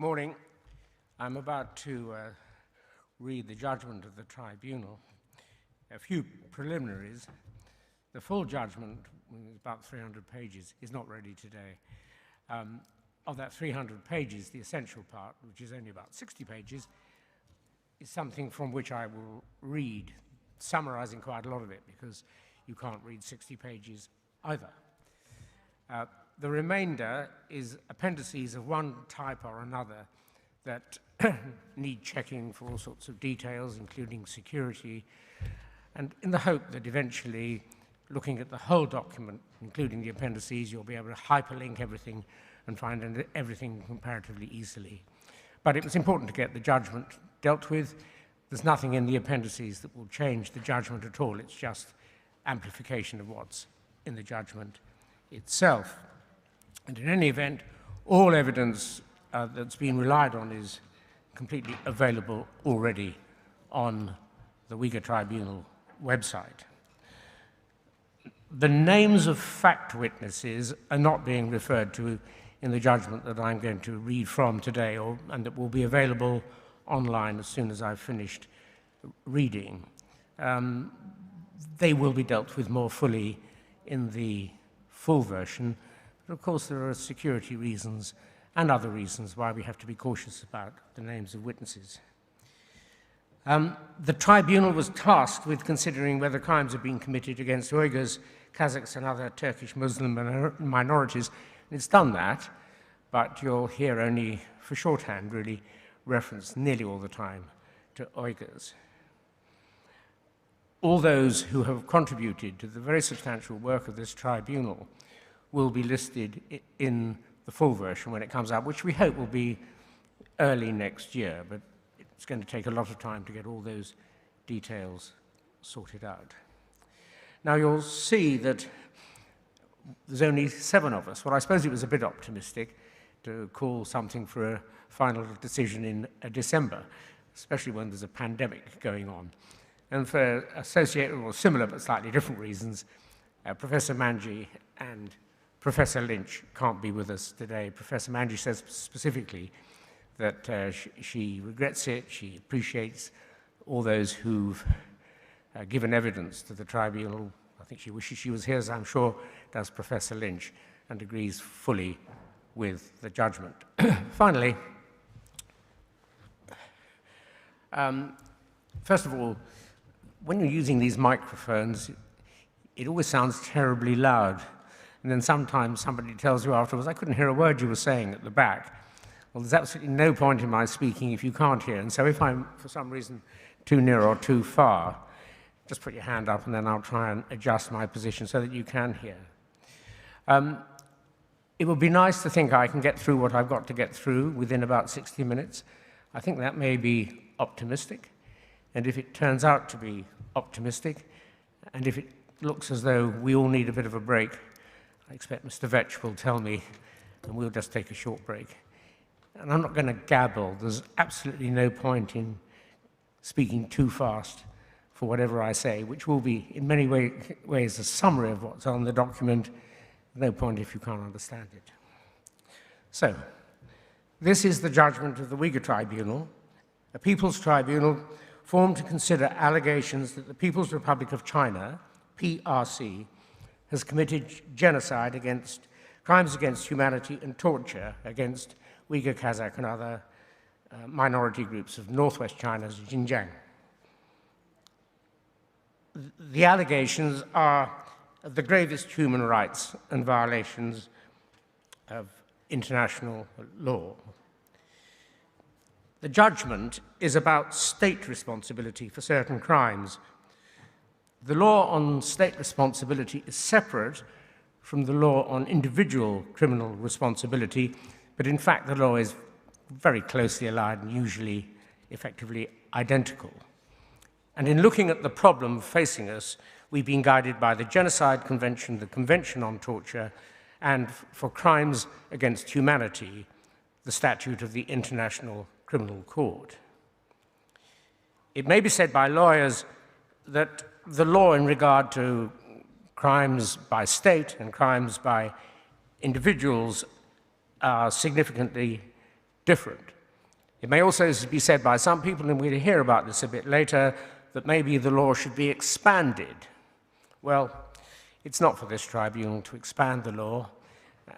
morning. I'm about to read the judgment of the tribunal. A few preliminaries. The full judgment, about 300 pages, is not ready today. Of that 300 pages, the essential part, which is only about 60 pages, is something from which I will read, summarizing quite a lot of it, because you can't read 60 pages either. The remainder is appendices of one type or another that need checking for all sorts of details, including security, and in the hope that eventually, looking at the whole document, including the appendices, you'll be able to hyperlink everything and find everything comparatively easily. But it was important to get the judgment dealt with. There's nothing in the appendices that will change the judgment at all. It's just amplification of what's in the judgment itself. And in any event, all evidence that's been relied on is completely available already on the Uyghur Tribunal website. The names of fact witnesses are not being referred to in the judgment that I'm going to read from today, and that will be available online as soon as I've finished reading. They will be dealt with more fully in the full version. But of course, there are security reasons and other reasons why we have to be cautious about the names of witnesses. The tribunal was tasked with considering whether crimes have been committed against Uyghurs, Kazakhs, and other Turkish Muslim minorities. And it's done that, but you'll hear only for shorthand, really, reference nearly all the time to Uyghurs. All those who have contributed to the very substantial work of this tribunal will be listed in the full version when it comes out, which we hope will be early next year, but it's going to take a lot of time to get all those details sorted out. Now, you'll see that there's only 7 of us. Well, I suppose it was a bit optimistic to call something for a final decision in December, especially when there's a pandemic going on. And for associated or similar but slightly different reasons, Professor Manji and Professor Lynch can't be with us today. Professor Manji says specifically that she regrets it, she appreciates all those who've given evidence to the tribunal. I think she wishes she was here, as I'm sure does Professor Lynch, and agrees fully with the judgment. Finally, first of all, when you're using these microphones, it always sounds terribly loud. And then sometimes somebody tells you afterwards, I couldn't hear a word you were saying at the back. Well, there's absolutely no point in my speaking if you can't hear. And so if I'm, for some reason, too near or too far, just put your hand up and then I'll try and adjust my position so that you can hear. It would be nice to think I can get through what I've got to get through within about 60 minutes. I think that may be optimistic. And if it turns out to be optimistic, and if it looks as though we all need a bit of a break, I expect Mr. Vetch will tell me, and we'll just take a short break. And I'm not going to gabble. There's absolutely no point in speaking too fast for whatever I say, which will be, in many ways, a summary of what's on the document. No point if you can't understand it. So, this is the judgment of the Uyghur Tribunal, a people's tribunal formed to consider allegations that the People's Republic of China, PRC, has committed genocide against crimes against humanity and torture against Uyghur, Kazakh, and other minority groups of northwest China's Xinjiang. The allegations are of the gravest human rights and violations of international law. The judgment is about state responsibility for certain crimes. The law on state responsibility is separate from the law on individual criminal responsibility, but in fact the law is very closely allied and usually effectively identical. And in looking at the problem facing us, we've been guided by the Genocide Convention, the Convention on Torture, and for crimes against humanity, the Statute of the International Criminal Court. It may be said by lawyers that the law in regard to crimes by state and crimes by individuals are significantly different. It may also be said by some people, and we'll hear about this a bit later, that maybe the law should be expanded. Well, it's not for this tribunal to expand the law,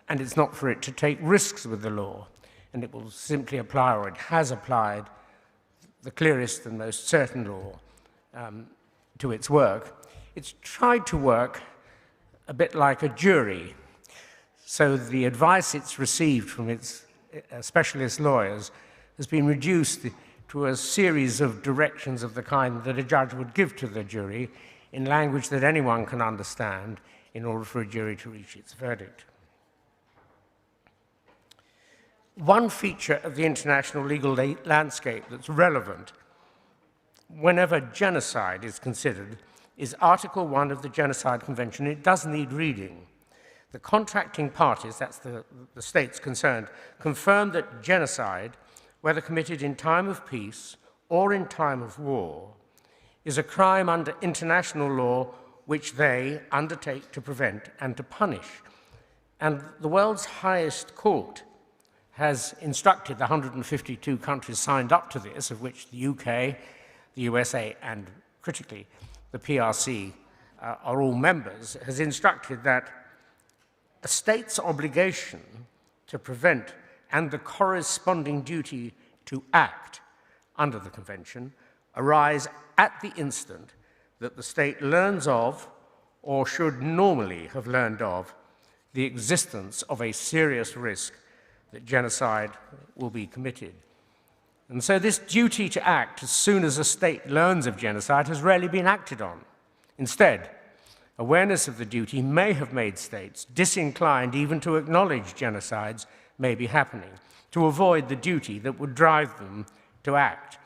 and it's not for it to take risks with the law, and it will simply apply, or it has applied, the clearest and most certain law to its work. It's tried to work a bit like a jury, so the advice it's received from its specialist lawyers has been reduced to a series of directions of the kind that a judge would give to the jury in language that anyone can understand in order for a jury to reach its verdict. One feature of the international legal landscape that's relevant whenever genocide is considered is Article 1 of the Genocide Convention. It does need reading. The contracting parties, that's the states concerned, confirm that genocide, whether committed in time of peace or in time of war, is a crime under international law which they undertake to prevent and to punish. And the world's highest court has instructed the 152 countries signed up to this, of which the UK, the USA, and critically the PRC are all members, has instructed that a state's obligation to prevent and the corresponding duty to act under the convention arise at the instant that the state learns of, or should normally have learned of, the existence of a serious risk that genocide will be committed. And so this duty to act as soon as a state learns of genocide has rarely been acted on. Instead, awareness of the duty may have made states disinclined even to acknowledge genocides may be happening, to avoid the duty that would drive them to act.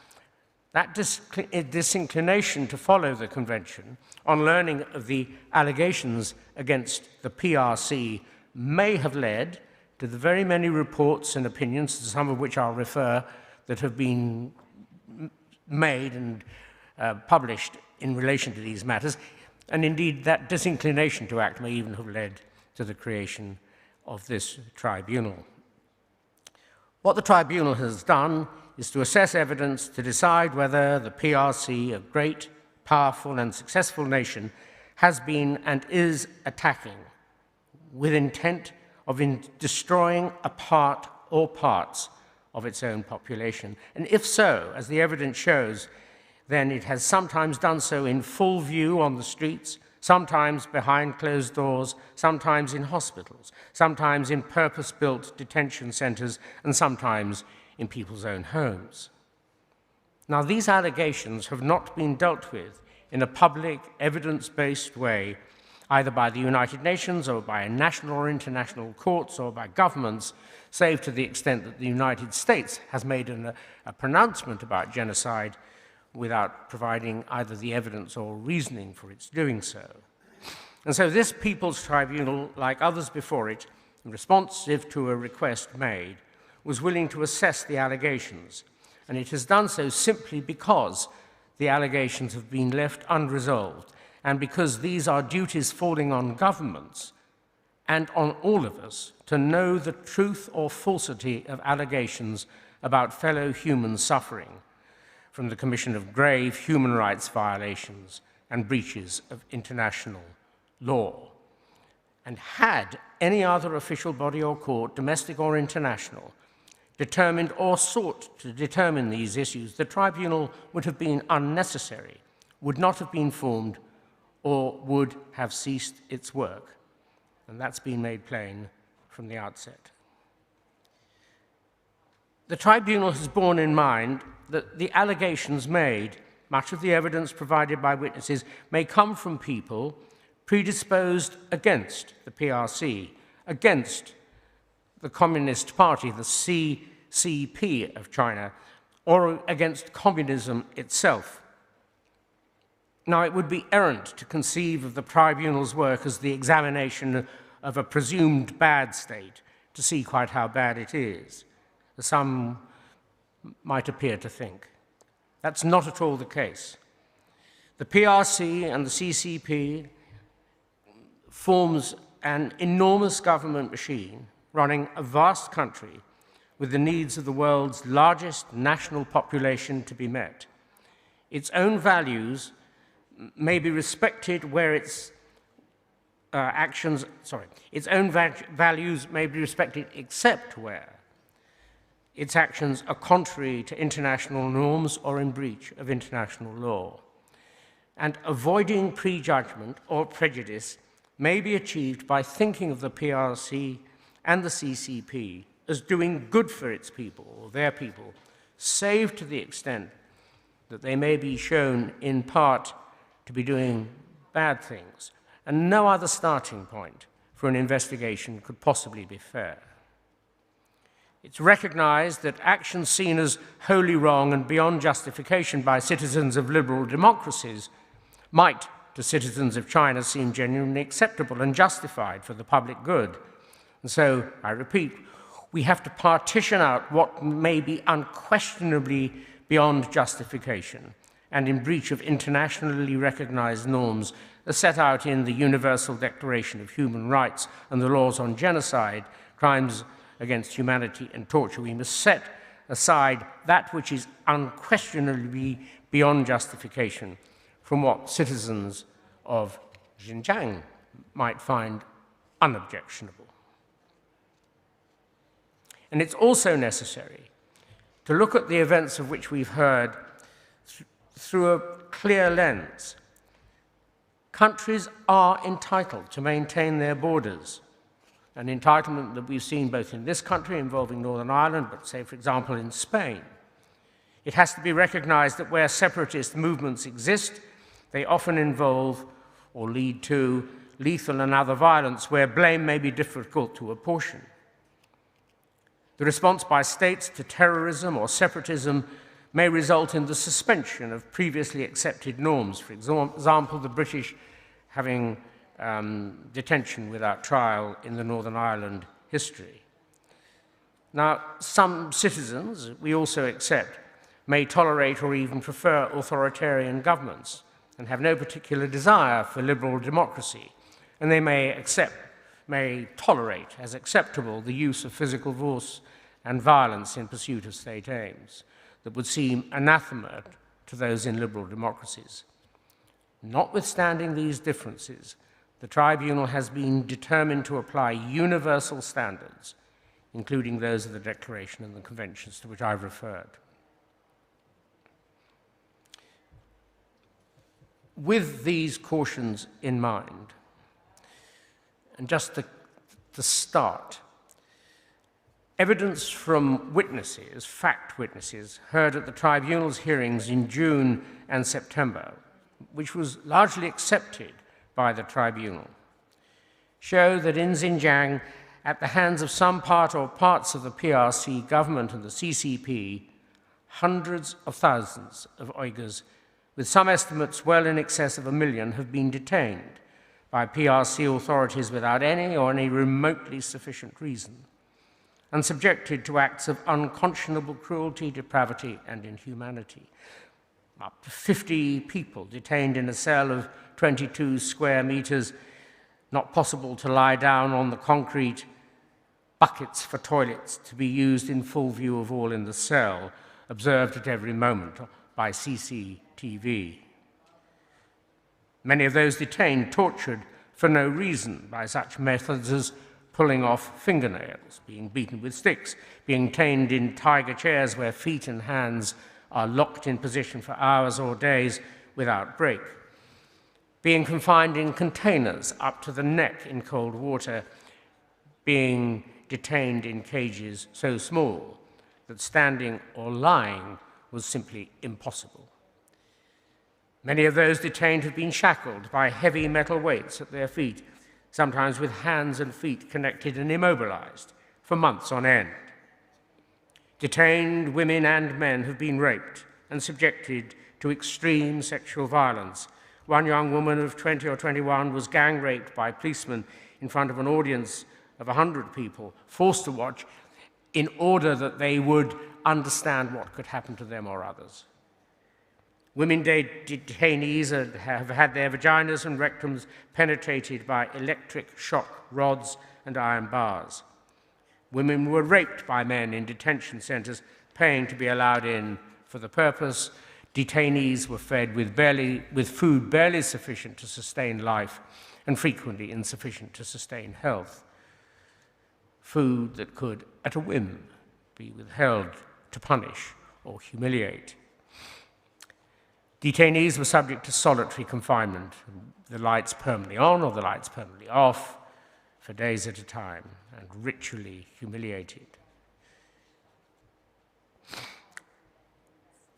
That disinclination to follow the convention, on learning of the allegations against the PRC, may have led to the very many reports and opinions, to some of which I'll refer, that have been made and published in relation to these matters. And indeed, that disinclination to act may even have led to the creation of this tribunal. What the tribunal has done is to assess evidence to decide whether the PRC, a great, powerful, and successful nation, has been and is attacking with intent of destroying a part or parts of its own population. And if so, as the evidence shows, then it has sometimes done so in full view on the streets, sometimes behind closed doors, sometimes in hospitals, sometimes in purpose-built detention centers, and sometimes in people's own homes. Now, these allegations have not been dealt with in a public, evidence-based way, either by the United Nations or by national or international courts or by governments, save to the extent that the United States has made a pronouncement about genocide without providing either the evidence or reasoning for its doing so. And so this People's Tribunal, like others before it, responsive to a request made, was willing to assess the allegations, and it has done so simply because the allegations have been left unresolved, and because these are duties falling on governments and on all of us to know the truth or falsity of allegations about fellow humans suffering from the commission of grave human rights violations and breaches of international law. And had any other official body or court, domestic or international, determined or sought to determine these issues, the tribunal would have been unnecessary, would not have been formed, or would have ceased its work. And that's been made plain from the outset. The tribunal has borne in mind that the allegations made, much of the evidence provided by witnesses, may come from people predisposed against the PRC, against the Communist Party, the CCP of China, or against communism itself. Now, it would be errant to conceive of the tribunal's work as the examination of a presumed bad state to see quite how bad it is, as some might appear to think. That's not at all the case. The PRC and the CCP forms an enormous government machine running a vast country with the needs of the world's largest national population to be met. Its own values may be respected where its values may be respected except where its actions are contrary to international norms or in breach of international law. And avoiding prejudgment or prejudice may be achieved by thinking of the PRC and the CCP as doing good for its people, or their people, save to the extent that they may be shown in part to be doing bad things, and no other starting point for an investigation could possibly be fair. It's recognized that actions seen as wholly wrong and beyond justification by citizens of liberal democracies might, to citizens of China, seem genuinely acceptable and justified for the public good. And so, I repeat, we have to partition out what may be unquestionably beyond justification and in breach of internationally recognized norms as set out in the Universal Declaration of Human Rights and the laws on genocide, crimes against humanity and torture. We must set aside that which is unquestionably beyond justification from what citizens of Xinjiang might find unobjectionable. And it's also necessary to look at the events of which we've heard through a clear lens. Countries are entitled to maintain their borders, an entitlement that we've seen both in this country involving Northern Ireland, but say, for example, in Spain. It has to be recognized that where separatist movements exist, they often involve or lead to lethal and other violence where blame may be difficult to apportion. The response by states to terrorism or separatism may result in the suspension of previously accepted norms. For example, the British having detention without trial in the Northern Ireland history. Now, some citizens, we also accept, may tolerate or even prefer authoritarian governments and have no particular desire for liberal democracy, and they may tolerate as acceptable the use of physical force and violence in pursuit of state aims that would seem anathema to those in liberal democracies. Notwithstanding these differences, the Tribunal has been determined to apply universal standards, including those of the Declaration and the Conventions to which I've referred. With these cautions in mind, and just to start, evidence from witnesses, fact witnesses, heard at the Tribunal's hearings in June and September, which was largely accepted by the Tribunal, show that in Xinjiang, at the hands of some part or parts of the PRC government and the CCP, hundreds of thousands of Uyghurs, with some estimates well in excess of 1 million, have been detained by PRC authorities without any or any remotely sufficient reason, and subjected to acts of unconscionable cruelty, depravity, and inhumanity. Up to 50 people detained in a cell of 22 square meters, not possible to lie down on the concrete, buckets for toilets to be used in full view of all in the cell, observed at every moment by CCTV. Many of those detained tortured for no reason by such methods as pulling off fingernails, being beaten with sticks, being detained in tiger chairs where feet and hands are locked in position for hours or days without break, being confined in containers up to the neck in cold water, being detained in cages so small that standing or lying was simply impossible. Many of those detained have been shackled by heavy metal weights at their feet, sometimes with hands and feet connected and immobilized for months on end. Detained women and men have been raped and subjected to extreme sexual violence. One young woman of 20 or 21 was gang raped by policemen in front of an audience of 100 people, forced to watch in order that they would understand what could happen to them or others. Women detainees have had their vaginas and rectums penetrated by electric shock rods and iron bars. Women were raped by men in detention centres, paying to be allowed in for the purpose. Detainees were fed with food barely sufficient to sustain life and frequently insufficient to sustain health. Food that could, at a whim, be withheld to punish or humiliate. Detainees were subject to solitary confinement, the lights permanently on or the lights permanently off, for days at a time, and ritually humiliated.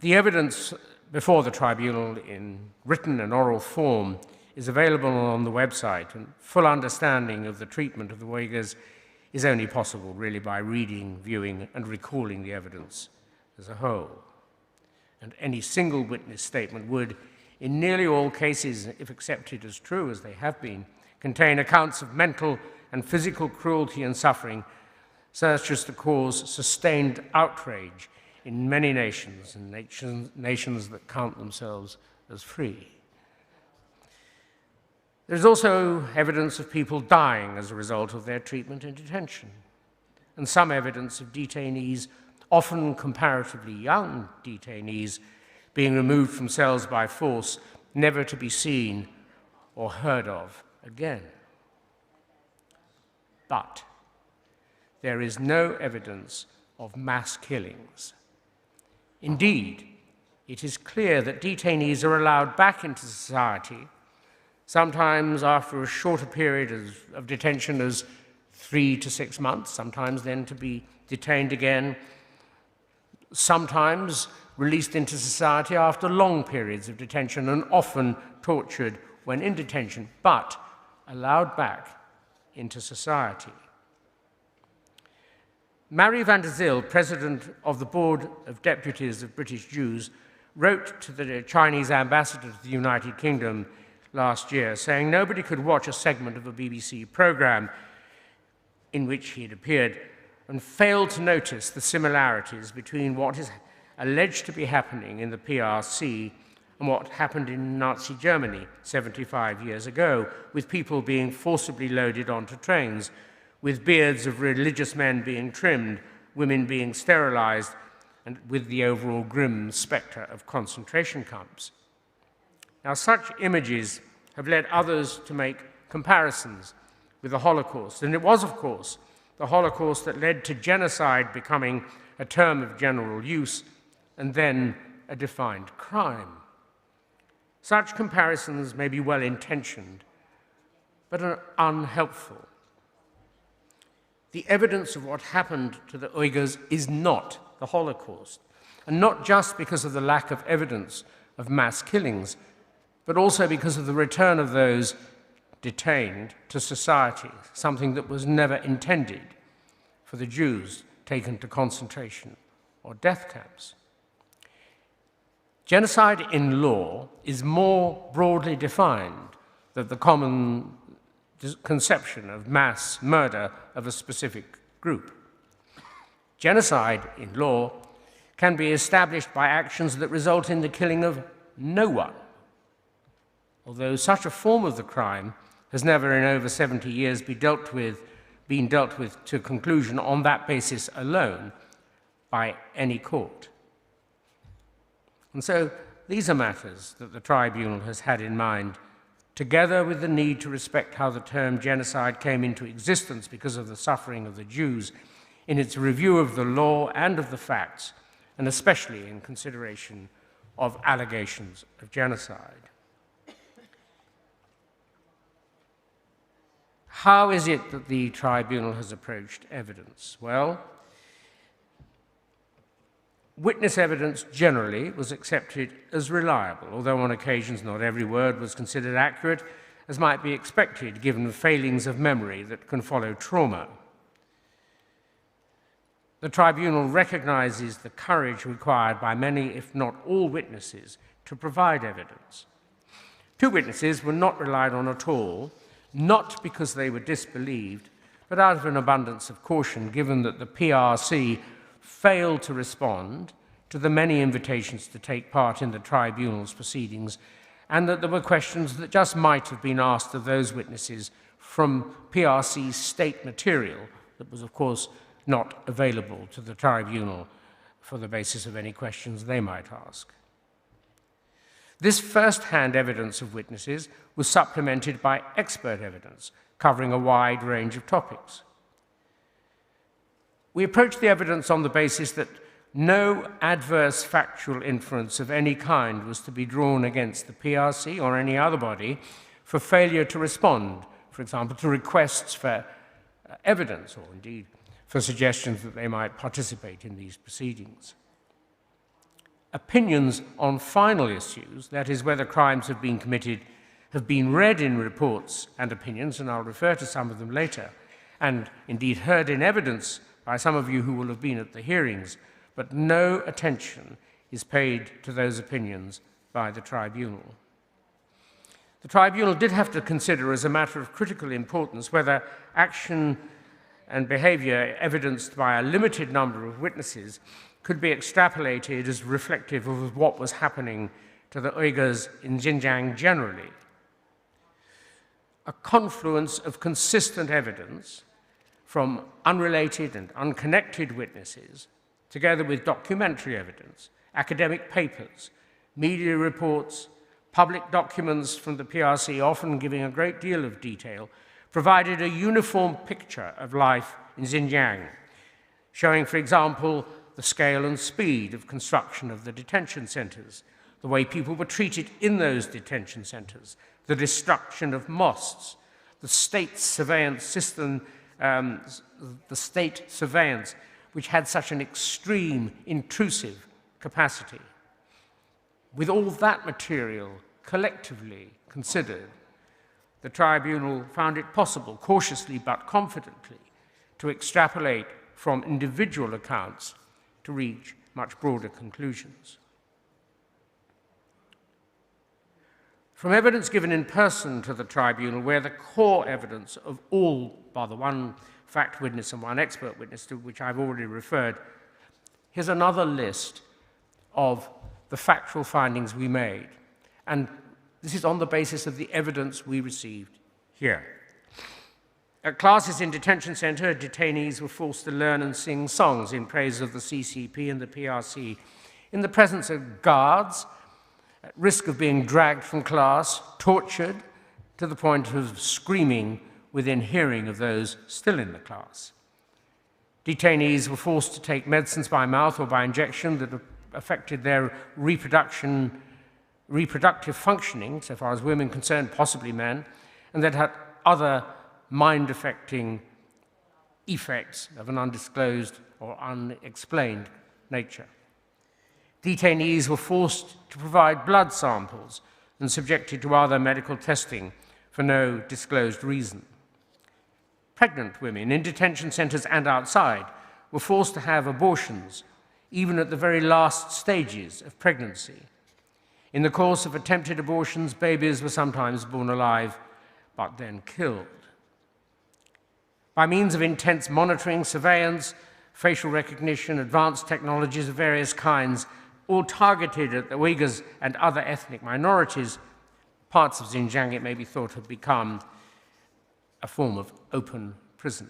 The evidence before the tribunal in written and oral form is available on the website, and full understanding of the treatment of the Uyghurs is only possible really by reading, viewing, and recalling the evidence as a whole. And any single witness statement would, in nearly all cases, if accepted as true as they have been, contain accounts of mental and physical cruelty and suffering, such as to cause sustained outrage in many nations, and nations that count themselves as free. There's also evidence of people dying as a result of their treatment in detention, and some evidence of detainees, often comparatively young detainees, being removed from cells by force, never to be seen or heard of again. But there is no evidence of mass killings. Indeed, it is clear that detainees are allowed back into society, sometimes after a shorter period of detention as 3 to 6 months, sometimes then to be detained again, sometimes released into society after long periods of detention and often tortured when in detention, but allowed back into society. Marie van der Zyl, president of the Board of Deputies of British Jews, wrote to the Chinese ambassador to the United Kingdom last year, saying nobody could watch a segment of a BBC program in which he had appeared and fail to notice the similarities between what is alleged to be happening in the PRC and what happened in Nazi Germany 75 years ago, with people being forcibly loaded onto trains, with beards of religious men being trimmed, women being sterilized, and with the overall grim spectre of concentration camps. Now, such images have led others to make comparisons with the Holocaust, and it was, of course, the Holocaust that led to genocide becoming a term of general use and then a defined crime. Such comparisons may be well-intentioned, but are unhelpful. The evidence of what happened to the Uyghurs is not the Holocaust, and not just because of the lack of evidence of mass killings, but also because of the return of those detained to society, something that was never intended for the Jews taken to concentration or death camps. Genocide in law is more broadly defined than the common conception of mass murder of a specific group. Genocide in law can be established by actions that result in the killing of no one, although such a form of the crime has never in over 70 years been dealt with to conclusion on that basis alone by any court. And so these are matters that the tribunal has had in mind, together with the need to respect how the term genocide came into existence because of the suffering of the Jews, in its review of the law and of the facts, and especially in consideration of allegations of genocide. How is it that the tribunal has approached evidence? Well, witness evidence generally was accepted as reliable, although on occasions not every word was considered accurate, as might be expected given the failings of memory that can follow trauma. The tribunal recognizes the courage required by many, if not all, witnesses to provide evidence. 2 witnesses were not relied on at all, not because they were disbelieved, but out of an abundance of caution, given that the PRC failed to respond to the many invitations to take part in the tribunal's proceedings, and that there were questions that just might have been asked of those witnesses from PRC's state material that was, of course, not available to the tribunal for the basis of any questions they might ask. This first-hand evidence of witnesses was supplemented by expert evidence covering a wide range of topics. We approached the evidence on the basis that no adverse factual inference of any kind was to be drawn against the PRC or any other body for failure to respond, for example, to requests for evidence or indeed for suggestions that they might participate in these proceedings. Opinions on final issues, that is, whether crimes have been committed, have been read in reports and opinions, and I'll refer to some of them later, and indeed heard in evidence by some of you who will have been at the hearings, but no attention is paid to those opinions by the tribunal. The tribunal did have to consider as a matter of critical importance whether action and behavior evidenced by a limited number of witnesses could be extrapolated as reflective of what was happening to the Uyghurs in Xinjiang generally. A confluence of consistent evidence from unrelated and unconnected witnesses, together with documentary evidence, academic papers, media reports, public documents from the PRC, often giving a great deal of detail, provided a uniform picture of life in Xinjiang, showing, for example, the scale and speed of construction of the detention centers, the way people were treated in those detention centers, the destruction of mosques, the state surveillance system, which had such an extreme, intrusive capacity. With all that material collectively considered, the tribunal found it possible, cautiously but confidently, to extrapolate from individual accounts to reach much broader conclusions. From evidence given in person to the tribunal, where the core evidence of all, bar the one fact witness and one expert witness to which I've already referred, here's another list of the factual findings we made. And this is on the basis of the evidence we received here. At classes in detention center, detainees were forced to learn and sing songs in praise of the CCP and the PRC in the presence of guards, at risk of being dragged from class, tortured to the point of screaming within hearing of those still in the class. Detainees were forced to take medicines by mouth or by injection that affected their reproductive functioning, so far as women concerned, possibly men, and that had other mind-affecting effects of an undisclosed or unexplained nature. Detainees were forced to provide blood samples and subjected to other medical testing for no disclosed reason. Pregnant women in detention centers and outside were forced to have abortions, even at the very last stages of pregnancy. In the course of attempted abortions, babies were sometimes born alive, but then killed. By means of intense monitoring, surveillance, facial recognition, advanced technologies of various kinds, all targeted at the Uyghurs and other ethnic minorities, parts of Xinjiang, it may be thought, have become a form of open prison.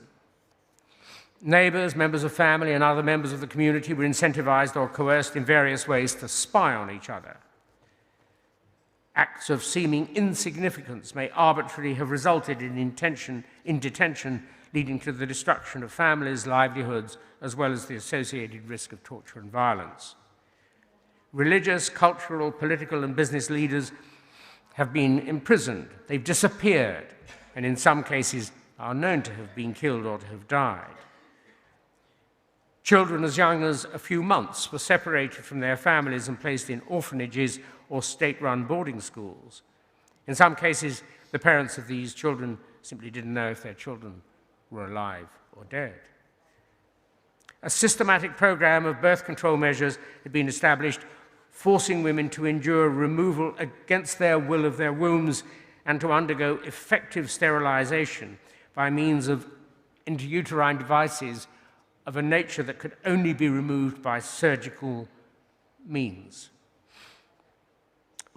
Neighbors, members of family, and other members of the community were incentivized or coerced in various ways to spy on each other. Acts of seeming insignificance may arbitrarily have resulted in detention, leading to the destruction of families, livelihoods, as well as the associated risk of torture and violence. Religious, cultural, political, and business leaders have been imprisoned. They've disappeared, and in some cases are known to have been killed or to have died. Children as young as a few months were separated from their families and placed in orphanages or state-run boarding schools. In some cases, the parents of these children simply didn't know if their children were alive or dead. A systematic program of birth control measures had been established, forcing women to endure removal against their will of their wombs and to undergo effective sterilization by means of intrauterine devices of a nature that could only be removed by surgical means.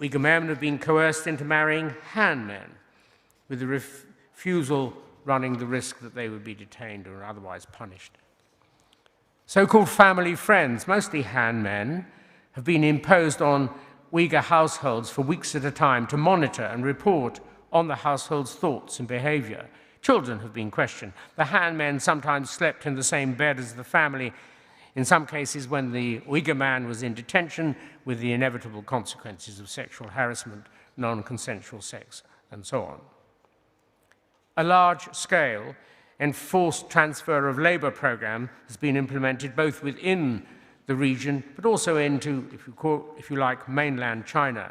Uyghur men have been coerced into marrying Han men, with the refusal running the risk that they would be detained or otherwise punished. So-called family friends, mostly Han men, have been imposed on Uyghur households for weeks at a time to monitor and report on the household's thoughts and behavior. Children have been questioned. The Han men sometimes slept in the same bed as the family, in some cases when the Uyghur man was in detention, with the inevitable consequences of sexual harassment, non-consensual sex, and so on. A large-scale enforced transfer of labor program has been implemented both within the region, but also into, if you like, mainland China.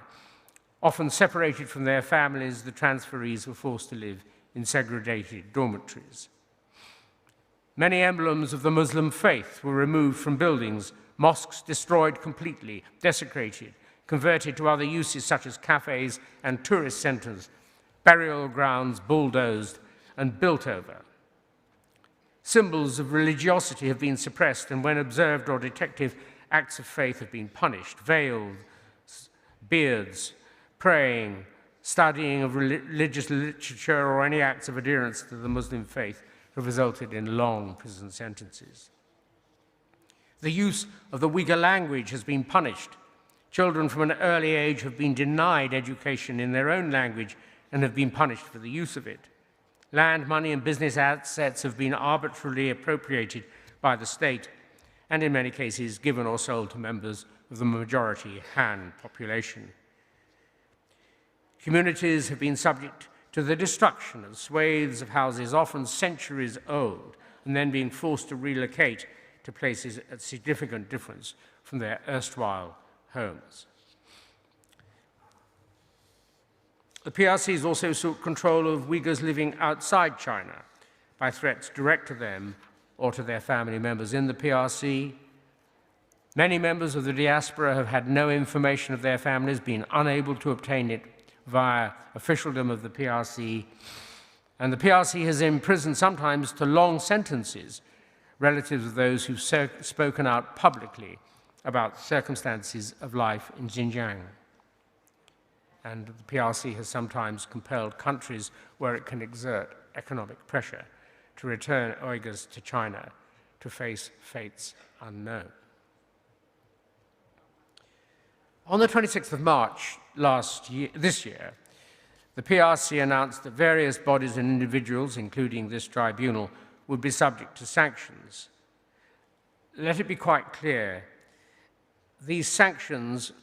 Often separated from their families, the transferees were forced to live in segregated dormitories. Many emblems of the Muslim faith were removed from buildings, mosques destroyed completely, desecrated, converted to other uses such as cafes and tourist centers, burial grounds bulldozed and built over. Symbols of religiosity have been suppressed, and when observed or detected, acts of faith have been punished. Veils, beards, praying, studying of religious literature, or any acts of adherence to the Muslim faith have resulted in long prison sentences. The use of the Uyghur language has been punished. Children from an early age have been denied education in their own language and have been punished for the use of it. Land, money, and business assets have been arbitrarily appropriated by the state, and in many cases given or sold to members of the majority Han population. Communities have been subject to the destruction of swathes of houses, often centuries old, and then being forced to relocate to places at significant difference from their erstwhile homes. The PRCs also sought control of Uyghurs living outside China by threats direct to them or to their family members in the PRC. Many members of the diaspora have had no information of their families, been unable to obtain it via officialdom of the PRC, and the PRC has imprisoned sometimes to long sentences relatives of those who've spoken out publicly about circumstances of life in Xinjiang. And the PRC has sometimes compelled countries where it can exert economic pressure to return Uyghurs to China to face fates unknown. On the 26th of March this year, the PRC announced that various bodies and individuals, including this tribunal, would be subject to sanctions. Let it be quite clear, these sanctions,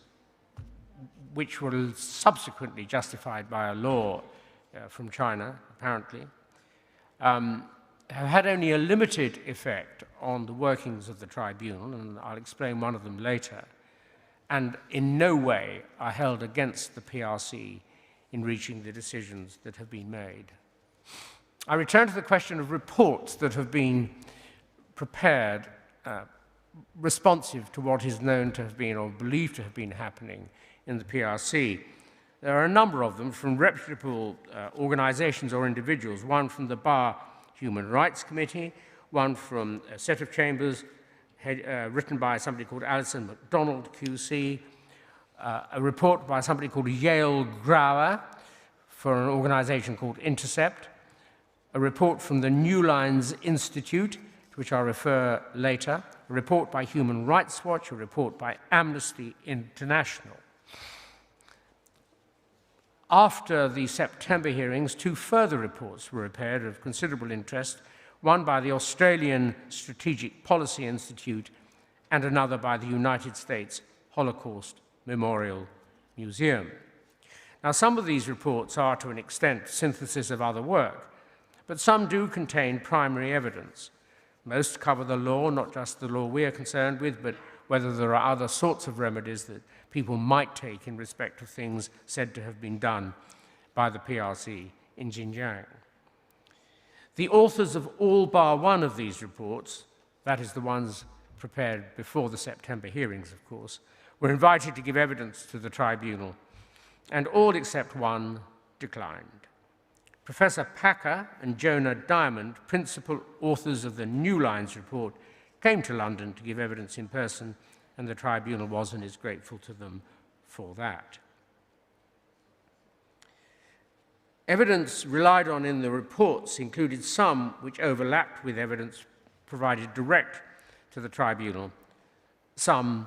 which were subsequently justified by a law from China, apparently, have had only a limited effect on the workings of the tribunal, and I'll explain one of them later, and in no way are held against the PRC in reaching the decisions that have been made. I return to the question of reports that have been prepared responsive to what is known to have been or believed to have been happening in the PRC. There are a number of them from reputable organizations or individuals, one from the Bar Human Rights Committee, one from a set of chambers written by somebody called Alison MacDonald, QC, a report by somebody called Yale Grauer for an organization called Intercept, a report from the New Lines Institute, to which I'll refer later, a report by Human Rights Watch, a report by Amnesty International. After the September hearings, two further reports were prepared of considerable interest, one by the Australian Strategic Policy Institute and another by the United States Holocaust Memorial Museum. Now, some of these reports are, to an extent, synthesis of other work, but some do contain primary evidence. Most cover the law, not just the law we are concerned with, but whether there are other sorts of remedies that people might take in respect of things said to have been done by the PRC in Xinjiang. The authors of all bar one of these reports, that is the ones prepared before the September hearings, of course, were invited to give evidence to the tribunal, and all except one declined. Professor Packer and Jonah Diamond, principal authors of the New Lines report, came to London to give evidence in person, and the tribunal was and is grateful to them for that. Evidence relied on in the reports included some which overlapped with evidence provided direct to the tribunal, some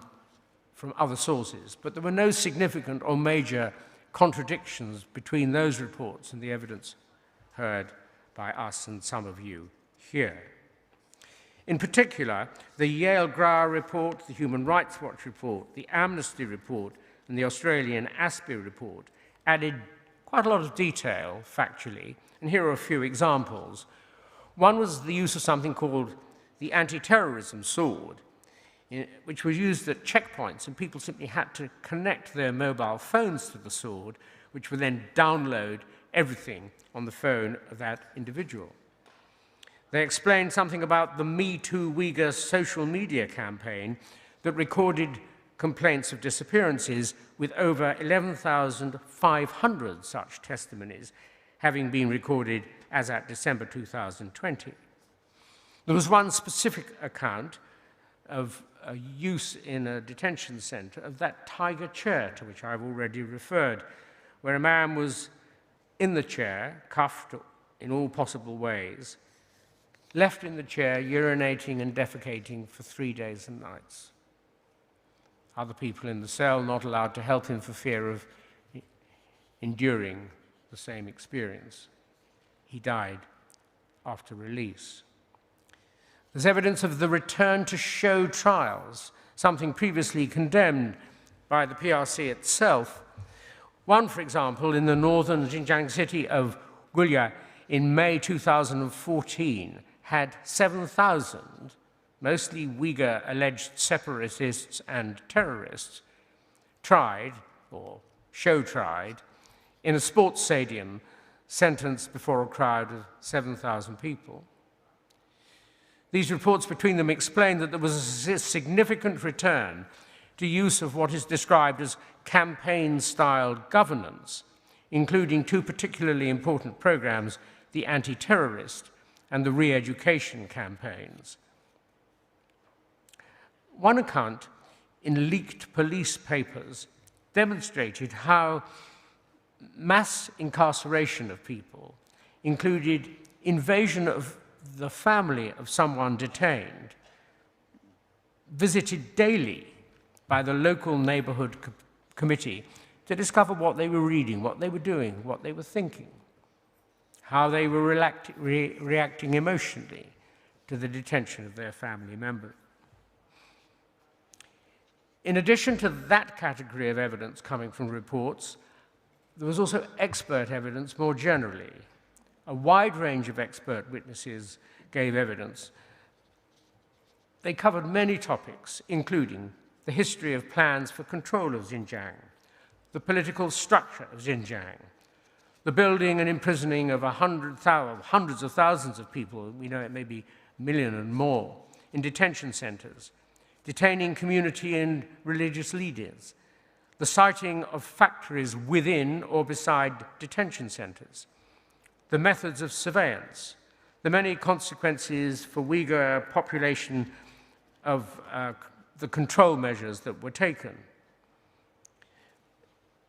from other sources, but there were no significant or major contradictions between those reports and the evidence heard by us and some of you here. In particular, the Yale Grauer report, the Human Rights Watch report, the Amnesty report, and the Australian ASPI report added quite a lot of detail, factually, and here are a few examples. One was the use of something called the anti-terrorism sword, which was used at checkpoints, and people simply had to connect their mobile phones to the sword, which would then download everything on the phone of that individual. They explained something about the Me Too Uyghur social media campaign that recorded complaints of disappearances, with over 11,500 such testimonies having been recorded as at December 2020. There was one specific account of a use in a detention center of that tiger chair to which I've already referred, where a man was in the chair, cuffed in all possible ways, left in the chair, urinating and defecating for 3 days and nights. Other people in the cell not allowed to help him for fear of enduring the same experience. He died after release. There's evidence of the return to show trials, something previously condemned by the PRC itself. One, for example, in the northern Xinjiang city of Gulya in May 2014, had 7,000, mostly Uyghur alleged separatists and terrorists, tried, or show-tried, in a sports stadium, sentenced before a crowd of 7,000 people. These reports between them explain that there was a significant return to use of what is described as campaign-style governance, including two particularly important programs, the anti-terrorist and the re-education campaigns. One account in leaked police papers demonstrated how mass incarceration of people included invasion of the family of someone detained, visited daily by the local neighborhood committee to discover what they were reading, what they were doing, what they were thinking, how they were reacting emotionally to the detention of their family member. In addition to that category of evidence coming from reports, there was also expert evidence more generally. A wide range of expert witnesses gave evidence. They covered many topics, including the history of plans for control of Xinjiang, the political structure of Xinjiang, the building and imprisoning of hundreds of thousands of people, we know it may be a million and more, in detention centers, detaining community and religious leaders, the siting of factories within or beside detention centers, the methods of surveillance, the many consequences for Uyghur population of the control measures that were taken.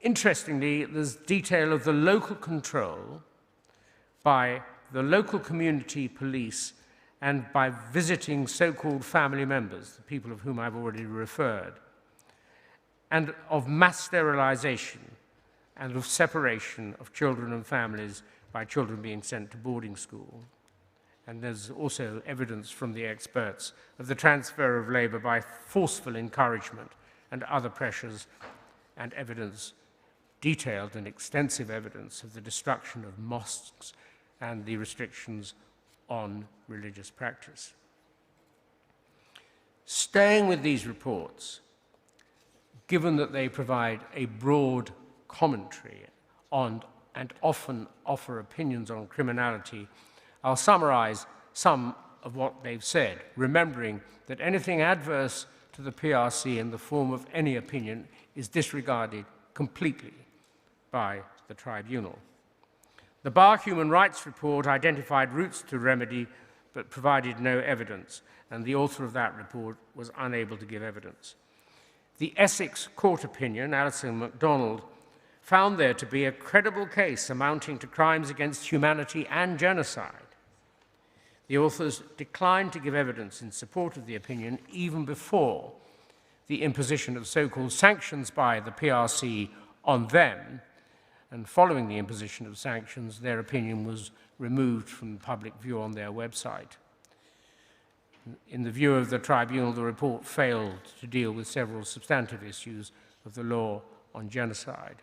Interestingly, there's detail of the local control by the local community police and by visiting so-called family members, the people of whom I've already referred, and of mass sterilization and of separation of children and families by children being sent to boarding school. And there's also evidence from the experts of the transfer of labor by forceful encouragement and other pressures, and evidence, detailed and extensive evidence of the destruction of mosques and the restrictions on religious practice. Staying with these reports, given that they provide a broad commentary on and often offer opinions on criminality, I'll summarize some of what they've said, remembering that anything adverse to the PRC in the form of any opinion is disregarded completely by the tribunal. The Bar Human Rights Report identified routes to remedy, but provided no evidence, and the author of that report was unable to give evidence. The Essex Court opinion, Alison MacDonald, found there to be a credible case amounting to crimes against humanity and genocide. The authors declined to give evidence in support of the opinion even before the imposition of so-called sanctions by the PRC on them, and following the imposition of sanctions, their opinion was removed from public view on their website. In the view of the tribunal, the report failed to deal with several substantive issues of the law on genocide.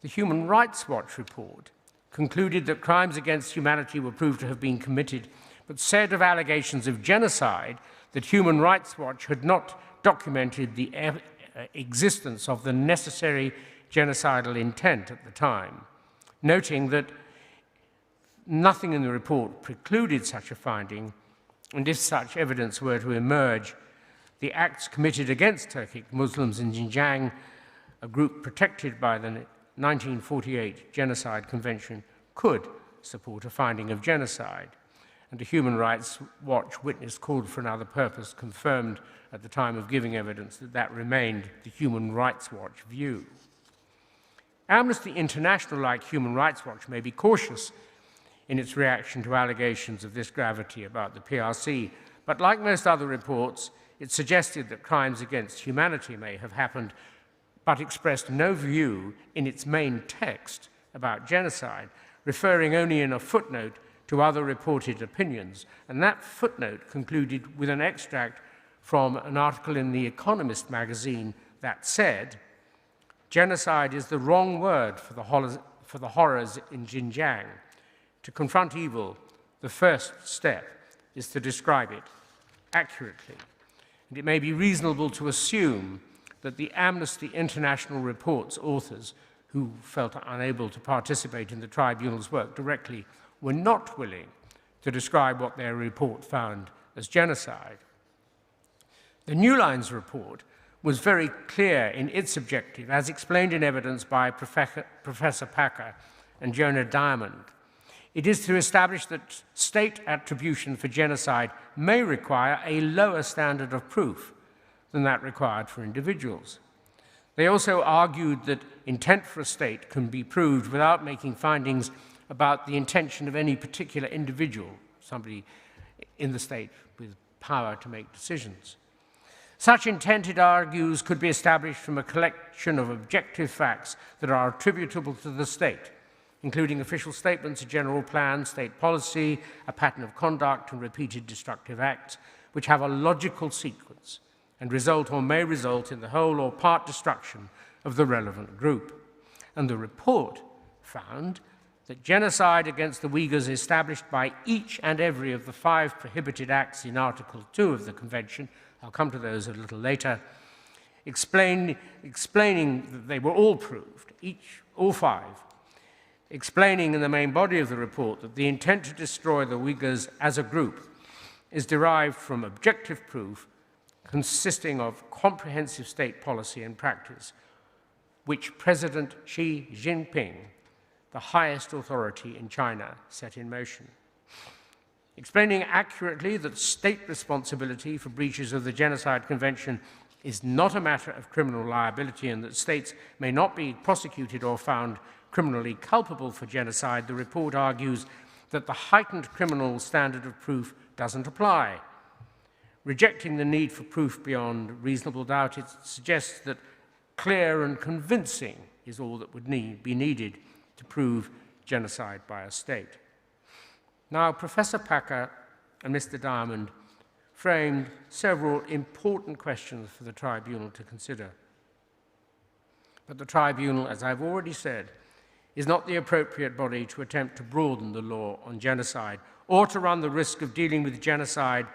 The Human Rights Watch report concluded that crimes against humanity were proved to have been committed, but said of allegations of genocide that Human Rights Watch had not documented the existence of the necessary genocidal intent at the time, noting that nothing in the report precluded such a finding, and if such evidence were to emerge, the acts committed against Turkic Muslims in Xinjiang, a group protected by the 1948 Genocide Convention, could support a finding of genocide. And a Human Rights Watch witness called for another purpose confirmed at the time of giving evidence that that remained the Human Rights Watch view. Amnesty International, like Human Rights Watch, may be cautious in its reaction to allegations of this gravity about the PRC, but like most other reports, it suggested that crimes against humanity may have happened, but expressed no view in its main text about genocide, referring only in a footnote to other reported opinions. And that footnote concluded with an extract from an article in The Economist magazine that said, "Genocide is the wrong word for the horrors in Xinjiang. To confront evil, the first step is to describe it accurately." And it may be reasonable to assume that the Amnesty International report's authors, who felt unable to participate in the tribunal's work directly, were not willing to describe what their report found as genocide. The New Lines report was very clear in its objective, as explained in evidence by Professor Packer and Jonah Diamond. It is to establish that state attribution for genocide may require a lower standard of proof than that required for individuals. They also argued that intent for a state can be proved without making findings about the intention of any particular individual, somebody in the state with power to make decisions. Such intent, it argues, could be established from a collection of objective facts that are attributable to the state, including official statements, a general plan, state policy, a pattern of conduct, and repeated destructive acts, which have a logical sequence and result or may result in the whole or part destruction of the relevant group. And the report found that genocide against the Uyghurs established by each and every of the 5 prohibited acts in Article 2 of the Convention, I'll come to those a little later, explaining that they were all proved, all 5, explaining in the main body of the report that the intent to destroy the Uyghurs as a group is derived from objective proof consisting of comprehensive state policy and practice, which President Xi Jinping, the highest authority in China, set in motion. Explaining accurately that state responsibility for breaches of the Genocide Convention is not a matter of criminal liability and that states may not be prosecuted or found criminally culpable for genocide, the report argues that the heightened criminal standard of proof doesn't apply. Rejecting the need for proof beyond reasonable doubt, it suggests that clear and convincing is all that would be needed to prove genocide by a state. Now, Professor Packer and Mr. Diamond framed several important questions for the tribunal to consider. But the tribunal, as I've already said, is not the appropriate body to attempt to broaden the law on genocide or to run the risk of dealing with genocide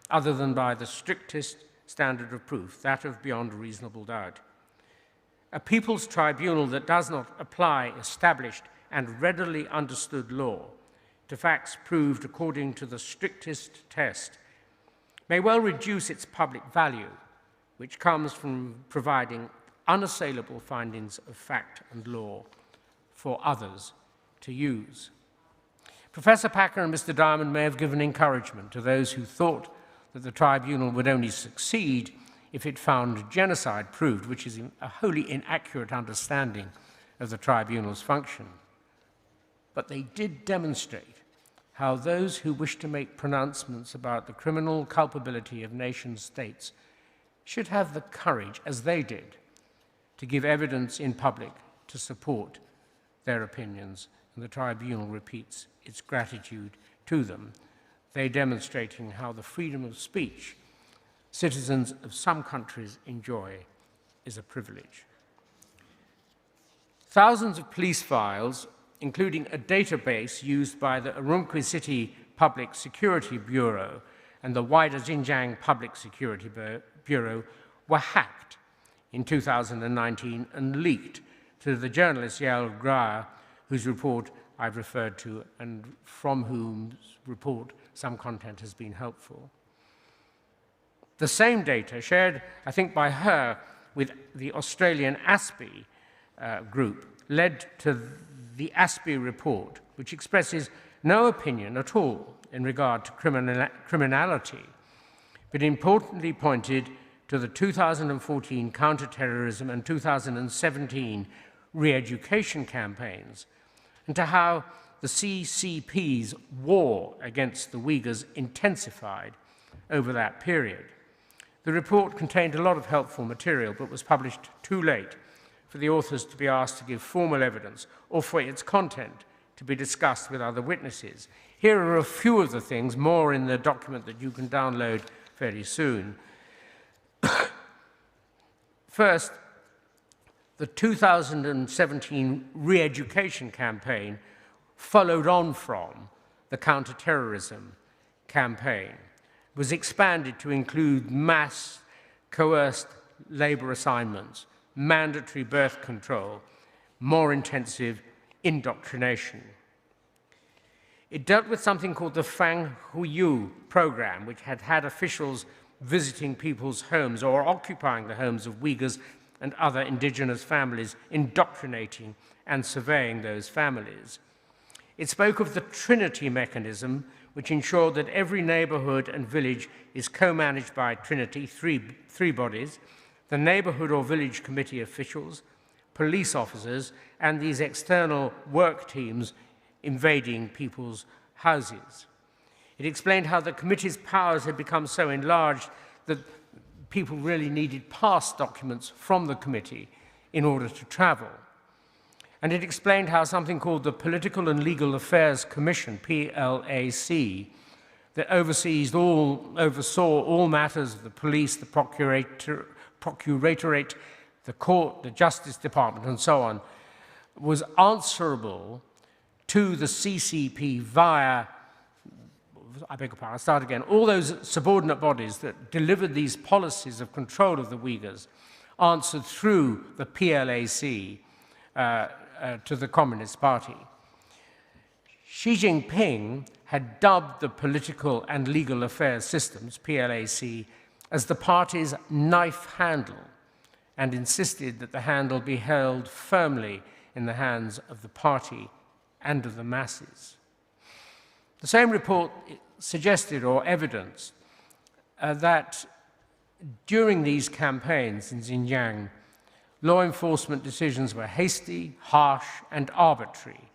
other than by the strictest standard of proof, that of beyond reasonable doubt. A people's tribunal that does not apply established and readily understood law to facts proved according to the strictest test may well reduce its public value, which comes from providing unassailable findings of fact and law for others to use. Professor Packer and Mr. Diamond may have given encouragement to those who thought that the tribunal would only succeed if it found genocide proved, which is a wholly inaccurate understanding of the tribunal's function. But they did demonstrate how those who wish to make pronouncements about the criminal culpability of nation-states should have the courage, as they did, to give evidence in public to support their opinions, and the tribunal repeats its gratitude to them, they demonstrating how the freedom of speech citizens of some countries enjoy is a privilege. Thousands of police files, including a database used by the Urumqi City Public Security Bureau and the wider Xinjiang Public Security Bureau, were hacked in 2019 and leaked to the journalist Yael Graer, whose report I've referred to and from whose report some content has been helpful. The same data, shared, I think, by her with the Australian ASPI group, led to the ASPI report, which expresses no opinion at all in regard to criminality, but importantly pointed to the 2014 counterterrorism and 2017 re-education campaigns, and to how the CCP's war against the Uyghurs intensified over that period. The report contained a lot of helpful material, but was published too late for the authors to be asked to give formal evidence or for its content to be discussed with other witnesses. Here are a few of the things, more in the document that you can download fairly soon. First, the 2017 re-education campaign followed on from the counterterrorism campaign. It was expanded to include mass coerced labor assignments, mandatory birth control, more intensive indoctrination. It dealt with something called the Fang Huiyu program, which had had officials visiting people's homes or occupying the homes of Uyghurs and other indigenous families, indoctrinating and surveying those families. It spoke of the Trinity mechanism, which ensured that every neighborhood and village is co-managed by Trinity, three bodies, the neighborhood or village committee officials, police officers, and these external work teams invading people's houses. It explained how the committee's powers had become so enlarged that people really needed pass documents from the committee in order to travel. And it explained how something called the Political and Legal Affairs Commission, PLAC, that oversaw all matters of the police, the procuratorate, the court, the Justice Department, and so on, was answerable to the CCP via, I beg your pardon, I'll start again, all those subordinate bodies that delivered these policies of control of the Uyghurs answered through the PLAC to the Communist Party. Xi Jinping had dubbed the political and legal affairs systems, PLAC, as the party's knife handle, and insisted that the handle be held firmly in the hands of the party and of the masses. The same report suggested or evidenced that during these campaigns in Xinjiang, law enforcement decisions were hasty, harsh, and arbitrary,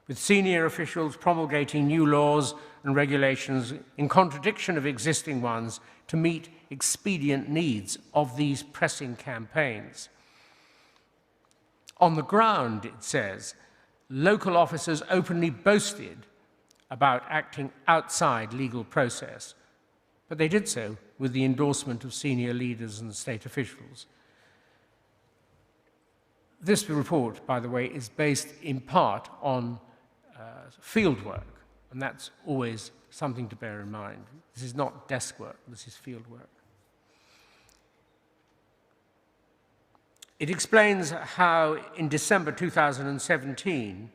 with senior officials promulgating new laws and regulations in contradiction of existing ones to meet expedient needs of these pressing campaigns. On the ground, it says, local officers openly boasted about acting outside legal process, but they did so with the endorsement of senior leaders and state officials. This report, by the way, is based in part on field work, and that's always something to bear in mind. This is not desk work, this is field work. It explains how, in December 2017,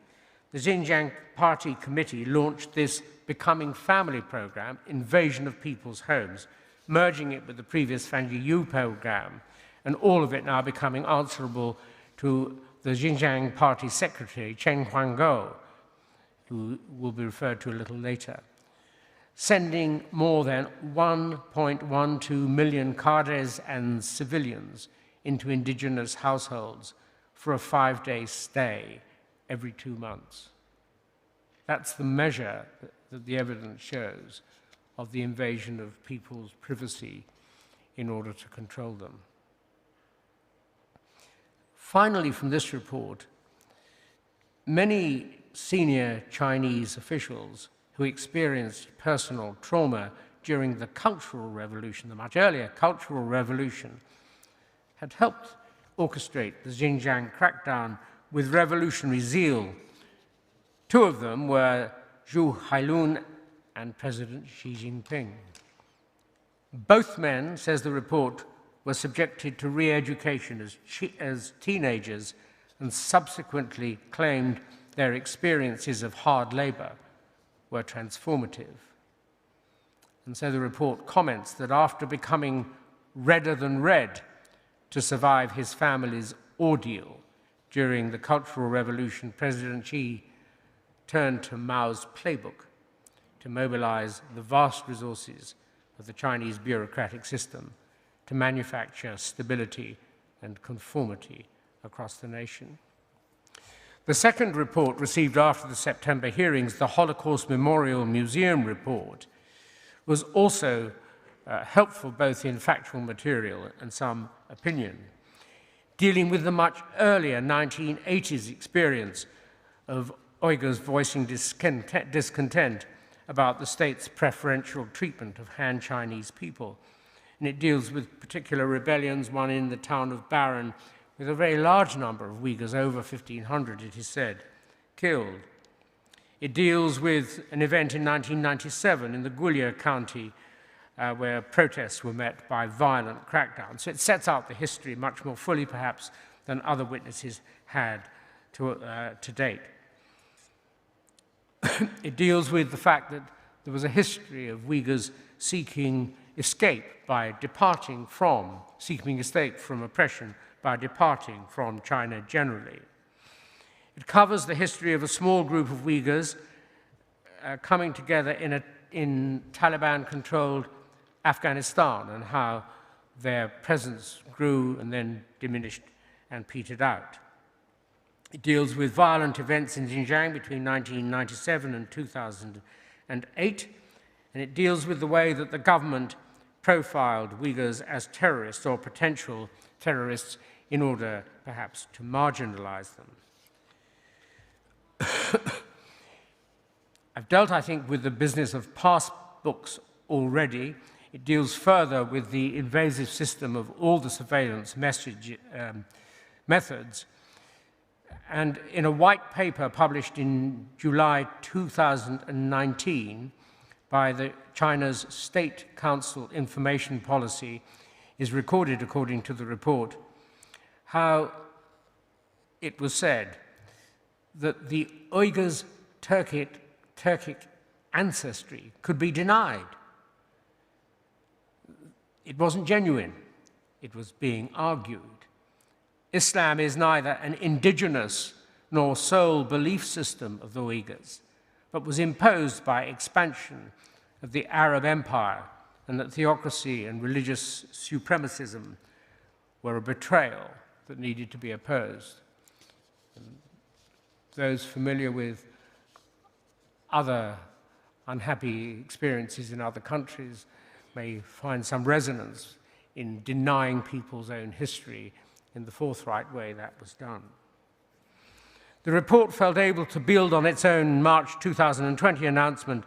the Xinjiang Party Committee launched this Becoming Family program, Invasion of People's Homes, merging it with the previous Fang Huiyu program, and all of it now becoming answerable to the Xinjiang Party Secretary, Chen Huangguo, who will be referred to a little later, sending more than 1.12 million cadres and civilians into indigenous households for a 5-day stay every 2 months. That's the measure that the evidence shows of the invasion of people's privacy in order to control them. Finally, from this report, many senior Chinese officials who experienced personal trauma during the Cultural Revolution, the much earlier Cultural Revolution, had helped orchestrate the Xinjiang crackdown with revolutionary zeal. Two of them were Zhu Hailun and President Xi Jinping. Both men, says the report, were subjected to re-education as teenagers and subsequently claimed their experiences of hard labor were transformative. And so the report comments that after becoming redder than red to survive his family's ordeal during the Cultural Revolution, President Xi turned to Mao's playbook to mobilize the vast resources of the Chinese bureaucratic system to manufacture stability and conformity across the nation. The second report received after the September hearings, the Holocaust Memorial Museum report, was also helpful both in factual material and some opinion, dealing with the much earlier 1980s experience of Uyghurs voicing discontent about the state's preferential treatment of Han Chinese people. And it deals with particular rebellions, one in the town of Baran, with a very large number of Uyghurs, over 1,500, it is said, killed. It deals with an event in 1997 in the Uighur County where protests were met by violent crackdowns. So it sets out the history much more fully, perhaps, than other witnesses had to date. It deals with the fact that there was a history of Uyghurs seeking escape by departing from, seeking escape from oppression by departing from China generally. It covers the history of a small group of Uyghurs coming together in Taliban-controlled Afghanistan and how their presence grew and then diminished and petered out. It deals with violent events in Xinjiang between 1997 and 2008, and it deals with the way that the government profiled Uyghurs as terrorists or potential terrorists in order, perhaps, to marginalize them. I've dealt, I think, with the business of pass books already. It deals further with the invasive system of all the surveillance methods. And in a white paper published in July 2019 by China's State Council Information Policy, is recorded, according to the report, how it was said that the Uyghurs' Turkic ancestry could be denied. It wasn't genuine. It was being argued. Islam is neither an indigenous nor sole belief system of the Uyghurs, but was imposed by expansion of the Arab Empire, and that theocracy and religious supremacism were a betrayal that needed to be opposed. And those familiar with other unhappy experiences in other countries may find some resonance in denying people's own history in the forthright way that was done. The report felt able to build on its own March 2020 announcement,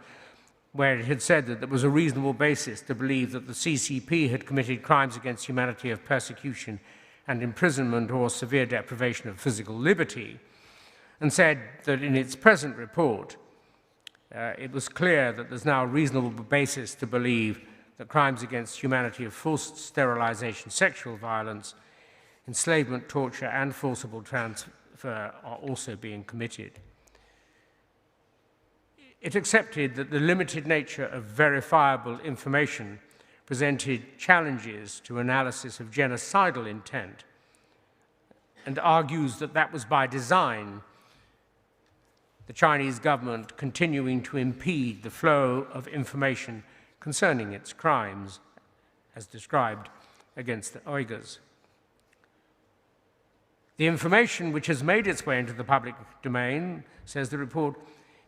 where it had said that there was a reasonable basis to believe that the CCP had committed crimes against humanity of persecution and imprisonment or severe deprivation of physical liberty, and said that in its present report, it was clear that there's now a reasonable basis to believe that crimes against humanity of forced sterilization, sexual violence, enslavement, torture, and forcible transfer are also being committed. It accepted that the limited nature of verifiable information presented challenges to analysis of genocidal intent, and argues that that was by design, the Chinese government continuing to impede the flow of information concerning its crimes, as described against the Uyghurs. The information which has made its way into the public domain, says the report,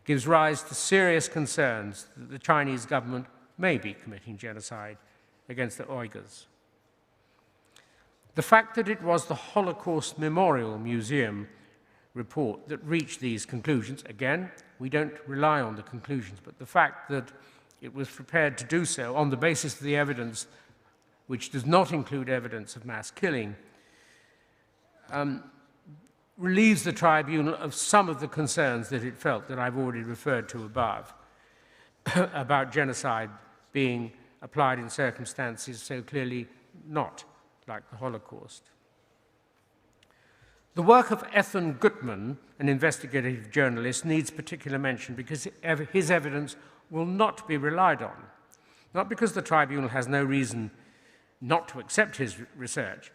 gives rise to serious concerns that the Chinese government may be committing genocide against the Uyghurs. The fact that it was the Holocaust Memorial Museum report that reached these conclusions, again, we don't rely on the conclusions, but the fact that it was prepared to do so on the basis of the evidence, which does not include evidence of mass killing, relieves the tribunal of some of the concerns that it felt that I've already referred to above about genocide being applied in circumstances so clearly not like the Holocaust. The work of Ethan Gutmann, an investigative journalist, needs particular mention because his evidence will not be relied on, not because the tribunal has no reason not to accept his research.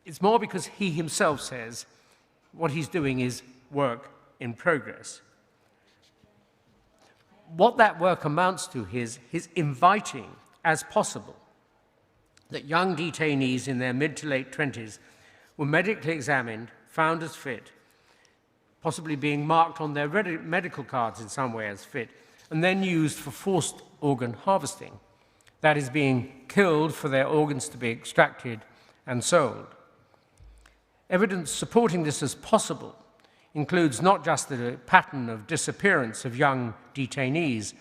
It's more because he himself says what he's doing is work in progress. What that work amounts to is his inviting, as possible, that young detainees in their mid to late 20s were medically examined, found as fit, possibly being marked on their medical cards in some way as fit, and then used for forced organ harvesting. That is, being killed for their organs to be extracted and sold. Evidence supporting this as possible includes not just the pattern of disappearance of young detainees,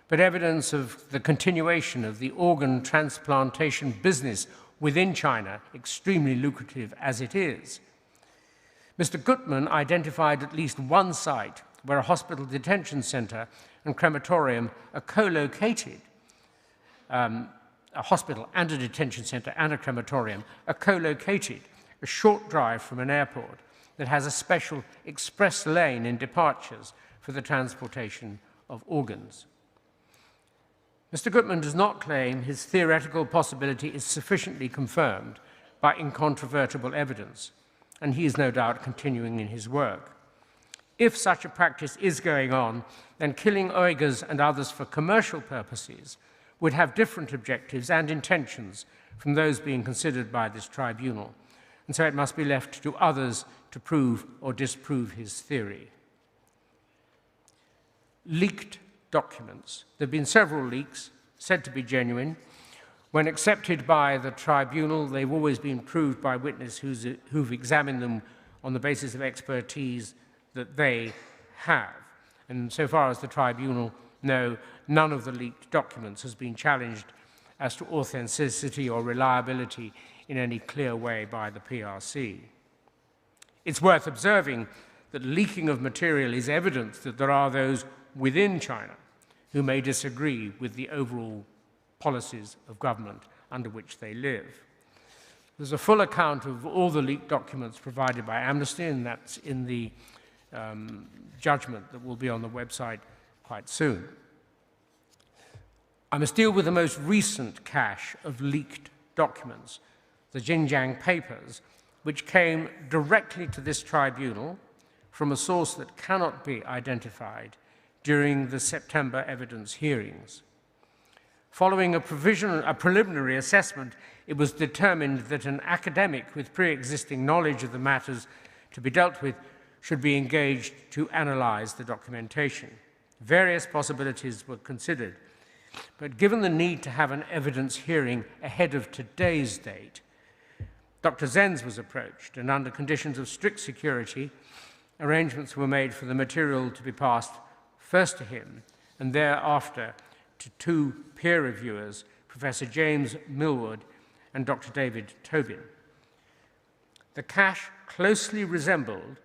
but evidence of the continuation of the organ transplantation business within China, extremely lucrative as it is. Mr. Gutmann identified at least one site where a hospital detention center and crematorium are co-located. A hospital and a detention center and a crematorium are co-located a short drive from an airport that has a special express lane in departures for the transportation of organs. Mr. Gutmann does not claim his theoretical possibility is sufficiently confirmed by incontrovertible evidence, and he is no doubt continuing in his work. If such a practice is going on, then killing Uyghurs and others for commercial purposes would have different objectives and intentions from those being considered by this tribunal, and so it must be left to others to prove or disprove his theory. Leaked documents. There have been several leaks, said to be genuine. When accepted by the tribunal, they've always been proved by witnesses who've examined them on the basis of expertise that they have. And so far as the tribunal know, none of the leaked documents has been challenged as to authenticity or reliability in any clear way by the PRC. It's worth observing that leaking of material is evidence that there are those within China who may disagree with the overall policies of government under which they live. There's a full account of all the leaked documents provided by Amnesty, and that's in the judgment that will be on the website quite soon. I must deal with the most recent cache of leaked documents, the Xinjiang papers, which came directly to this tribunal from a source that cannot be identified during the September evidence hearings. Following a preliminary assessment, it was determined that an academic with pre-existing knowledge of the matters to be dealt with should be engaged to analyze the documentation. Various possibilities were considered, but given the need to have an evidence hearing ahead of today's date, Dr. Zenz was approached, and under conditions of strict security, arrangements were made for the material to be passed first to him and thereafter to two peer reviewers, Professor James Millward and Dr. David Tobin. The cache closely resembled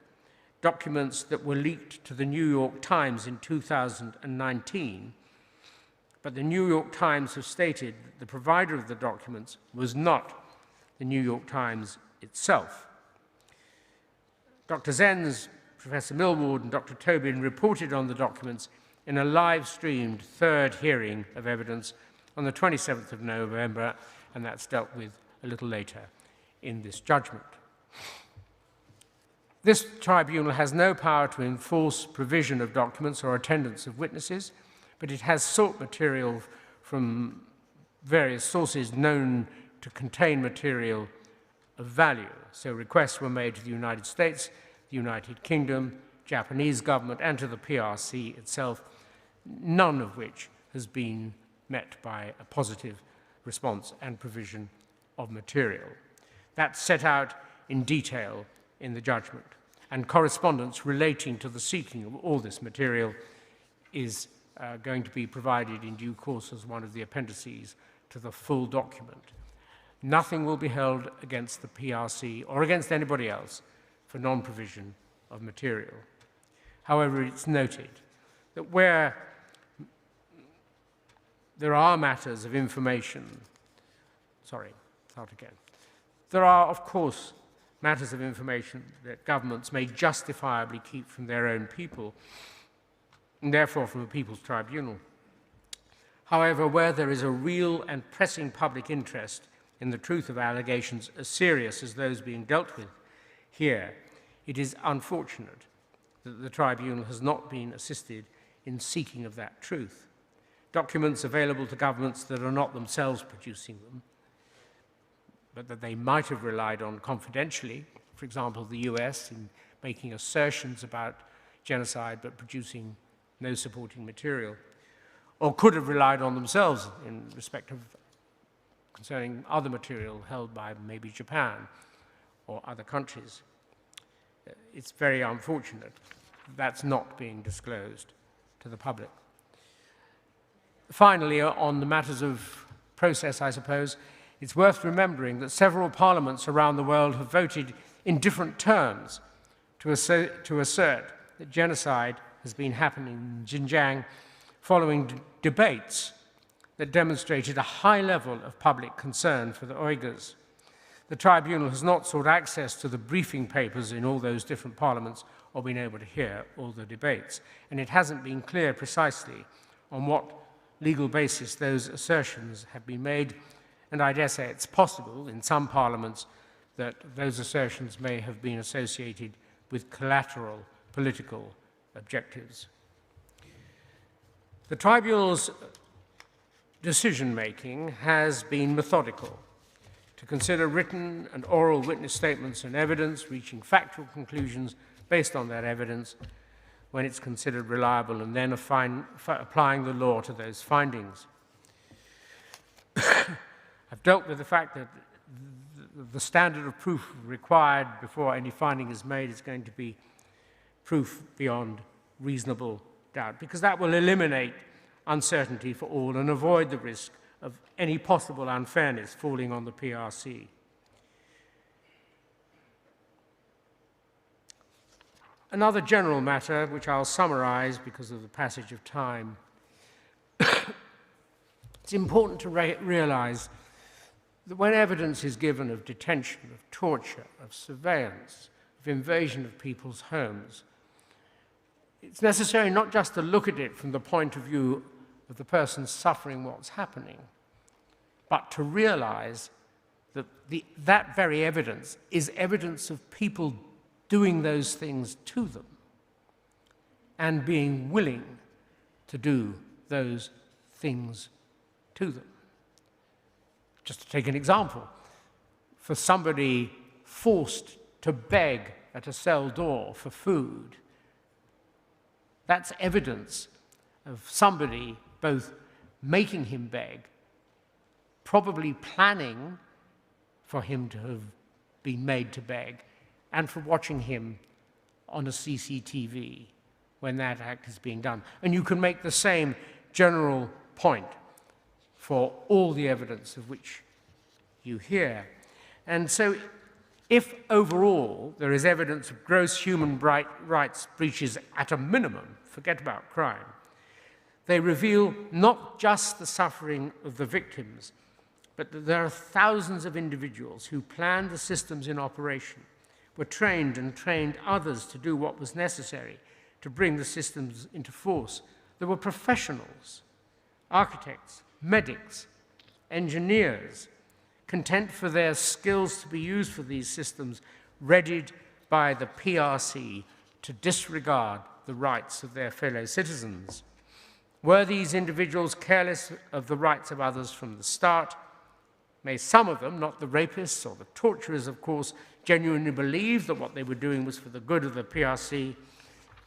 documents that were leaked to the New York Times in 2019, but the New York Times have stated that the provider of the documents was not the New York Times itself. Dr. Zenz, Professor Millward, and Dr. Tobin reported on the documents in a live-streamed third hearing of evidence on the 27th of November, and that's dealt with a little later in this judgment. This tribunal has no power to enforce provision of documents or attendance of witnesses, but it has sought material from various sources known to contain material of value. So requests were made to the United States, the United Kingdom, Japanese government and to the PRC itself, none of which has been met by a positive response and provision of material. That's set out in detail in the judgment, and correspondence relating to the seeking of all this material is going to be provided in due course as one of the appendices to the full document. Nothing will be held against the PRC or against anybody else for non-provision of material. However, it's noted that where there are matters of information, there are, of course, matters of information that governments may justifiably keep from their own people, and therefore from a people's tribunal. However, where there is a real and pressing public interest in the truth of allegations as serious as those being dealt with here, it is unfortunate that the tribunal has not been assisted in seeking of that truth. Documents available to governments that are not themselves producing them, but that they might have relied on confidentially, for example, the US in making assertions about genocide but producing no supporting material, or could have relied on themselves in respect of concerning other material held by maybe Japan or other countries. It's very unfortunate that's not being disclosed to the public. Finally, on the matters of process, I suppose, it's worth remembering that several parliaments around the world have voted in different terms to assert that genocide has been happening in Xinjiang following debates that demonstrated a high level of public concern for the Uyghurs. The tribunal has not sought access to the briefing papers in all those different parliaments or been able to hear all the debates, and it hasn't been clear precisely on what legal basis those assertions have been made, and I dare say it's possible in some parliaments that those assertions may have been associated with collateral political objectives. The tribunal's decision-making has been methodical to consider written and oral witness statements and evidence, reaching factual conclusions based on that evidence when it's considered reliable, and then applying the law to those findings. I've dealt with the fact that the standard of proof required before any finding is made is going to be proof beyond reasonable doubt, because that will eliminate uncertainty for all and avoid the risk of any possible unfairness falling on the PRC. Another general matter, which I'll summarize because of the passage of time, it's important to realize that when evidence is given of detention, of torture, of surveillance, of invasion of people's homes, it's necessary not just to look at it from the point of view of the person suffering what's happening, but to realize that that very evidence is evidence of people doing those things to them and being willing to do those things to them. Just to take an example, for somebody forced to beg at a cell door for food, that's evidence of somebody both making him beg, probably planning for him to have been made to beg, and for watching him on a CCTV when that act is being done. And you can make the same general point for all the evidence of which you hear. And so if overall there is evidence of gross human rights breaches at a minimum, forget about crime, they reveal not just the suffering of the victims, but that there are thousands of individuals who planned the systems in operation, were trained and trained others to do what was necessary to bring the systems into force. There were professionals, architects, medics, engineers, content for their skills to be used for these systems, readied by the PRC to disregard the rights of their fellow citizens. Were these individuals careless of the rights of others from the start? May some of them, not the rapists or the torturers, of course, genuinely believe that what they were doing was for the good of the PRC.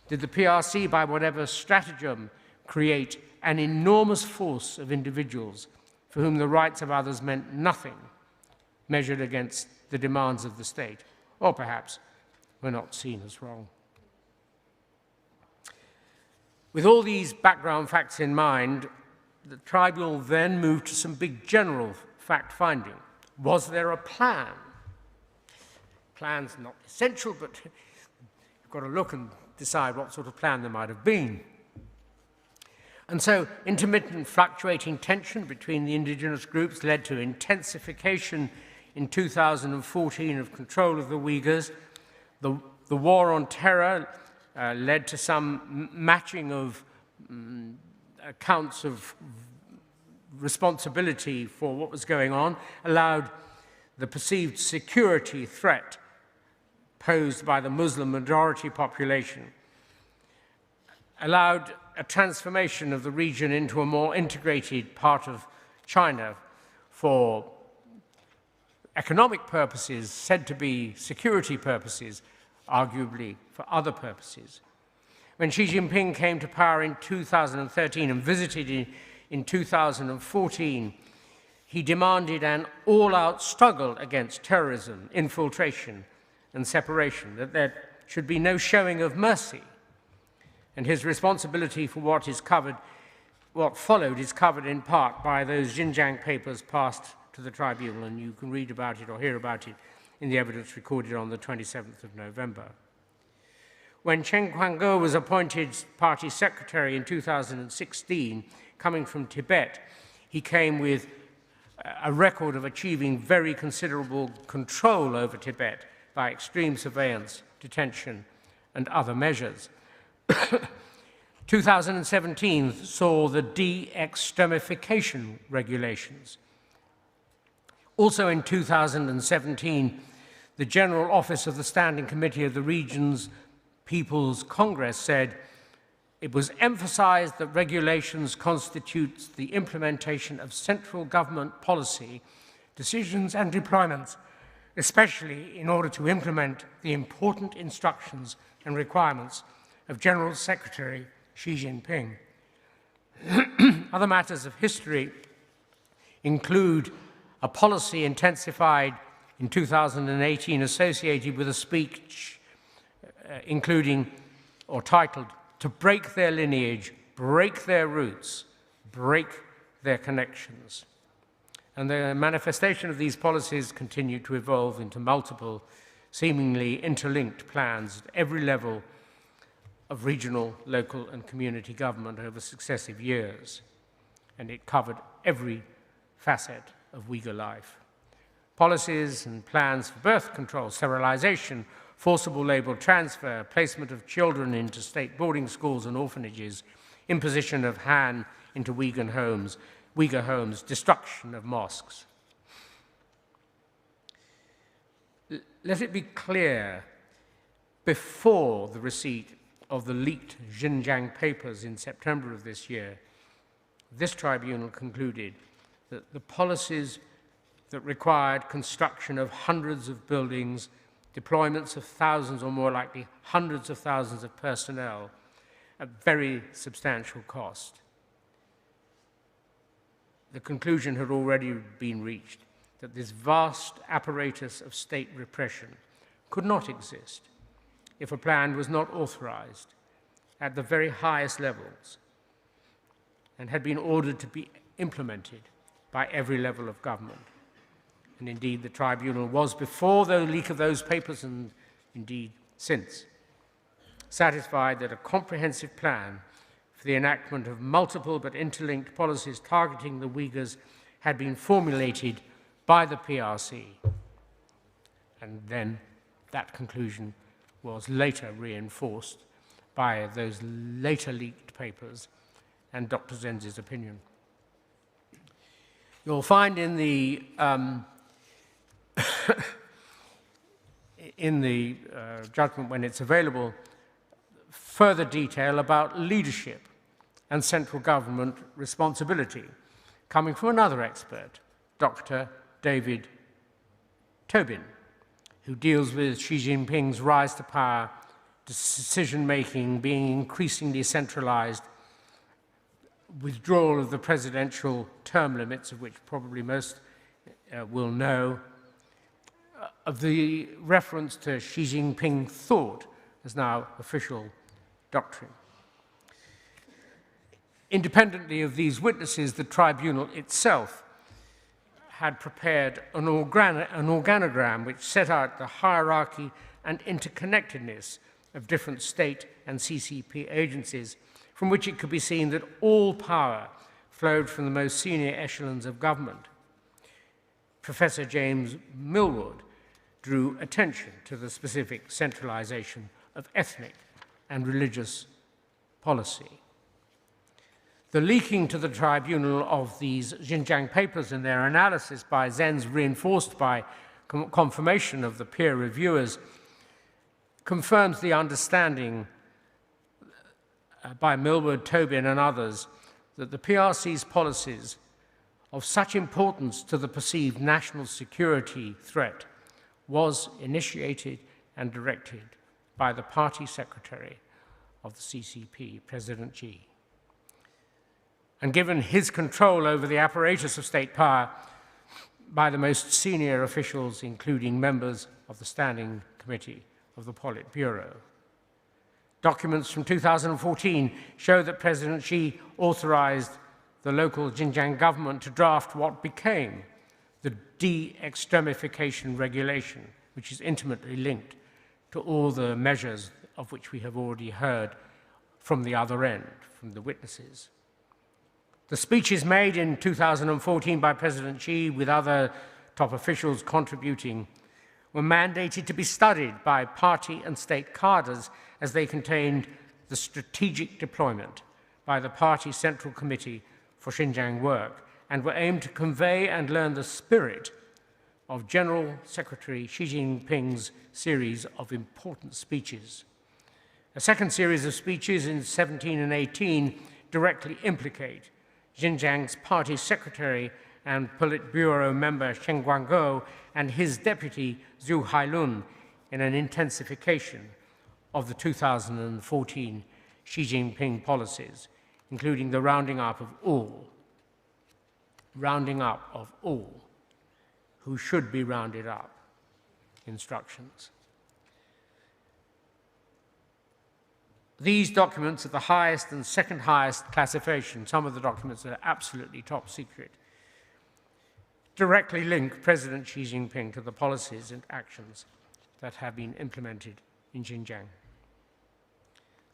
did the PRC, by whatever stratagem, create an enormous force of individuals for whom the rights of others meant nothing measured against the demands of the state, or perhaps were not seen as wrong. With all these background facts in mind, the tribunal then moved to some big general fact-finding. Was there a plan? Plan's not essential, but you've got to look and decide what sort of plan there might have been. And so intermittent fluctuating tension between the indigenous groups led to intensification in 2014 of control of the Uyghurs. The war on terror led to some matching of accounts of responsibility for what was going on, allowed the perceived security threat posed by the Muslim majority population, allowed a transformation of the region into a more integrated part of China for economic purposes, said to be security purposes, arguably for other purposes. When Xi Jinping came to power in 2013 and visited in 2014, he demanded an all-out struggle against terrorism, infiltration, and separation, that there should be no showing of mercy. And his responsibility for what followed is covered in part by those Xinjiang papers passed to the tribunal, and you can read about it or hear about it in the evidence recorded on the 27th of November. When Chen Quanguo was appointed party secretary in 2016, coming from Tibet, he came with a record of achieving very considerable control over Tibet by extreme surveillance, detention, and other measures. 2017 saw the de-extremification regulations. Also in 2017, the General Office of the Standing Committee of the Region's People's Congress said it was emphasized that regulations constitutes the implementation of central government policy, decisions and deployments, especially in order to implement the important instructions and requirements of General Secretary Xi Jinping. Other matters of history include a policy intensified in 2018 associated with a speech including or titled, "To break their lineage, break their roots, break their connections." And the manifestation of these policies continued to evolve into multiple, seemingly interlinked plans at every level of regional, local, and community government over successive years. And it covered every facet of Uyghur life. Policies and plans for birth control, sterilization, forcible label transfer, placement of children into state boarding schools and orphanages, imposition of Han into Uyghur homes, destruction of mosques. Let it be clear, before the receipt of the leaked Xinjiang papers in September of this year, this tribunal concluded that the policies that required construction of hundreds of buildings, deployments of thousands or more likely hundreds of thousands of personnel at very substantial cost. The conclusion had already been reached that this vast apparatus of state repression could not exist if a plan was not authorized at the very highest levels and had been ordered to be implemented by every level of government. And indeed, the tribunal was, before the leak of those papers, and indeed since, satisfied that a comprehensive plan for the enactment of multiple but interlinked policies targeting the Uyghurs had been formulated by the PRC. And then that conclusion was later reinforced by those later leaked papers and Dr. Zenzi's opinion. You'll find in the judgment, when it's available, further detail about leadership and central government responsibility, coming from another expert, Dr. David Tobin, who deals with Xi Jinping's rise to power decision-making being increasingly centralized, withdrawal of the presidential term limits, of which probably most will know, of the reference to Xi Jinping thought as now official doctrine. Independently of these witnesses, the tribunal itself had prepared an organogram which set out the hierarchy and interconnectedness of different state and CCP agencies, from which it could be seen that all power flowed from the most senior echelons of government. Professor James Millward drew attention to the specific centralization of ethnic and religious policy. The leaking to the tribunal of these Xinjiang papers and their analysis by Zenz, reinforced by confirmation of the peer reviewers, confirms the understanding by Millward, Tobin, and others that the PRC's policies of such importance to the perceived national security threat was initiated and directed by the party secretary of the CCP, President Xi. And given his control over the apparatus of state power by the most senior officials, including members of the Standing Committee of the Politburo. Documents from 2014 show that President Xi authorized the local Xinjiang government to draft what became the de-extremification regulation, which is intimately linked to all the measures of which we have already heard from the other end, from the witnesses. The speeches made in 2014 by President Xi, with other top officials contributing, were mandated to be studied by party and state cadres as they contained the strategic deployment by the Party Central Committee for Xinjiang Work, and were aimed to convey and learn the spirit of General Secretary Xi Jinping's series of important speeches. A second series of speeches in 17 and 18 directly implicate Xinjiang's party secretary and Politburo member Chen Guangguo and his deputy Zhu Hailun in an intensification of the 2014 Xi Jinping policies, including the rounding up of all who should be rounded up instructions. These documents are the highest and second highest classification. Some of the documents are absolutely top secret. Directly link President Xi Jinping to the policies and actions that have been implemented in Xinjiang.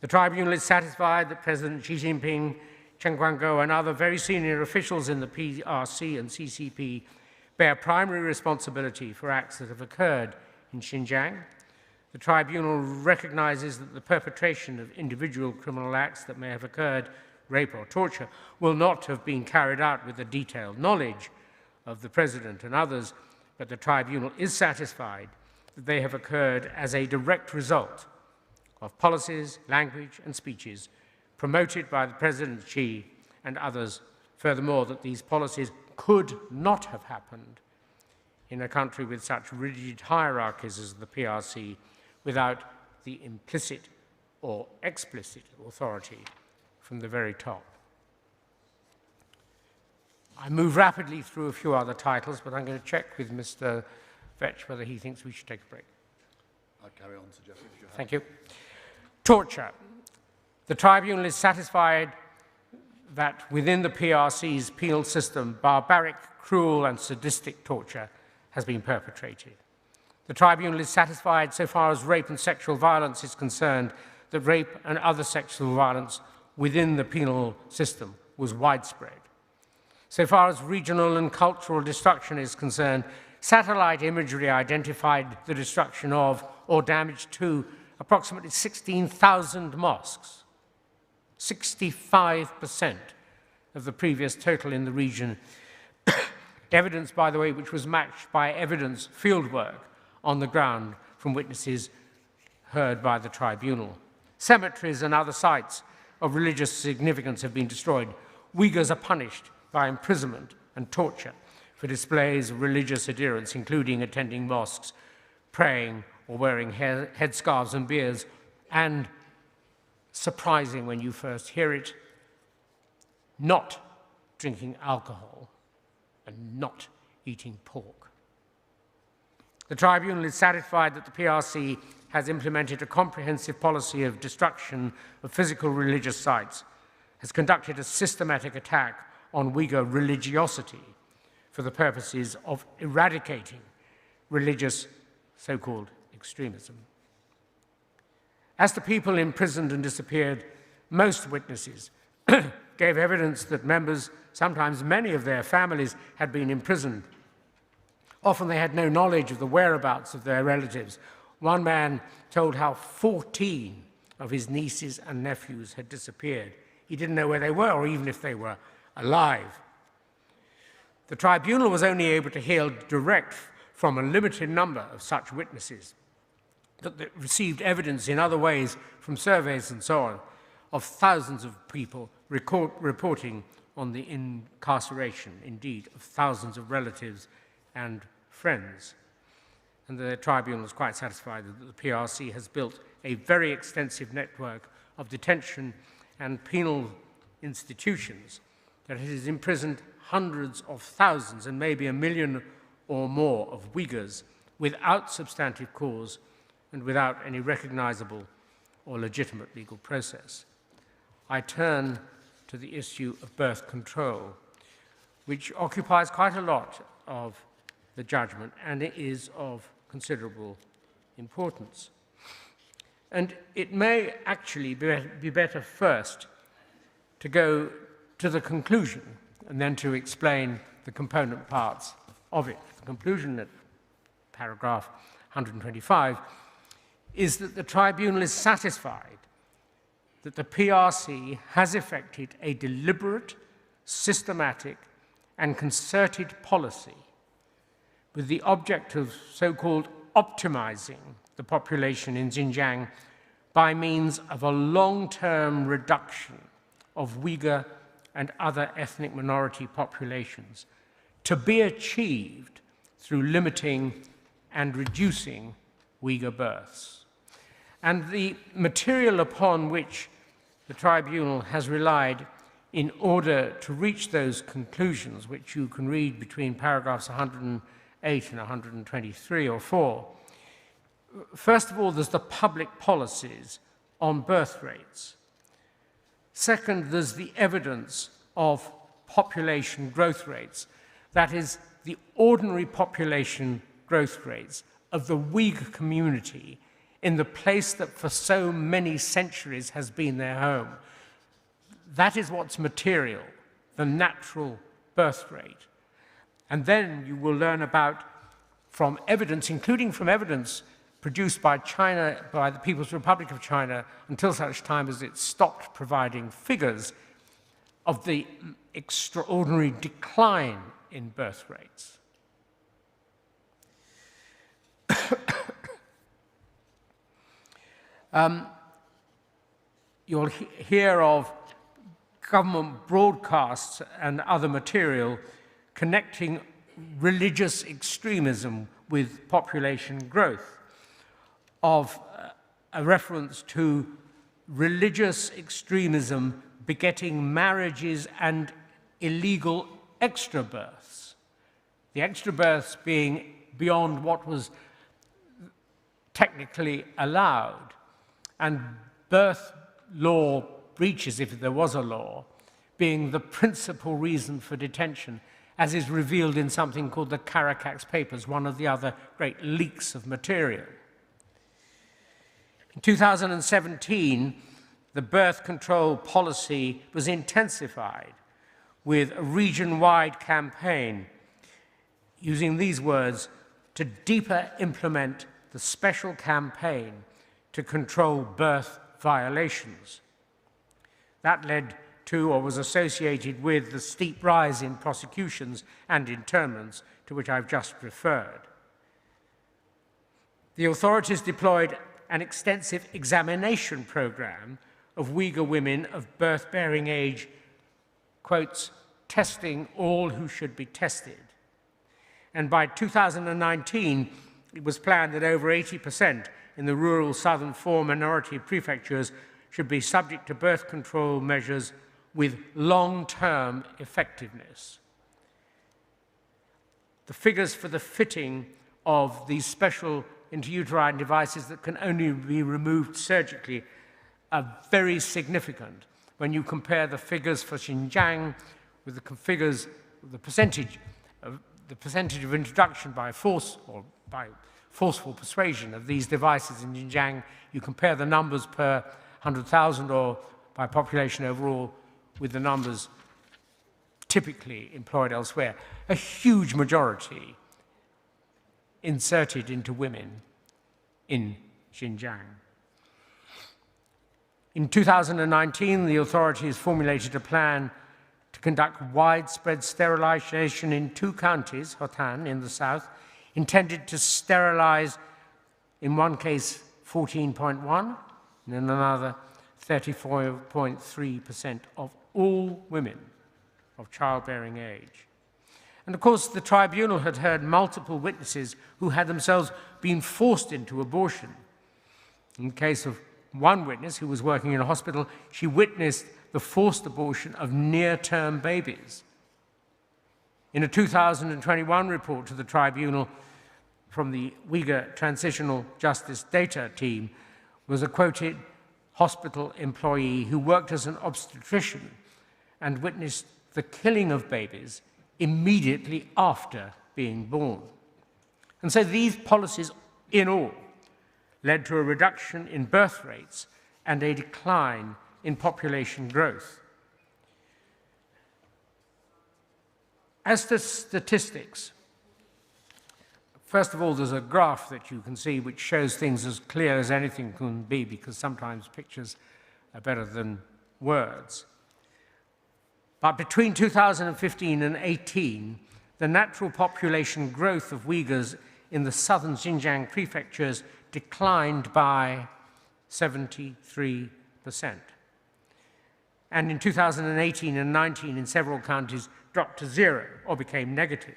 The tribunal is satisfied that President Xi Jinping, Chen Guangguo, and other very senior officials in the PRC and CCP bear primary responsibility for acts that have occurred in Xinjiang. The tribunal recognizes that the perpetration of individual criminal acts that may have occurred, rape or torture, will not have been carried out with the detailed knowledge of the President and others, but the tribunal is satisfied that they have occurred as a direct result of policies, language, and speeches promoted by the President Xi and others. Furthermore, that these policies could not have happened in a country with such rigid hierarchies as the PRC without the implicit or explicit authority from the very top. I move rapidly through a few other titles, but I'm going to check with Mr. Vetch whether he thinks we should take a break. I'll carry on, Sir Geoffrey. Thank you. Torture. The tribunal is satisfied that within the PRC's penal system, barbaric, cruel, and sadistic torture has been perpetrated. The tribunal is satisfied so far as rape and sexual violence is concerned that rape and other sexual violence within the penal system was widespread. So far as regional and cultural destruction is concerned, satellite imagery identified the destruction of or damage to approximately 16,000 mosques, 65% of the previous total in the region. Evidence, by the way, which was matched by evidence fieldwork on the ground from witnesses heard by the tribunal. Cemeteries and other sites of religious significance have been destroyed. Uyghurs are punished by imprisonment and torture for displays of religious adherence, including attending mosques, praying, or wearing headscarves and beards, and surprising when you first hear it, not drinking alcohol and not eating pork. The tribunal is satisfied that the PRC has implemented a comprehensive policy of destruction of physical religious sites, has conducted a systematic attack on Uyghur religiosity for the purposes of eradicating religious so-called extremism. As to people imprisoned and disappeared, most witnesses gave evidence that members, sometimes many of their families, had been imprisoned. Often they had no knowledge of the whereabouts of their relatives. One man told how 14 of his nieces and nephews had disappeared. He didn't know where they were, or even if they were alive. The tribunal was only able to hear direct from a limited number of such witnesses that received evidence in other ways from surveys and so on of thousands of people reporting on the incarceration, indeed, of thousands of relatives and friends. And the tribunal is quite satisfied that the PRC has built a very extensive network of detention and penal institutions, that it has imprisoned hundreds of thousands and maybe 1 million or more of Uyghurs without substantive cause and without any recognizable or legitimate legal process. I turn to the issue of birth control, which occupies quite a lot of the judgment, and it is of considerable importance. And it may actually be better first to go to the conclusion and then to explain the component parts of it. The conclusion at paragraph 125 is that the tribunal is satisfied that the PRC has effected a deliberate, systematic, and concerted policy with the object of so-called optimizing the population in Xinjiang by means of a long-term reduction of Uyghur and other ethnic minority populations, to be achieved through limiting and reducing Uyghur births. And the material upon which the tribunal has relied in order to reach those conclusions, which you can read between paragraphs 108 and 123 or 4, first of all, there's the public policies on birth rates. Second, there's the evidence of population growth rates, that is, the ordinary population growth rates of the Uyghur community in the place that for so many centuries has been their home. That is what's material, the natural birth rate. And then you will learn about, from evidence, including from evidence produced by China, by the People's Republic of China, until such time as it stopped providing figures of the extraordinary decline in birth rates. You'll hear of government broadcasts and other material connecting religious extremism with population growth, of a reference to religious extremism begetting marriages and illegal extra births. The extra births being beyond what was technically allowed, and birth law breaches, if there was a law, being the principal reason for detention, as is revealed in something called the Caracas Papers, one of the other great leaks of material. In 2017, the birth control policy was intensified with a region-wide campaign using these words: to deeper implement the special campaign to control birth violations. That led to, or was associated with, the steep rise in prosecutions and internments to which I've just referred. The authorities deployed an extensive examination program of Uyghur women of birth-bearing age, quotes, testing all who should be tested. And by 2019, it was planned that over 80% in the rural southern 4 minority prefectures should be subject to birth control measures with long-term effectiveness. The figures for the fitting of these special intrauterine devices that can only be removed surgically are very significant when you compare the figures for Xinjiang with the figures, the percentage of introduction by force or by forceful persuasion of these devices in Xinjiang. You compare the numbers per 100,000 or by population overall with the numbers typically employed elsewhere. A huge majority inserted into women in Xinjiang. In 2019, the authorities formulated a plan to conduct widespread sterilization in 2 counties, Hotan in the south, intended to sterilize, in one case, 14.1, and in another, 34.3% of all women of childbearing age. And of course, the tribunal had heard multiple witnesses who had themselves been forced into abortion. In the case of one witness who was working in a hospital, she witnessed the forced abortion of near-term babies. In a 2021 report to the tribunal from the Uyghur Transitional Justice Data Team was a quoted hospital employee who worked as an obstetrician and witnessed the killing of babies immediately after being born. And so these policies, in all, led to a reduction in birth rates and a decline in population growth. As to statistics, first of all, there's a graph that you can see which shows things as clear as anything can be, because sometimes pictures are better than words. But between 2015 and 18, the natural population growth of Uyghurs in the southern Xinjiang prefectures declined by 73%. And in 2018 and 19, in several counties, dropped to 0 or became negative.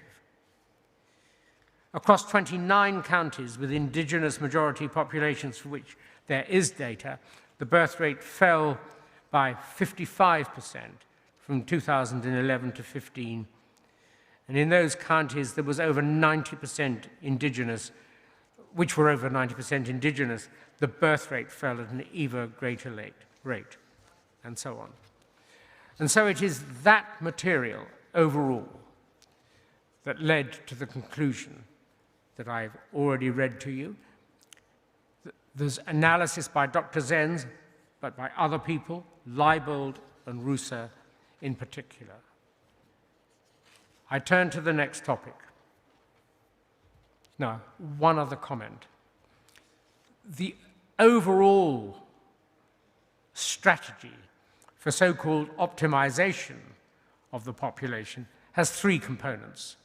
Across 29 counties with indigenous majority populations for which there is data, the birth rate fell by 55% from 2011 to 15. And in those counties, there was over 90% indigenous, which were over 90% indigenous. The birth rate fell at an even greater rate, and so on. And so it is that material overall that led to the conclusion that I've already read to you. There's analysis by Dr. Zenz, but by other people, Leibold and Rusa in particular. I turn to the next topic. Now, one other comment. The overall strategy for so-called optimization of the population has 3 components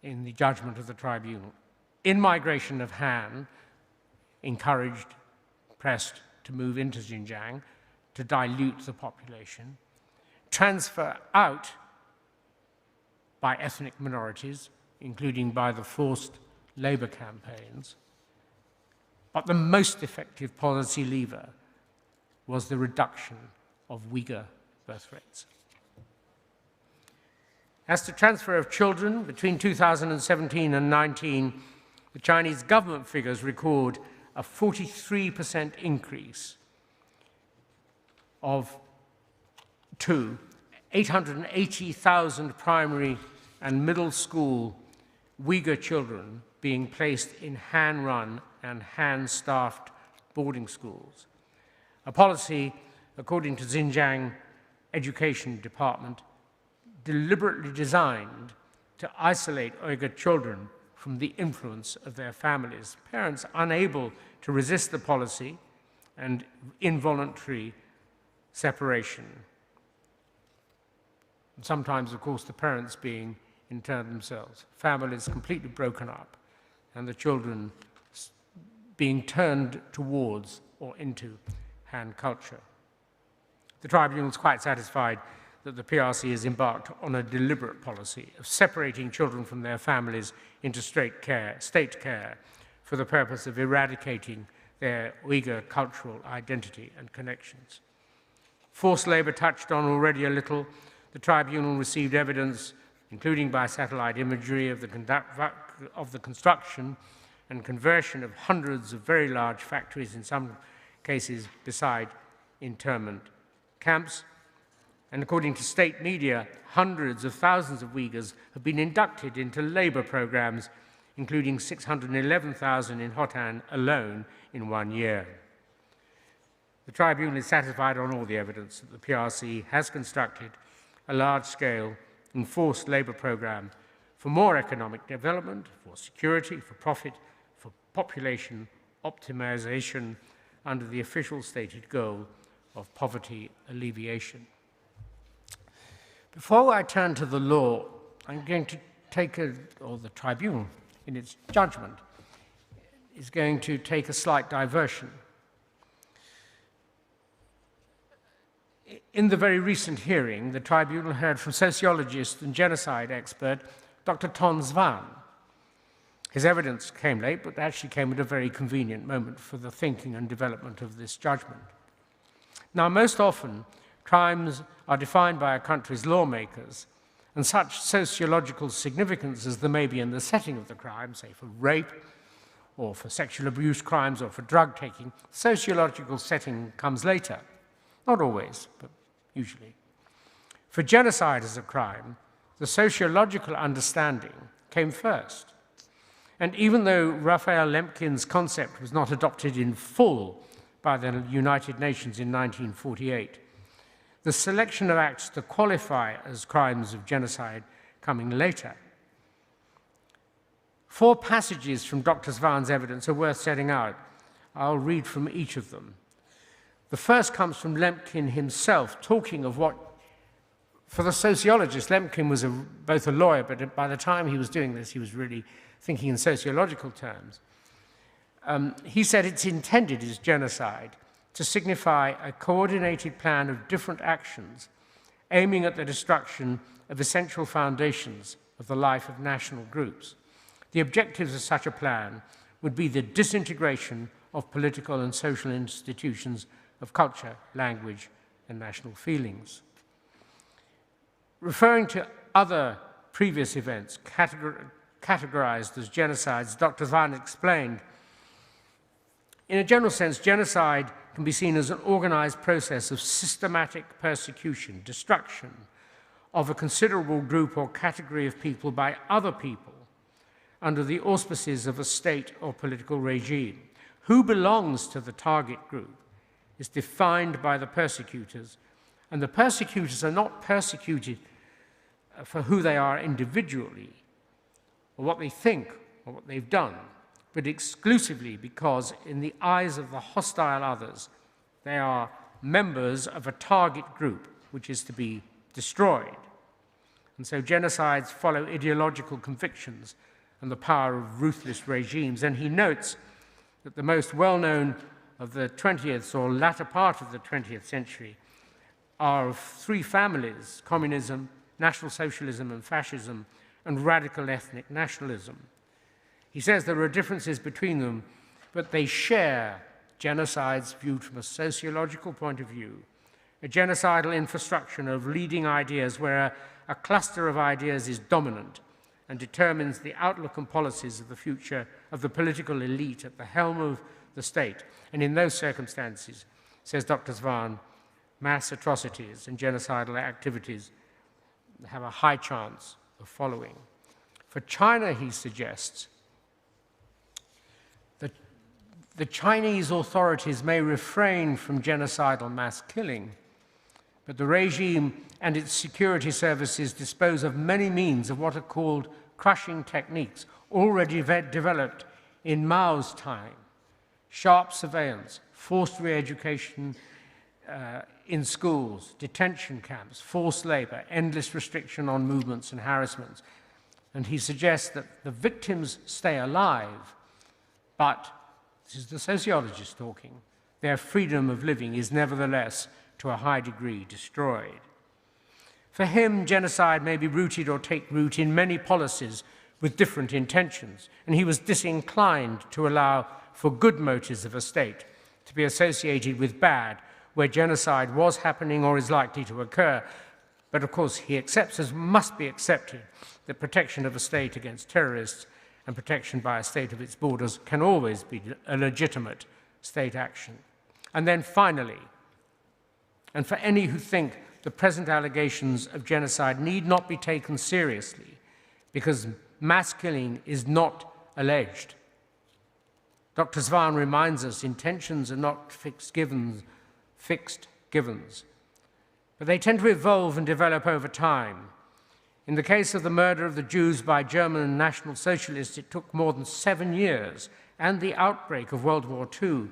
in the judgment of the tribunal. In-migration of Han, encouraged, pressed to move into Xinjiang to dilute the population. Transfer out by ethnic minorities, including by the forced labor campaigns. But the most effective policy lever was the reduction of Uyghur birth rates. As to transfer of children, between 2017 and 19, the Chinese government figures record a 43% increase to 880,000 primary and middle school Uyghur children being placed in Han-run and Han-staffed boarding schools. A policy, according to Xinjiang Education Department, deliberately designed to isolate Uyghur children from the influence of their families. Parents unable to resist the policy and involuntary separation. And sometimes, of course, the parents being interned themselves, families completely broken up, and the children being turned towards or into Han culture. The tribunal is quite satisfied that the PRC has embarked on a deliberate policy of separating children from their families into state care for the purpose of eradicating their Uyghur cultural identity and connections. Forced labor touched on already a little. The tribunal received evidence, including by satellite imagery, of the construction and conversion of hundreds of very large factories, in some cases beside internment camps. And according to state media, hundreds of thousands of Uyghurs have been inducted into labor programs, including 611,000 in Hotan alone in 1 year. The tribunal is satisfied on all the evidence that the PRC has constructed a large-scale enforced labor program for more economic development, for security, for profit, for population optimization under the official stated goal of poverty alleviation. Before I turn to the law, I'm going to take or the tribunal in its judgment is going to take a slight diversion. In the very recent hearing, the tribunal heard from sociologist and genocide expert Dr. Ton Zwan. His evidence came late, but actually came at a very convenient moment for the thinking and development of this judgment. Now, most often, crimes are defined by a country's lawmakers, and such sociological significance as there may be in the setting of the crime, say for rape, or for sexual abuse crimes, or for drug taking, sociological setting comes later. Not always, but usually. For genocide as a crime, the sociological understanding came first. And even though Raphael Lemkin's concept was not adopted in full by the United Nations in 1948, the selection of acts to qualify as crimes of genocide coming later. 4 passages from Dr. Zwan's evidence are worth setting out. I'll read from each of them. The first comes from Lemkin himself, talking of what, for the sociologist, Lemkin was both a lawyer, but by the time he was doing this, he was really thinking in sociological terms. He said it's intended as genocide to signify a coordinated plan of different actions aiming at the destruction of essential foundations of the life of national groups. The objectives of such a plan would be the disintegration of political and social institutions of culture, language, and national feelings. Referring to other previous events categorized as genocides, Dr. Zwan explained, in a general sense, genocide can be seen as an organized process of systematic persecution, destruction of a considerable group or category of people by other people under the auspices of a state or political regime. Who belongs to the target group is defined by the persecutors, and the persecutors are not persecuted for who they are individually, or what they think, or what they've done, but exclusively because, in the eyes of the hostile others, they are members of a target group which is to be destroyed. And so genocides follow ideological convictions and the power of ruthless regimes. And he notes that the most well-known of the 20th or latter part of the 20th century are of 3 families: communism, National Socialism and Fascism, and radical ethnic nationalism. He says there are differences between them, but they share genocides viewed from a sociological point of view, a genocidal infrastructure of leading ideas where a cluster of ideas is dominant and determines the outlook and policies of the future of the political elite at the helm of the state. And in those circumstances, says Dr. Zwan, mass atrocities and genocidal activities have a high chance of following. For China, he suggests, that the Chinese authorities may refrain from genocidal mass killing, but the regime and its security services dispose of many means of what are called crushing techniques, already developed in Mao's time: sharp surveillance, forced re-education in schools, detention camps, forced labor, endless restriction on movements and harassments. And he suggests that the victims stay alive, but, this is the sociologist talking, their freedom of living is nevertheless to a high degree destroyed. For him, genocide may be rooted or take root in many policies with different intentions, and he was disinclined to allow for good motives of a state to be associated with bad, where genocide was happening or is likely to occur. But of course, he accepts, as must be accepted, that protection of a state against terrorists and protection by a state of its borders can always be a legitimate state action. And then finally, and for any who think the present allegations of genocide need not be taken seriously because mass killing is not alleged. Dr. Svan reminds us intentions are not fixed givens, but they tend to evolve and develop over time. In the case of the murder of the Jews by German National Socialists, it took more than 7 years and the outbreak of World War II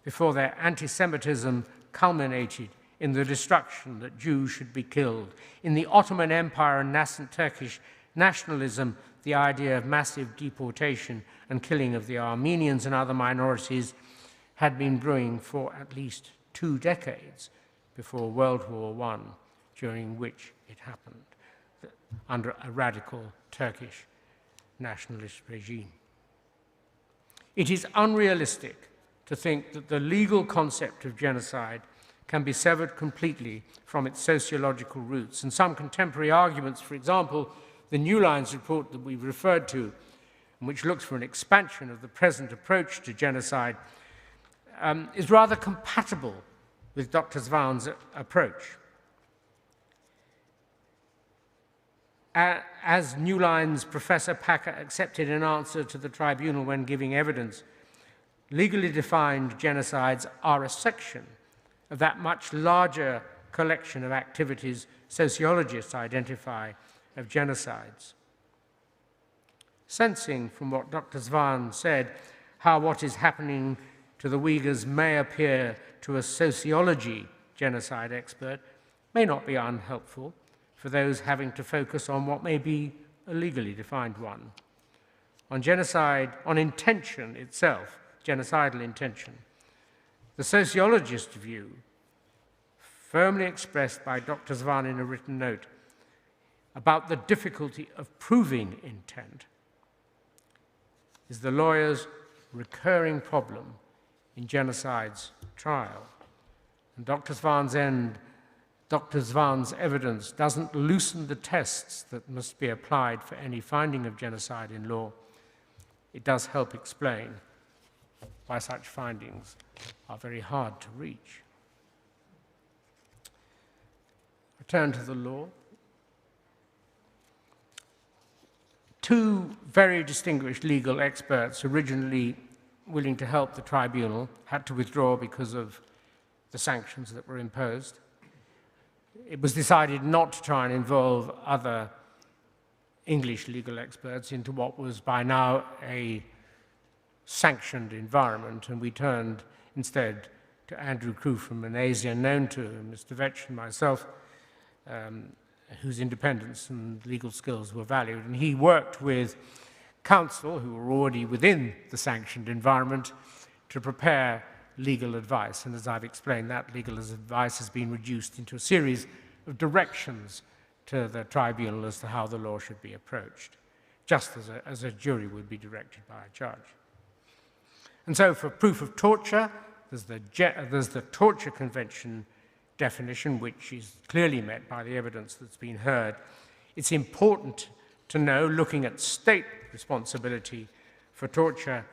before their anti-Semitism culminated in the destruction that Jews should be killed. In the Ottoman Empire and nascent Turkish nationalism, the idea of massive deportation and killing of the Armenians and other minorities had been brewing for at least 2 decades before World War I, during which it happened, under a radical Turkish nationalist regime. It is unrealistic to think that the legal concept of genocide can be severed completely from its sociological roots. And some contemporary arguments, for example, the New Lines report that we've referred to, which looks for an expansion of the present approach to genocide, is rather compatible with Dr. Svan's approach. As New Lines Professor Packer accepted in answer to the tribunal when giving evidence, legally defined genocides are a section of that much larger collection of activities sociologists identify of genocides. Sensing from what Dr. Svan said how what is happening to the Uyghurs may appear to a sociology genocide expert may not be unhelpful for those having to focus on what may be a legally defined one. On genocide, on intention itself, genocidal intention, the sociologist view, firmly expressed by Dr. Svan in a written note, about the difficulty of proving intent, is the lawyer's recurring problem in genocide's trial. And Dr. Svan's evidence doesn't loosen the tests that must be applied for any finding of genocide in law. It does help explain why such findings are very hard to reach. Return to the law. 2 very distinguished legal experts, originally willing to help the tribunal, had to withdraw because of the sanctions that were imposed. It was decided not to try and involve other English legal experts into what was by now a sanctioned environment, and we turned instead to Andrew Crew from Malaysia, known to Mr. Vetch and myself, whose independence and legal skills were valued. And he worked with counsel who were already within the sanctioned environment to prepare legal advice. And as I've explained, that legal advice has been reduced into a series of directions to the tribunal as to how the law should be approached, just as a jury would be directed by a judge. And so for proof of torture, there's the Torture Convention definition, which is clearly met by the evidence that's been heard. It's important to know, looking at state responsibility for torture,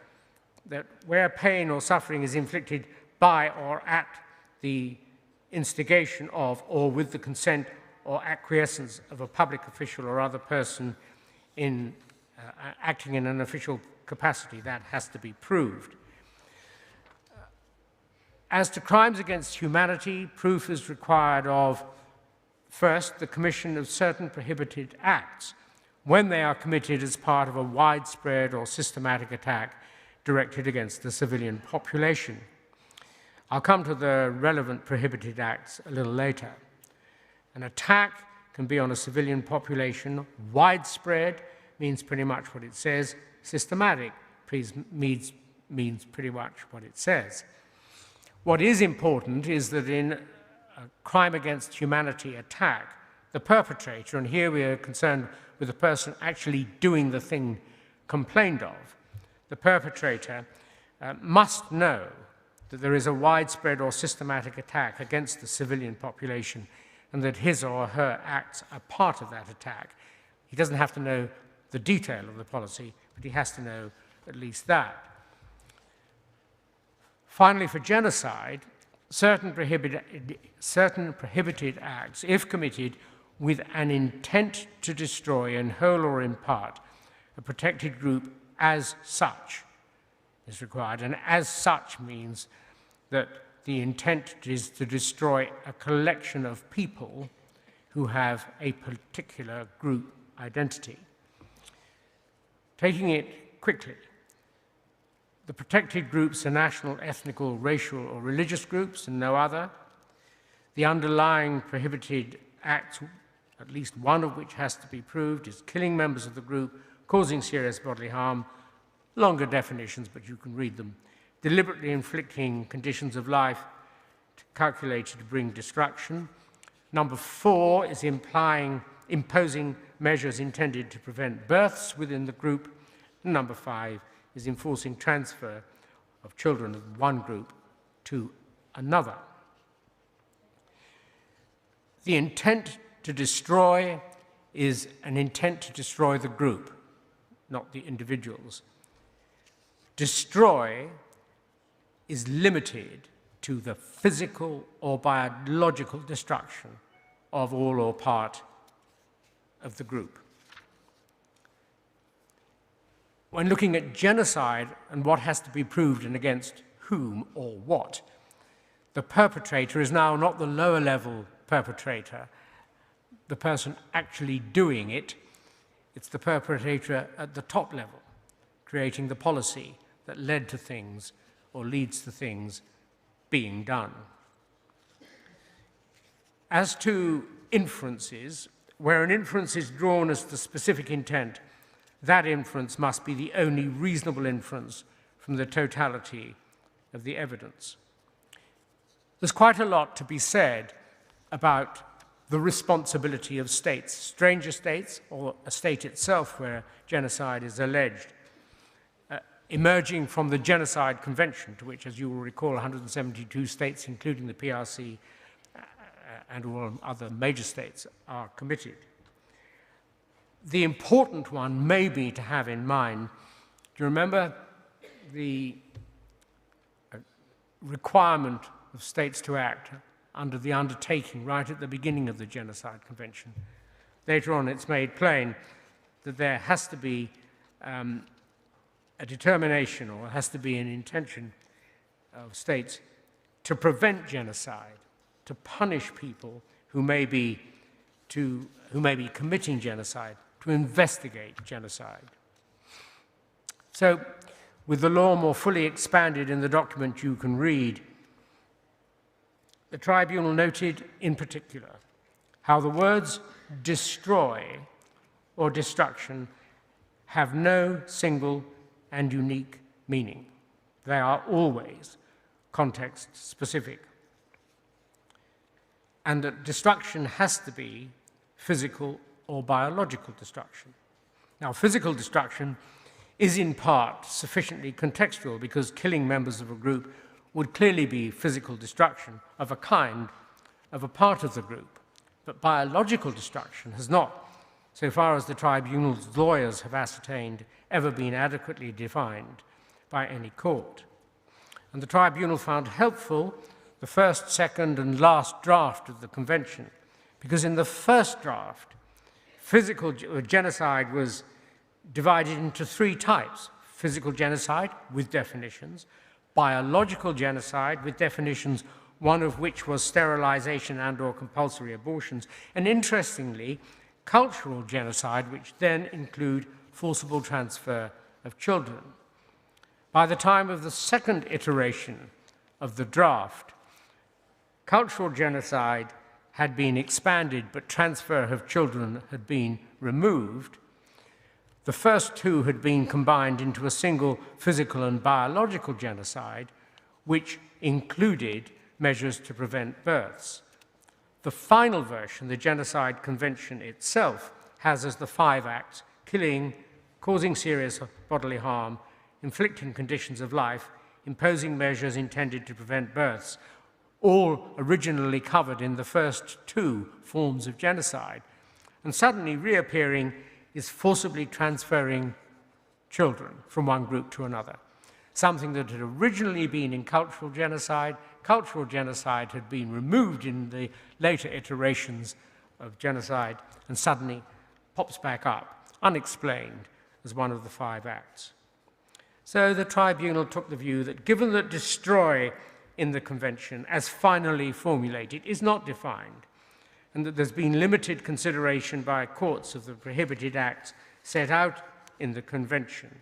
that where pain or suffering is inflicted by or at the instigation of or with the consent or acquiescence of a public official or other person in acting in an official capacity, that has to be proved. As to crimes against humanity, proof is required of, first, the commission of certain prohibited acts when they are committed as part of a widespread or systematic attack directed against the civilian population. I'll come to the relevant prohibited acts a little later. An attack can be on a civilian population. Widespread means pretty much what it says. Systematic means pretty much what it says. What is important is that in a crime against humanity attack, the perpetrator, and here we are concerned with the person actually doing the thing complained of, the perpetrator must know that there is a widespread or systematic attack against the civilian population and that his or her acts are part of that attack. He doesn't have to know the detail of the policy, but he has to know at least that. Finally, for genocide, certain prohibited acts, if committed with an intent to destroy in whole or in part a protected group as such, is required. And as such means that the intent is to destroy a collection of people who have a particular group identity. Taking it quickly, the protected groups are national, ethnical, racial, or religious groups and no other. The underlying prohibited acts, at least one of which has to be proved, is killing members of the group, causing serious bodily harm, longer definitions, but you can read them, deliberately inflicting conditions of life calculated to bring destruction. Number 4 is imposing measures intended to prevent births within the group. And number 5 is enforcing transfer of children of one group to another. The intent to destroy is an intent to destroy the group, not the individuals. Destroy is limited to the physical or biological destruction of all or part of the group. When looking at genocide and what has to be proved and against whom or what, the perpetrator is now not the lower level perpetrator, the person actually doing it, it's the perpetrator at the top level, creating the policy that led to things or leads to things being done. As to inferences, where an inference is drawn as to specific intent, that inference must be the only reasonable inference from the totality of the evidence. There's quite a lot to be said about the responsibility of states, stranger states, or a state itself where genocide is alleged, emerging from the Genocide Convention, to which, as you will recall, 172 states, including the PRC and all other major states, are committed. The important one may be to have in mind, do you remember the requirement of states to act under the undertaking right at the beginning of the Genocide Convention? Later on, it's made plain that there has to be a determination, or has to be an intention of states to prevent genocide, to punish people who may be committing genocide, to investigate genocide. So, with the law more fully expanded in the document you can read, the tribunal noted in particular how the words destroy or destruction have no single and unique meaning. They are always context-specific. And that destruction has to be physical or biological destruction. Now, physical destruction is in part sufficiently contextual because killing members of a group would clearly be physical destruction of a kind, of a part of the group. But biological destruction has not, so far as the tribunal's lawyers have ascertained, ever been adequately defined by any court. And the tribunal found helpful the first, second, and last draft of the convention, because in the first draft, physical genocide was divided into 3 types: physical genocide with definitions, biological genocide with definitions, one of which was sterilization and/or compulsory abortions, and interestingly, cultural genocide, which then include forcible transfer of children. By the time of the second iteration of the draft, cultural genocide had been expanded, but transfer of children had been removed. The first 2 had been combined into a single physical and biological genocide, which included measures to prevent births. The final version, the Genocide Convention itself, has as the 5 acts: killing, causing serious bodily harm, inflicting conditions of life, imposing measures intended to prevent births, all originally covered in the first 2 forms of genocide, and suddenly reappearing is forcibly transferring children from one group to another. Something that had originally been in cultural genocide had been removed in the later iterations of genocide, and suddenly pops back up, unexplained, as one of the 5 acts. So the tribunal took the view that given that destroy in the convention, as finally formulated, is not defined, and that there's been limited consideration by courts of the prohibited acts set out in the convention,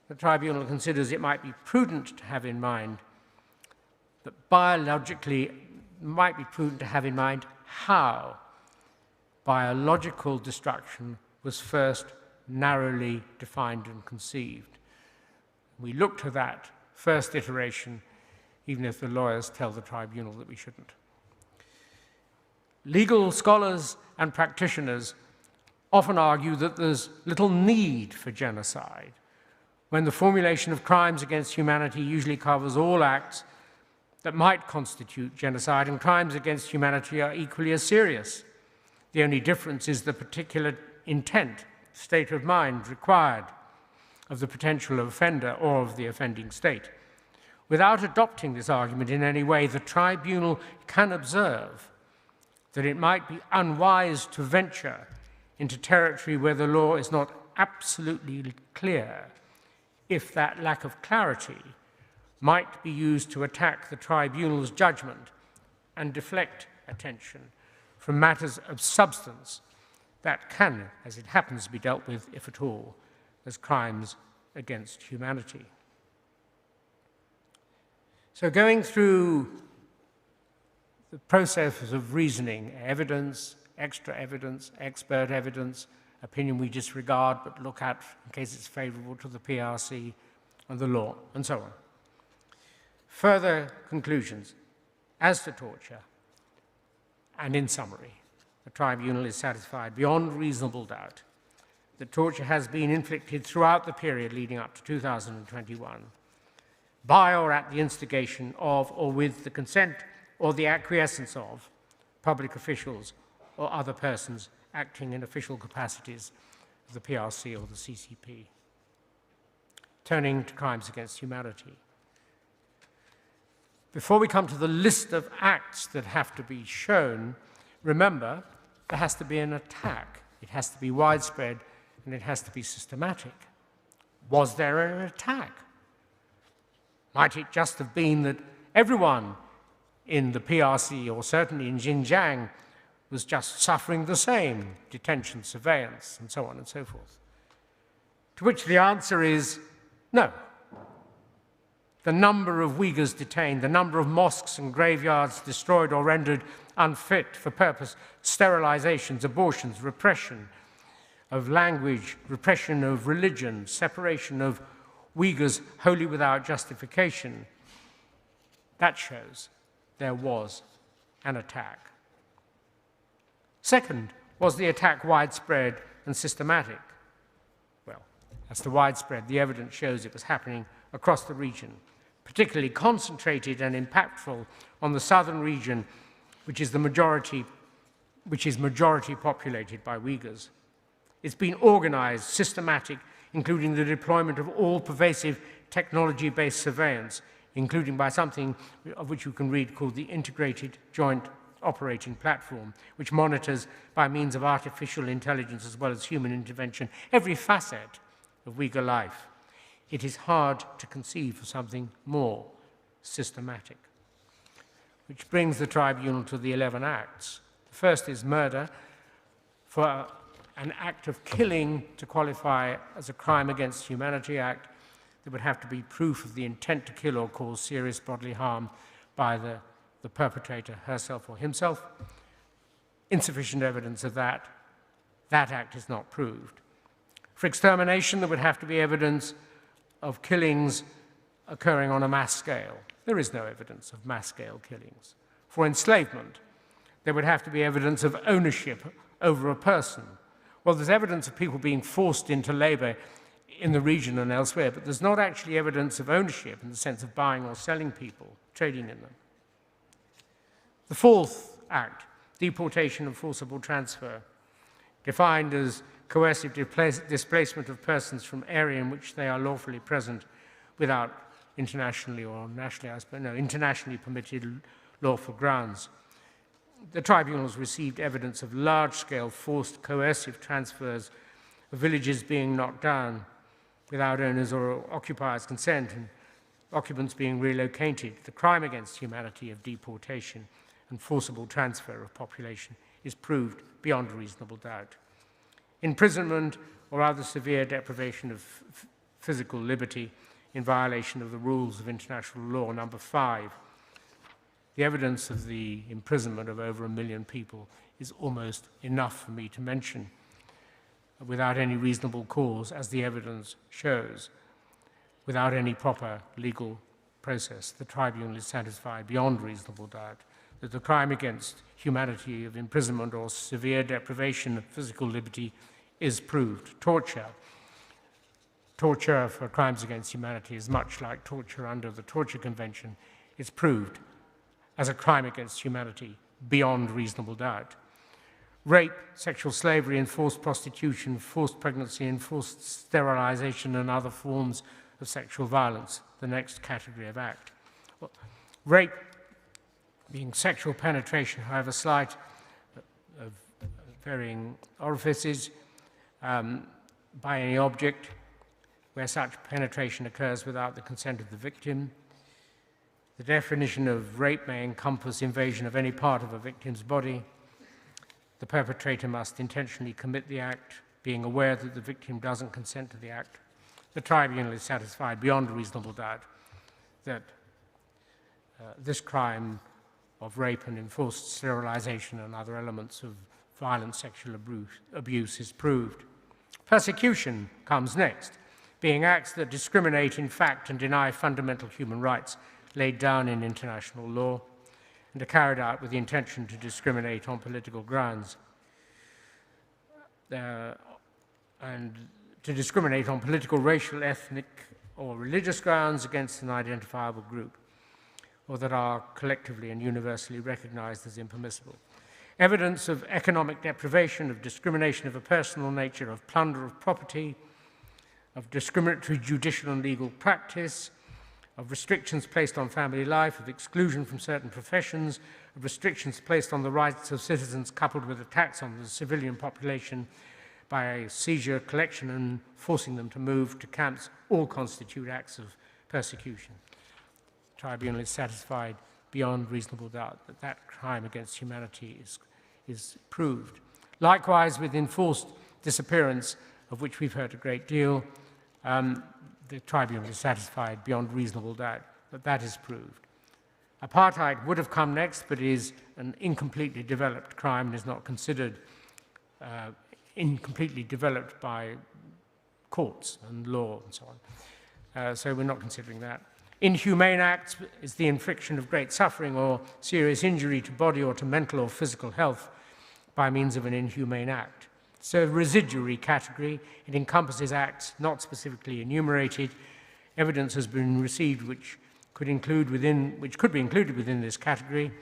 the tribunal considers it might be prudent to have in mind that biologically, might be prudent to have in mind how biological destruction was first narrowly defined and conceived. We look to that first iteration, even if the lawyers tell the tribunal that we shouldn't. Legal scholars and practitioners often argue that there's little need for genocide, when the formulation of crimes against humanity usually covers all acts that might constitute genocide, and crimes against humanity are equally as serious. The only difference is the particular intent, state of mind required of the potential offender or of the offending state. Without adopting this argument in any way, the tribunal can observe that it might be unwise to venture into territory where the law is not absolutely clear, if that lack of clarity might be used to attack the tribunal's judgment and deflect attention from matters of substance that can, as it happens, be dealt with, if at all, as crimes against humanity. So going through the process of reasoning, evidence, extra evidence, expert evidence, opinion we disregard but look at in case it's favorable to the PRC and the law, and so on. Further conclusions as to torture, and in summary, the tribunal is satisfied beyond reasonable doubt that torture has been inflicted throughout the period leading up to 2021 by or at the instigation of or with the consent or the acquiescence of public officials or other persons acting in official capacities of the PRC or the CCP. Turning to crimes against humanity. Before we come to the list of acts that have to be shown, remember, there has to be an attack. It has to be widespread, and it has to be systematic. Was there an attack? Might it just have been that everyone in the PRC, or certainly in Xinjiang, was just suffering the same detention, surveillance, and so on and so forth? To which the answer is no. The number of Uyghurs detained, the number of mosques and graveyards destroyed or rendered unfit for purpose, sterilizations, abortions, repression of language, repression of religion, separation of Uyghurs wholly without justification, that shows there was an attack. Second, was the attack widespread and systematic? Well, as to widespread, the evidence shows it was happening across the region, particularly concentrated and impactful on the southern region, which is majority populated by Uyghurs. It's been organized, systematic, including the deployment of all-pervasive technology-based surveillance, including by something of which you can read called the Integrated Joint Operating Platform, which monitors by means of artificial intelligence as well as human intervention every facet of Uyghur life. It is hard to conceive of something more systematic. Which brings the tribunal to the 11 acts. The first is murder. For an act of killing to qualify as a crime against humanity act, there would have to be proof of the intent to kill or cause serious bodily harm by the perpetrator herself or himself. Insufficient evidence of that. That act is not proved. For extermination, there would have to be evidence of killings occurring on a mass scale. There is no evidence of mass-scale killings. For enslavement, there would have to be evidence of ownership over a person. Well, there's evidence of people being forced into labor in the region and elsewhere, but there's not actually evidence of ownership in the sense of buying or selling people, trading in them. The fourth act, deportation and forcible transfer, defined as coercive displacement of persons from area in which they are lawfully present without internationally or internationally permitted lawful grounds. The tribunals received evidence of large-scale forced coercive transfers of villages being knocked down without owners or occupiers' consent and occupants being relocated. The crime against humanity of deportation and forcible transfer of population is proved beyond reasonable doubt. Imprisonment or other severe deprivation of physical liberty in violation of the rules of international law. Number 5, the evidence of the imprisonment of over 1 million people is almost enough for me to mention without any reasonable cause, as the evidence shows, without any proper legal process. The tribunal is satisfied beyond reasonable doubt that the crime against humanity of imprisonment or severe deprivation of physical liberty is proved. Torture for crimes against humanity is much like torture under the Torture Convention. It's proved as a crime against humanity beyond reasonable doubt. Rape, sexual slavery, enforced prostitution, forced pregnancy, enforced sterilization, and other forms of sexual violence, the next category of act. Well, rape being sexual penetration, however slight, of varying orifices by any object where such penetration occurs without the consent of the victim. The definition of rape may encompass invasion of any part of a victim's body. The perpetrator must intentionally commit the act, being aware that the victim doesn't consent to the act. The tribunal is satisfied beyond reasonable doubt that this crime of rape and enforced sterilization and other elements of violent sexual abuse is proved. Persecution comes next, being acts that discriminate in fact and deny fundamental human rights laid down in international law and are carried out with the intention to discriminate on political grounds. And to discriminate on political, racial, ethnic, or religious grounds against an identifiable group, or that are collectively and universally recognized as impermissible. Evidence of economic deprivation, of discrimination of a personal nature, of plunder of property, of discriminatory judicial and legal practice, of restrictions placed on family life, of exclusion from certain professions, of restrictions placed on the rights of citizens coupled with attacks on the civilian population by seizure, collection, and forcing them to move to camps, all constitute acts of persecution. The tribunal is satisfied beyond reasonable doubt that that crime against humanity is proved. Likewise, with enforced disappearance, of which we've heard a great deal, the tribunal is satisfied beyond reasonable doubt that that is proved. Apartheid would have come next, but is an incompletely developed crime and is not considered incompletely developed by courts and law and so on. So we're not considering that. Inhumane acts is the infliction of great suffering or serious injury to body or to mental or physical health by means of an inhumane act. So residuary category, it encompasses acts not specifically enumerated. Evidence has been received which could be included within this category.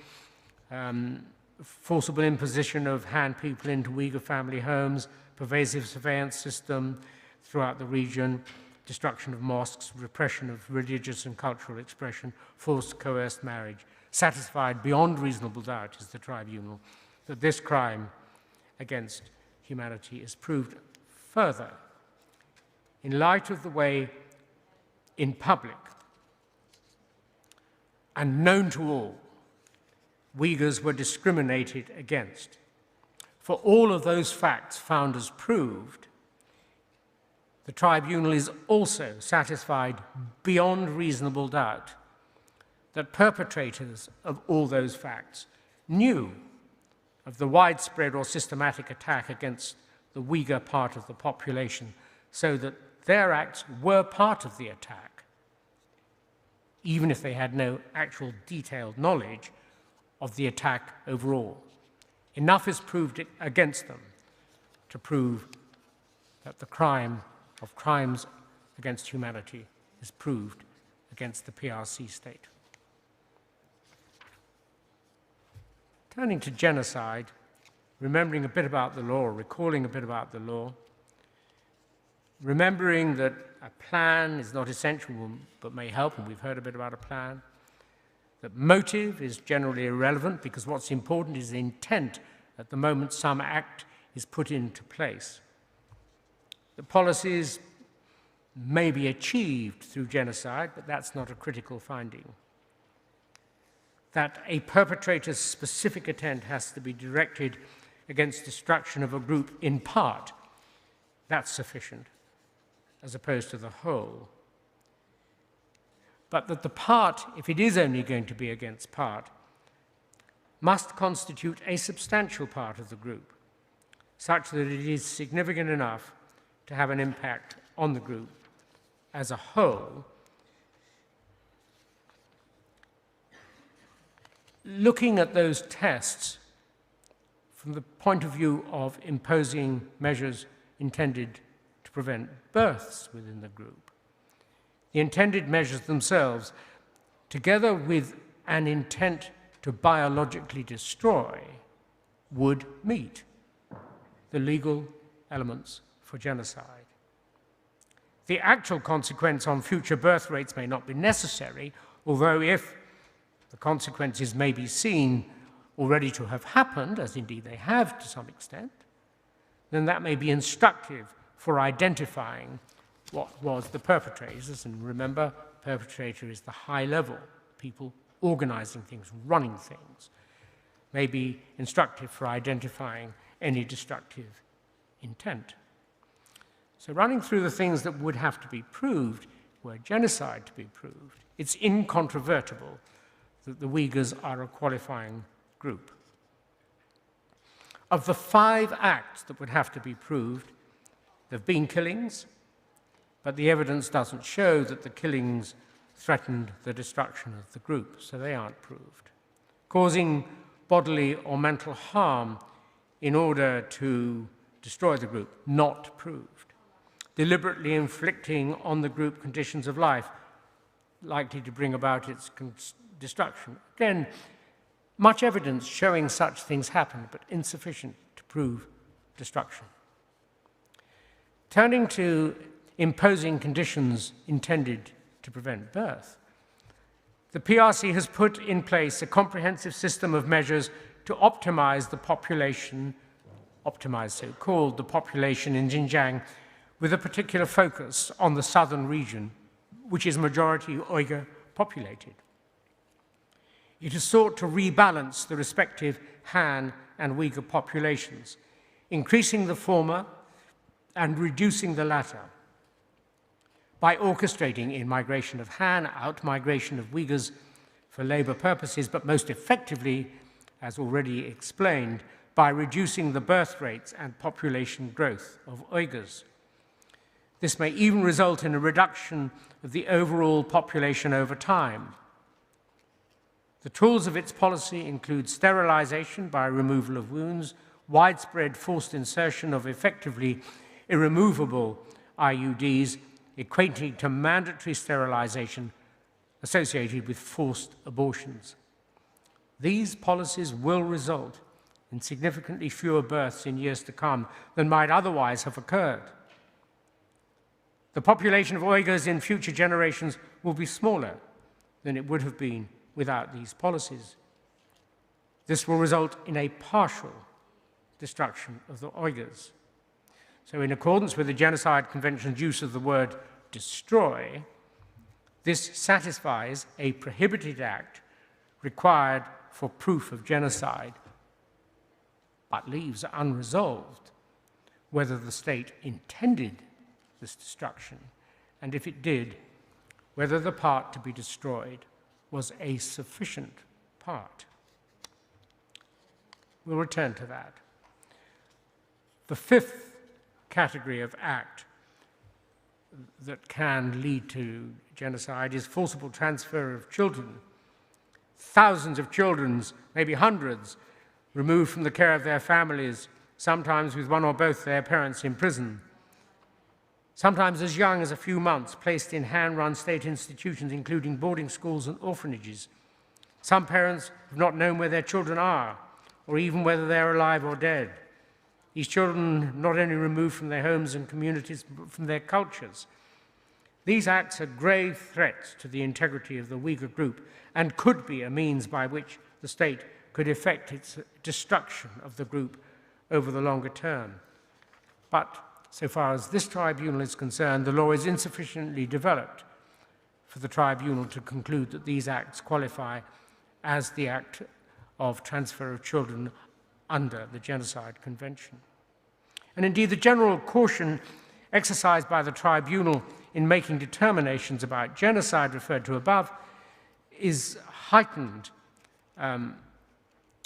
Forcible imposition of hand people into Uyghur family homes, pervasive surveillance system throughout the region, destruction of mosques, repression of religious and cultural expression, forced coerced marriage. Satisfied beyond reasonable doubt is the tribunal that this crime against humanity is proved. Further, in light of the way in public and known to all, Uyghurs were discriminated against. For all of those facts found as proved, the tribunal is also satisfied beyond reasonable doubt that perpetrators of all those facts knew of the widespread or systematic attack against the Uyghur part of the population, so that their acts were part of the attack, even if they had no actual detailed knowledge of the attack overall. enough is proved against them to prove that the crime of crimes against humanity is proved against the PRC state. Turning to genocide, remembering a bit about the law, recalling a bit about the law, remembering that a plan is not essential but may help, and we've heard a bit about a plan, that motive is generally irrelevant because what's important is intent at the moment some act is put into place. The policies may be achieved through genocide, but that's not a critical finding. That a perpetrator's specific intent has to be directed against destruction of a group in part, that's sufficient, as opposed to the whole. But that the part, if it is only going to be against part, must constitute a substantial part of the group, such that it is significant enough to have an impact on the group as a whole. Looking at those tests from the point of view of imposing measures intended to prevent births within the group, the intended measures themselves, together with an intent to biologically destroy, would meet the legal elements for genocide. The actual consequence on future birth rates may not be necessary, although if the consequences may be seen already to have happened, as indeed they have to some extent, then that may be instructive for identifying what was the perpetrators. And remember, perpetrator is the high level, people organizing things, running things, may be instructive for identifying any destructive intent. So running through the things that would have to be proved, were genocide to be proved, it's incontrovertible that the Uyghurs are a qualifying group. Of the 5 acts that would have to be proved, there have been killings, but the evidence doesn't show that the killings threatened the destruction of the group, so they aren't proved. Causing bodily or mental harm in order to destroy the group, not proved. Deliberately inflicting on the group conditions of life likely to bring about its destruction. Again, much evidence showing such things happen, but insufficient to prove destruction. Turning to imposing conditions intended to prevent birth, the PRC has put in place a comprehensive system of measures to optimize the population, so-called the population in Xinjiang, with a particular focus on the southern region, which is majority Uyghur populated. It has sought to rebalance the respective Han and Uyghur populations, increasing the former and reducing the latter, by orchestrating in-migration of Han, out-migration of Uyghurs for labor purposes, but most effectively, as already explained, by reducing the birth rates and population growth of Uyghurs. This may even result in a reduction of the overall population over time. The tools of its policy include sterilization by removal of wounds, widespread forced insertion of effectively irremovable IUDs, equating to mandatory sterilization associated with forced abortions. These policies will result in significantly fewer births in years to come than might otherwise have occurred. The population of Uyghurs in future generations will be smaller than it would have been without these policies. This will result in a partial destruction of the Uyghurs. So in accordance with the Genocide Convention's use of the word destroy, this satisfies a prohibited act required for proof of genocide, but leaves unresolved whether the state intended this destruction, and if it did, whether the part to be destroyed was a sufficient part. We'll return to that. The 5th category of act that can lead to genocide is forcible transfer of children. Thousands of children, maybe hundreds, removed from the care of their families, sometimes with one or both their parents in prison, sometimes as young as a few months, placed in hand-run state institutions, including boarding schools and orphanages. Some parents have not known where their children are, or even whether they're alive or dead. These children not only removed from their homes and communities, but from their cultures. These acts are grave threats to the integrity of the Uyghur group and could be a means by which the state could effect its destruction of the group over the longer term. But so far as this tribunal is concerned, the law is insufficiently developed for the tribunal to conclude that these acts qualify as the act of transfer of children under the Genocide Convention. And indeed, the general caution exercised by the tribunal in making determinations about genocide referred to above is heightened.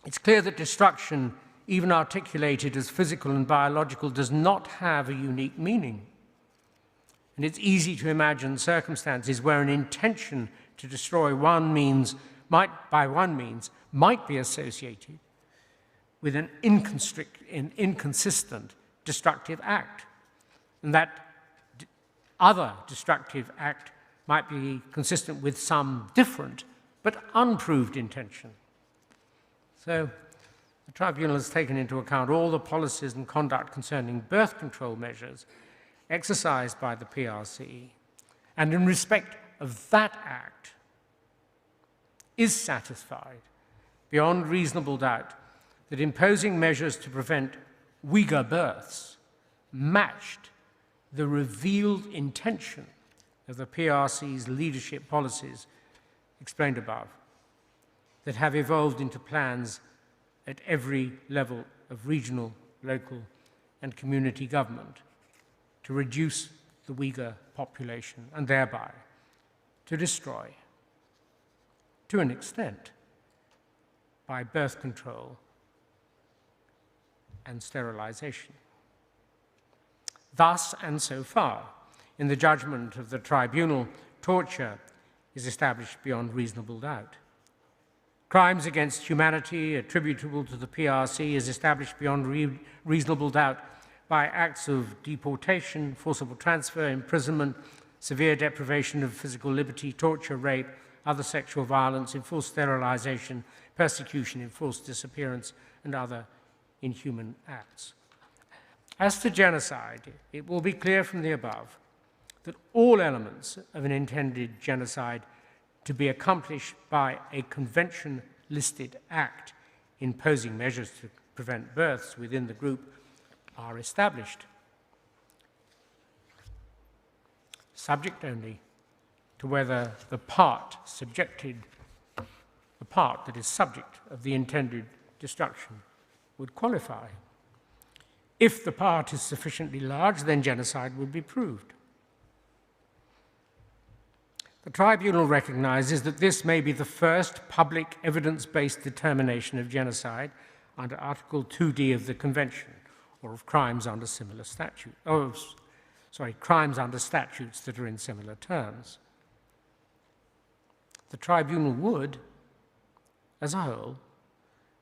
It's clear that destruction, even articulated as physical and biological, does not have a unique meaning. And it's easy to imagine circumstances where an intention to destroy by one means might be associated with an inconsistent destructive act, and that other destructive act might be consistent with some different but unproved intention. So the tribunal has taken into account all the policies and conduct concerning birth control measures exercised by the PRC, and in respect of that act is satisfied beyond reasonable doubt that imposing measures to prevent Uyghur births matched the revealed intention of the PRC's leadership policies explained above, that have evolved into plans at every level of regional, local, and community government to reduce the Uyghur population and thereby to destroy, to an extent, by birth control and sterilization. Thus, and so far, in the judgment of the tribunal, torture is established beyond reasonable doubt. Crimes against humanity attributable to the PRC is established beyond reasonable doubt by acts of deportation, forcible transfer, imprisonment, severe deprivation of physical liberty, torture, rape, other sexual violence, enforced sterilization, persecution, enforced disappearance, and other inhuman acts. As to genocide, it will be clear from the above that all elements of an intended genocide to be accomplished by a convention-listed act imposing measures to prevent births within the group are established, subject only to whether the part that is subject of the intended destruction would qualify. If the part is sufficiently large, then genocide would be proved. The tribunal recognizes that this may be the first public evidence-based determination of genocide under Article 2D of the Convention, or of crimes under similar statutes, crimes under statutes that are in similar terms. The tribunal would, as a whole,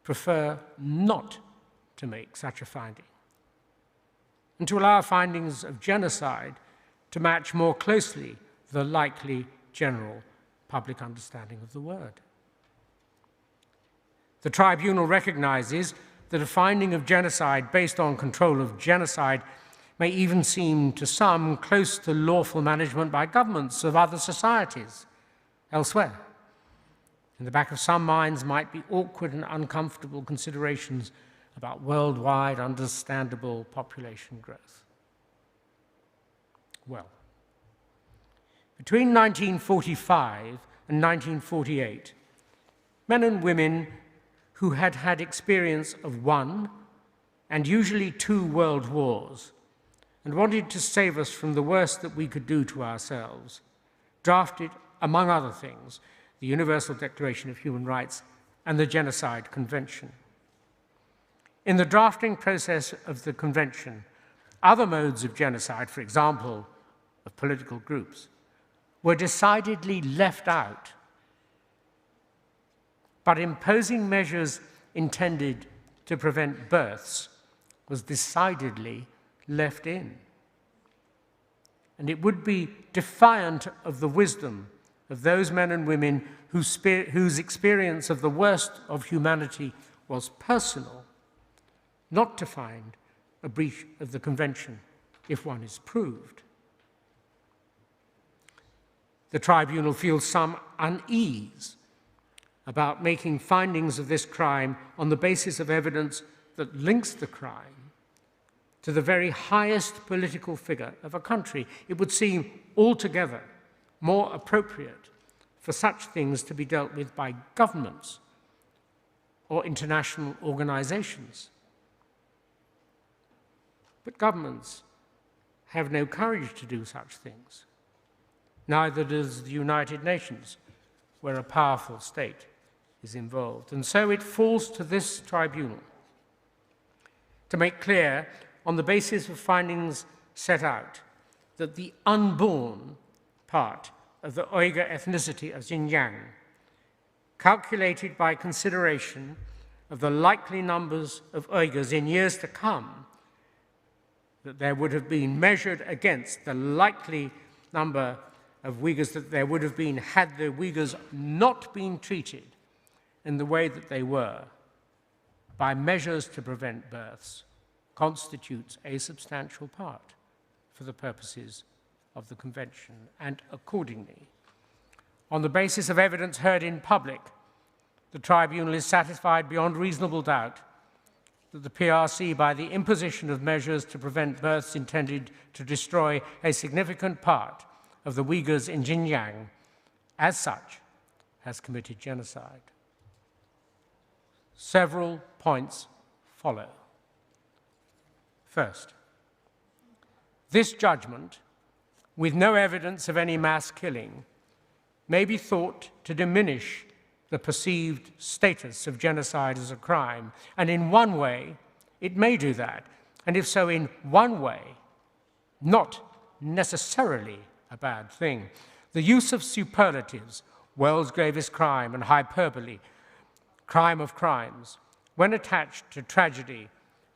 prefer not to make such a finding, and to allow findings of genocide to match more closely the likely general public understanding of the word. The tribunal recognizes that a finding of genocide based on control of genocide may even seem to some close to lawful management by governments of other societies elsewhere. In the back of some minds might be awkward and uncomfortable considerations about worldwide understandable population growth. Well, between 1945 and 1948, men and women who had had experience of one, and usually 2 world wars, and wanted to save us from the worst that we could do to ourselves, drafted, among other things, the Universal Declaration of Human Rights and the Genocide Convention. In the drafting process of the Convention, other modes of genocide, for example, of political groups, were decidedly left out, but imposing measures intended to prevent births was decidedly left in. And it would be defiant of the wisdom of those men and women whose experience of the worst of humanity was personal, not to find a breach of the Convention if one is proved. The Tribunal feels some unease about making findings of this crime on the basis of evidence that links the crime to the very highest political figure of a country. It would seem altogether more appropriate for such things to be dealt with by governments or international organizations. But governments have no courage to do such things. Neither does the United Nations, where a powerful state is involved. And so it falls to this tribunal to make clear, on the basis of findings set out, that the unborn part of the Uyghur ethnicity of Xinjiang, calculated by consideration of the likely numbers of Uyghurs in years to come, that there would have been measured against the likely number of Uyghurs that there would have been had the Uyghurs not been treated in the way that they were by measures to prevent births, constitutes a substantial part for the purposes of the Convention. And accordingly, on the basis of evidence heard in public, the Tribunal is satisfied beyond reasonable doubt that the PRC, by the imposition of measures to prevent births intended to destroy a significant part of the Uyghurs in Xinjiang, as such, has committed genocide. Several points follow. First, this judgment, with no evidence of any mass killing, may be thought to diminish the perceived status of genocide as a crime, and in one way, it may do that, and if so, in one way, not necessarily a bad thing. The use of superlatives, world's gravest crime, and hyperbole, crime of crimes, when attached to tragedy,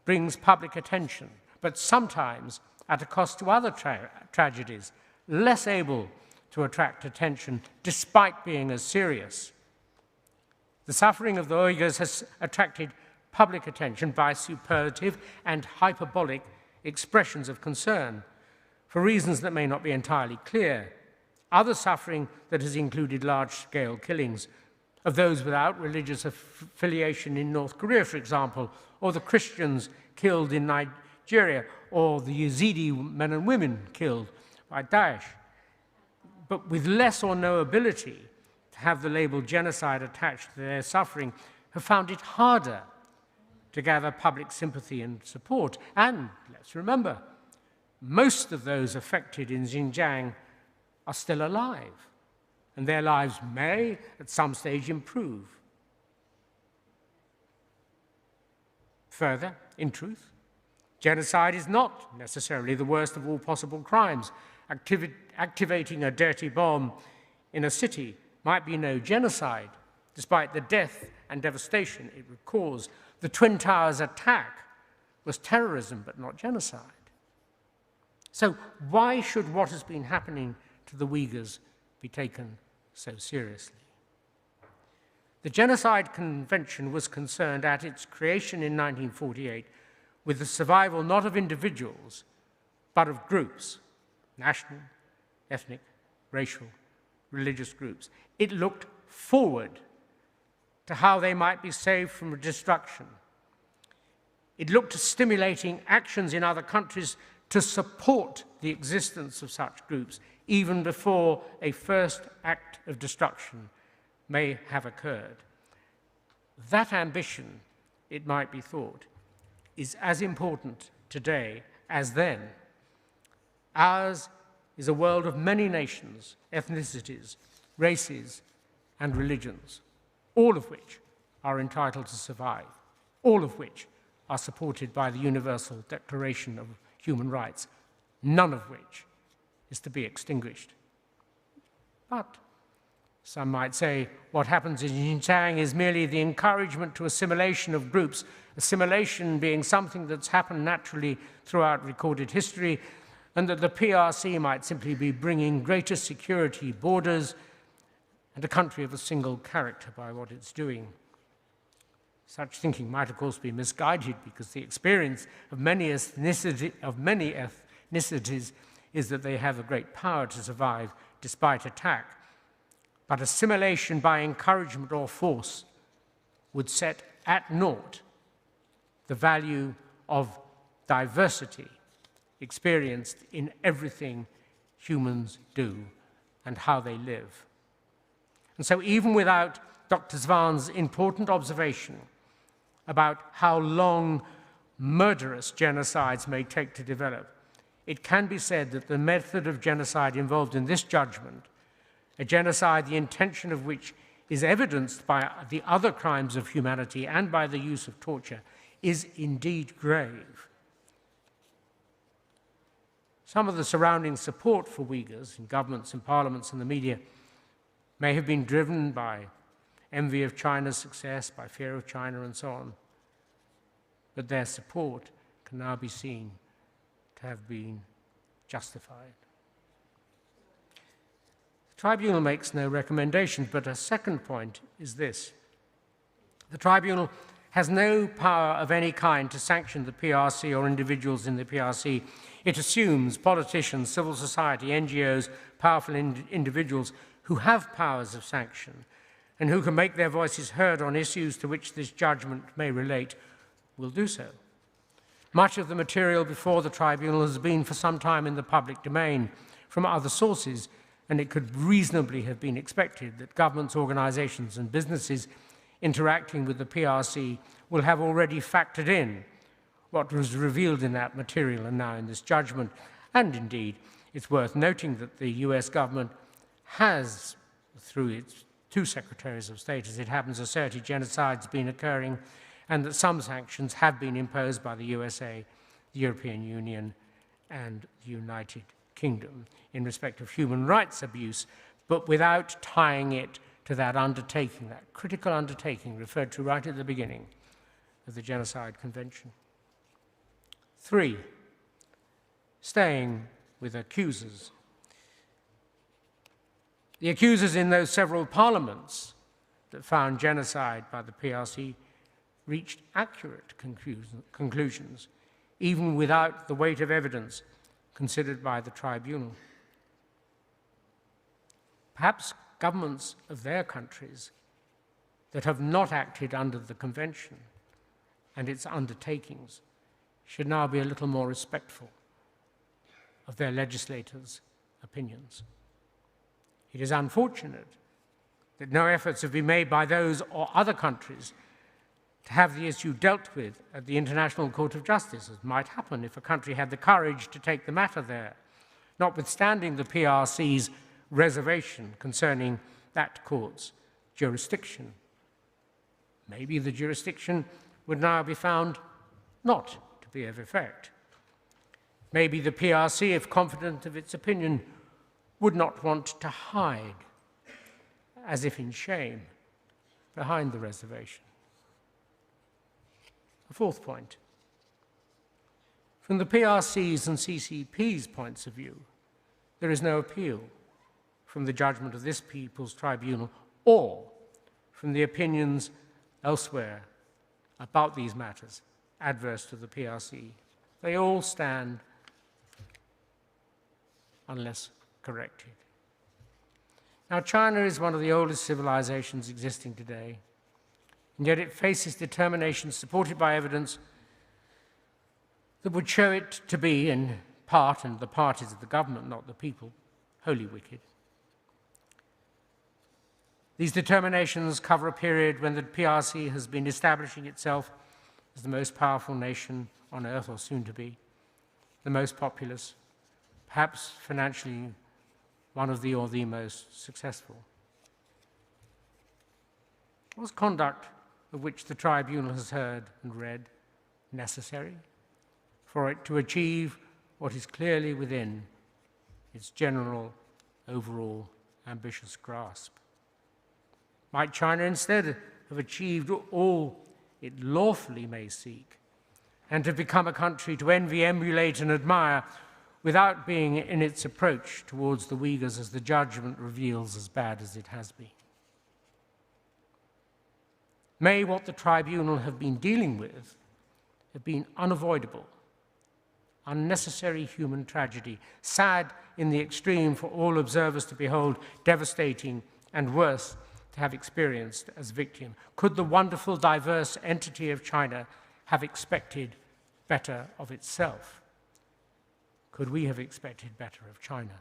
brings public attention, but sometimes at a cost to other tragedies, less able to attract attention despite being as serious. The suffering of the Uyghurs has attracted public attention by superlative and hyperbolic expressions of concern for reasons that may not be entirely clear. Other suffering that has included large-scale killings of those without religious affiliation in North Korea, for example, or the Christians killed in Nigeria, or the Yazidi men and women killed by Daesh, but with less or no ability to have the label genocide attached to their suffering, have found it harder to gather public sympathy and support. And let's remember, most of those affected in Xinjiang are still alive, and their lives may, at some stage, improve. Further, in truth, genocide is not necessarily the worst of all possible crimes. Activating a dirty bomb in a city might be no genocide, despite the death and devastation it would cause. The Twin Towers attack was terrorism, but not genocide. So why should what has been happening to the Uyghurs be taken so seriously? The Genocide Convention was concerned at its creation in 1948 with the survival not of individuals, but of groups, national, ethnic, racial, religious groups. It looked forward to how they might be saved from destruction. It looked to stimulating actions in other countries to support the existence of such groups, even before a first act of destruction may have occurred. That ambition, it might be thought, is as important today as then. Ours is a world of many nations, ethnicities, races, and religions, all of which are entitled to survive, all of which are supported by the Universal Declaration of Human Rights, none of which is to be extinguished. But Some might say what happens in Xinjiang is merely the encouragement to assimilation of groups, assimilation being something that's happened naturally throughout recorded history, and that the PRC might simply be bringing greater security, borders, and a country of a single character by what it's doing. Such thinking might, of course, be misguided because the experience of many ethnicities is that they have a great power to survive despite attack. But assimilation by encouragement or force would set at naught the value of diversity experienced in everything humans do and how they live. And so even without Dr. Zwan's important observation about how long murderous genocides may take to develop, it can be said that the method of genocide involved in this judgment, a genocide the intention of which is evidenced by the other crimes of humanity and by the use of torture, is indeed grave. Some of the surrounding support for Uyghurs in governments and parliaments and the media may have been driven by envy of China's success, by fear of China, and so on. But their support can now be seen to have been justified. The tribunal makes no recommendations, but a second point is this. The tribunal has no power of any kind to sanction the PRC or individuals in the PRC. It assumes politicians, civil society, NGOs, powerful individuals who have powers of sanction and who can make their voices heard on issues to which this judgment may relate will do so. Much of the material before the tribunal has been for some time in the public domain from other sources, and it could reasonably have been expected that governments, organizations, and businesses interacting with the PRC will have already factored in what was revealed in that material and now in this judgment. And indeed, it's worth noting that the US government has, through its two secretaries of state, as it happens, asserted genocides been occurring, and that some sanctions have been imposed by the USA, the European Union, and the United Kingdom in respect of human rights abuse, but without tying it to that undertaking, that critical undertaking referred to right at the beginning of the Genocide Convention. 3, staying with accusers. The accusers in those several parliaments that found genocide by the PRC reached accurate conclusions, even without the weight of evidence considered by the tribunal. Perhaps governments of their countries that have not acted under the convention and its undertakings should now be a little more respectful of their legislators' opinions. It is unfortunate that no efforts have been made by those or other countries to have the issue dealt with at the International Court of Justice, as might happen if a country had the courage to take the matter there, notwithstanding the PRC's reservation concerning that court's jurisdiction. Maybe the jurisdiction would now be found not to be of effect. Maybe the PRC, if confident of its opinion, would not want to hide, as if in shame, behind the reservation. A fourth point. From the PRC's and CCP's points of view, there is no appeal from the judgment of this People's Tribunal or from the opinions elsewhere about these matters adverse to the PRC. They all stand unless corrected. Now, China is one of the oldest civilizations existing today, and yet it faces determinations supported by evidence that would show it to be, in part, and the parties of the government, not the people, wholly wicked. These determinations cover a period when the PRC has been establishing itself as the most powerful nation on earth, or soon to be, the most populous, perhaps financially one of the or the most successful. Was conduct of which the tribunal has heard and read necessary for it to achieve what is clearly within its general, overall, ambitious grasp? Might China instead have achieved all it lawfully may seek, and to become a country to envy, emulate, and admire, without being in its approach towards the Uyghurs, as the judgment reveals, as bad as it has been? May what the tribunal have been dealing with have been unavoidable, unnecessary human tragedy, sad in the extreme for all observers to behold, devastating and worse to have experienced as victim. Could the wonderful, diverse entity of China have expected better of itself? Could we have expected better of China?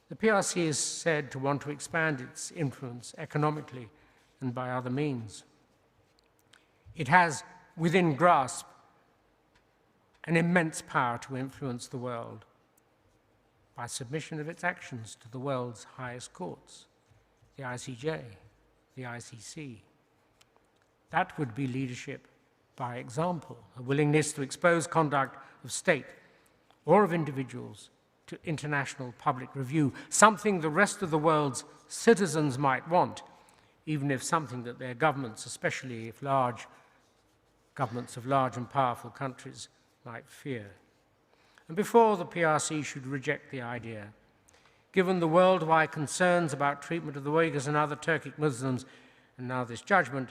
The PRC is said to want to expand its influence economically and by other means. It has within grasp an immense power to influence the world by submission of its actions to the world's highest courts, the ICJ, the ICC. That would be leadership by example, a willingness to expose conduct of state or of individuals to international public review, something the rest of the world's citizens might want, even if something that their governments, especially if governments of large and powerful countries, might fear. And before the PRC should reject the idea, given the worldwide concerns about treatment of the Uyghurs and other Turkic Muslims, and now this judgment,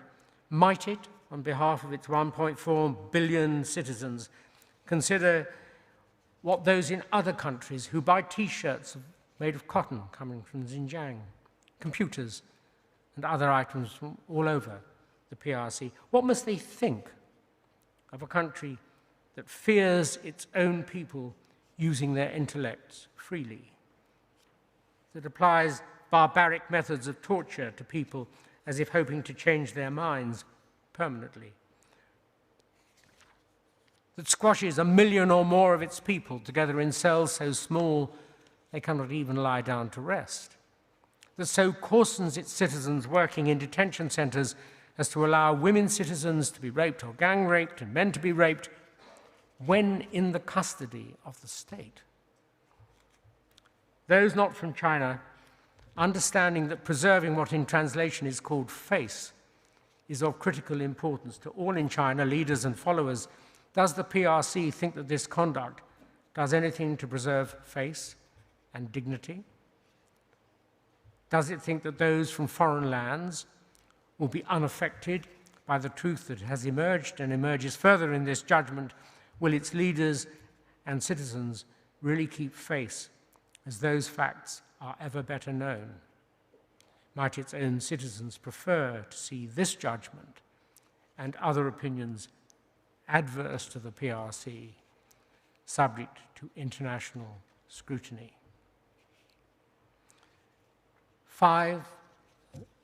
might it, on behalf of its 1.4 billion citizens, consider what those in other countries who buy T-shirts made of cotton coming from Xinjiang, computers, and other items from all over the PRC, what must they think of a country that fears its own people using their intellects freely, that applies barbaric methods of torture to people as if hoping to change their minds permanently, that squashes 1 million or more of its people together in cells so small they cannot even lie down to rest, that so coarsens its citizens working in detention centers as to allow women citizens to be raped or gang raped and men to be raped when in the custody of the state. Those not from China, understanding that preserving what in translation is called face is of critical importance to all in China, leaders and followers, does the PRC think that this conduct does anything to preserve face and dignity? Does it think that those from foreign lands will be unaffected by the truth that has emerged and emerges further in this judgment? Will its leaders and citizens really keep face as those facts are ever better known? Might its own citizens prefer to see this judgment and other opinions adverse to the PRC subject to international scrutiny? 5,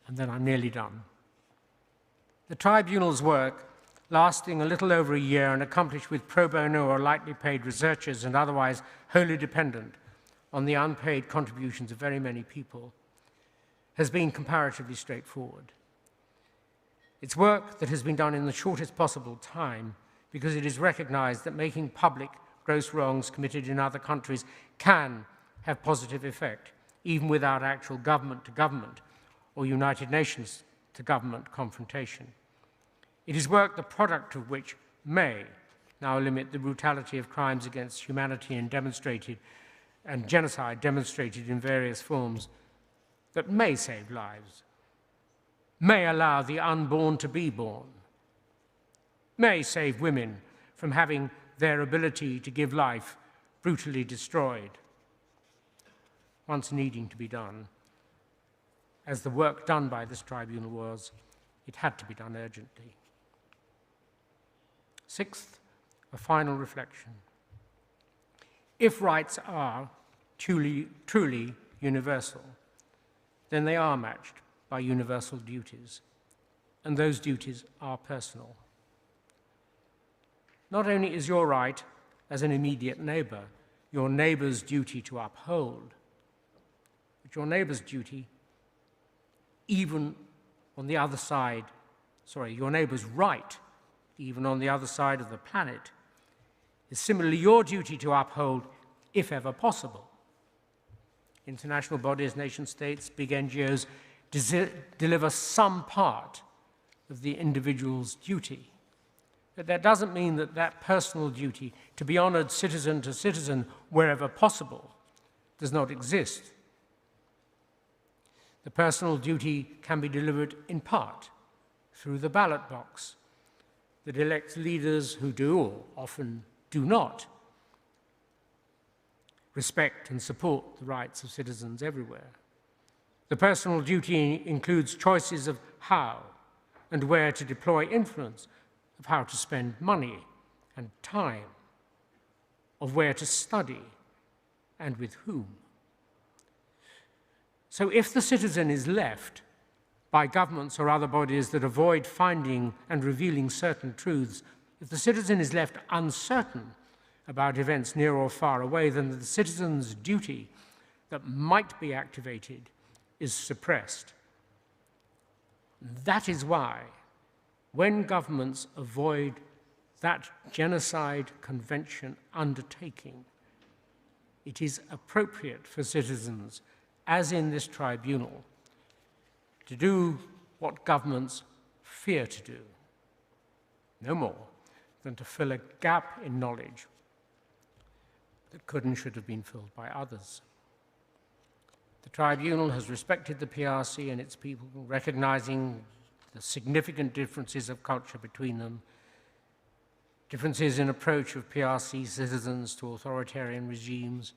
and then I'm nearly done. The tribunal's work, lasting a little over a year and accomplished with pro bono or lightly paid researchers and otherwise wholly dependent on the unpaid contributions of very many people, has been comparatively straightforward. It's work that has been done in the shortest possible time because it is recognized that making public gross wrongs committed in other countries can have positive effect, even without actual government-to-government or United Nations-to-government confrontation. It is work the product of which may now limit the brutality of crimes against humanity and genocide demonstrated in various forms, that may save lives, may allow the unborn to be born, may save women from having their ability to give life brutally destroyed, once needing to be done. As the work done by this tribunal was, it had to be done urgently. 6th, a final reflection. If rights are truly universal, then they are matched by universal duties, and those duties are personal. Not only is your right as an immediate neighbor your neighbor's duty to uphold, but your neighbor's duty even on the other side, your neighbor's right, even on the other side of the planet, is similarly your duty to uphold if ever possible. International bodies, nation states, big NGOs deliver some part of the individual's duty. But that doesn't mean that that personal duty to be honored citizen to citizen wherever possible does not exist. The personal duty can be delivered in part through the ballot box that elects leaders who do, or often do not, respect and support the rights of citizens everywhere. The personal duty includes choices of how and where to deploy influence, of how to spend money and time, of where to study and with whom. So if the citizen is left by governments or other bodies that avoid finding and revealing certain truths, if the citizen is left uncertain about events near or far away, then the citizen's duty that might be activated is suppressed. That is why, when governments avoid that Genocide Convention undertaking, it is appropriate for citizens, as in this tribunal, to do what governments fear to do, no more than to fill a gap in knowledge that could and should have been filled by others. The tribunal has respected the PRC and its people, recognizing the significant differences of culture between them, differences in approach of PRC citizens to authoritarian regimes.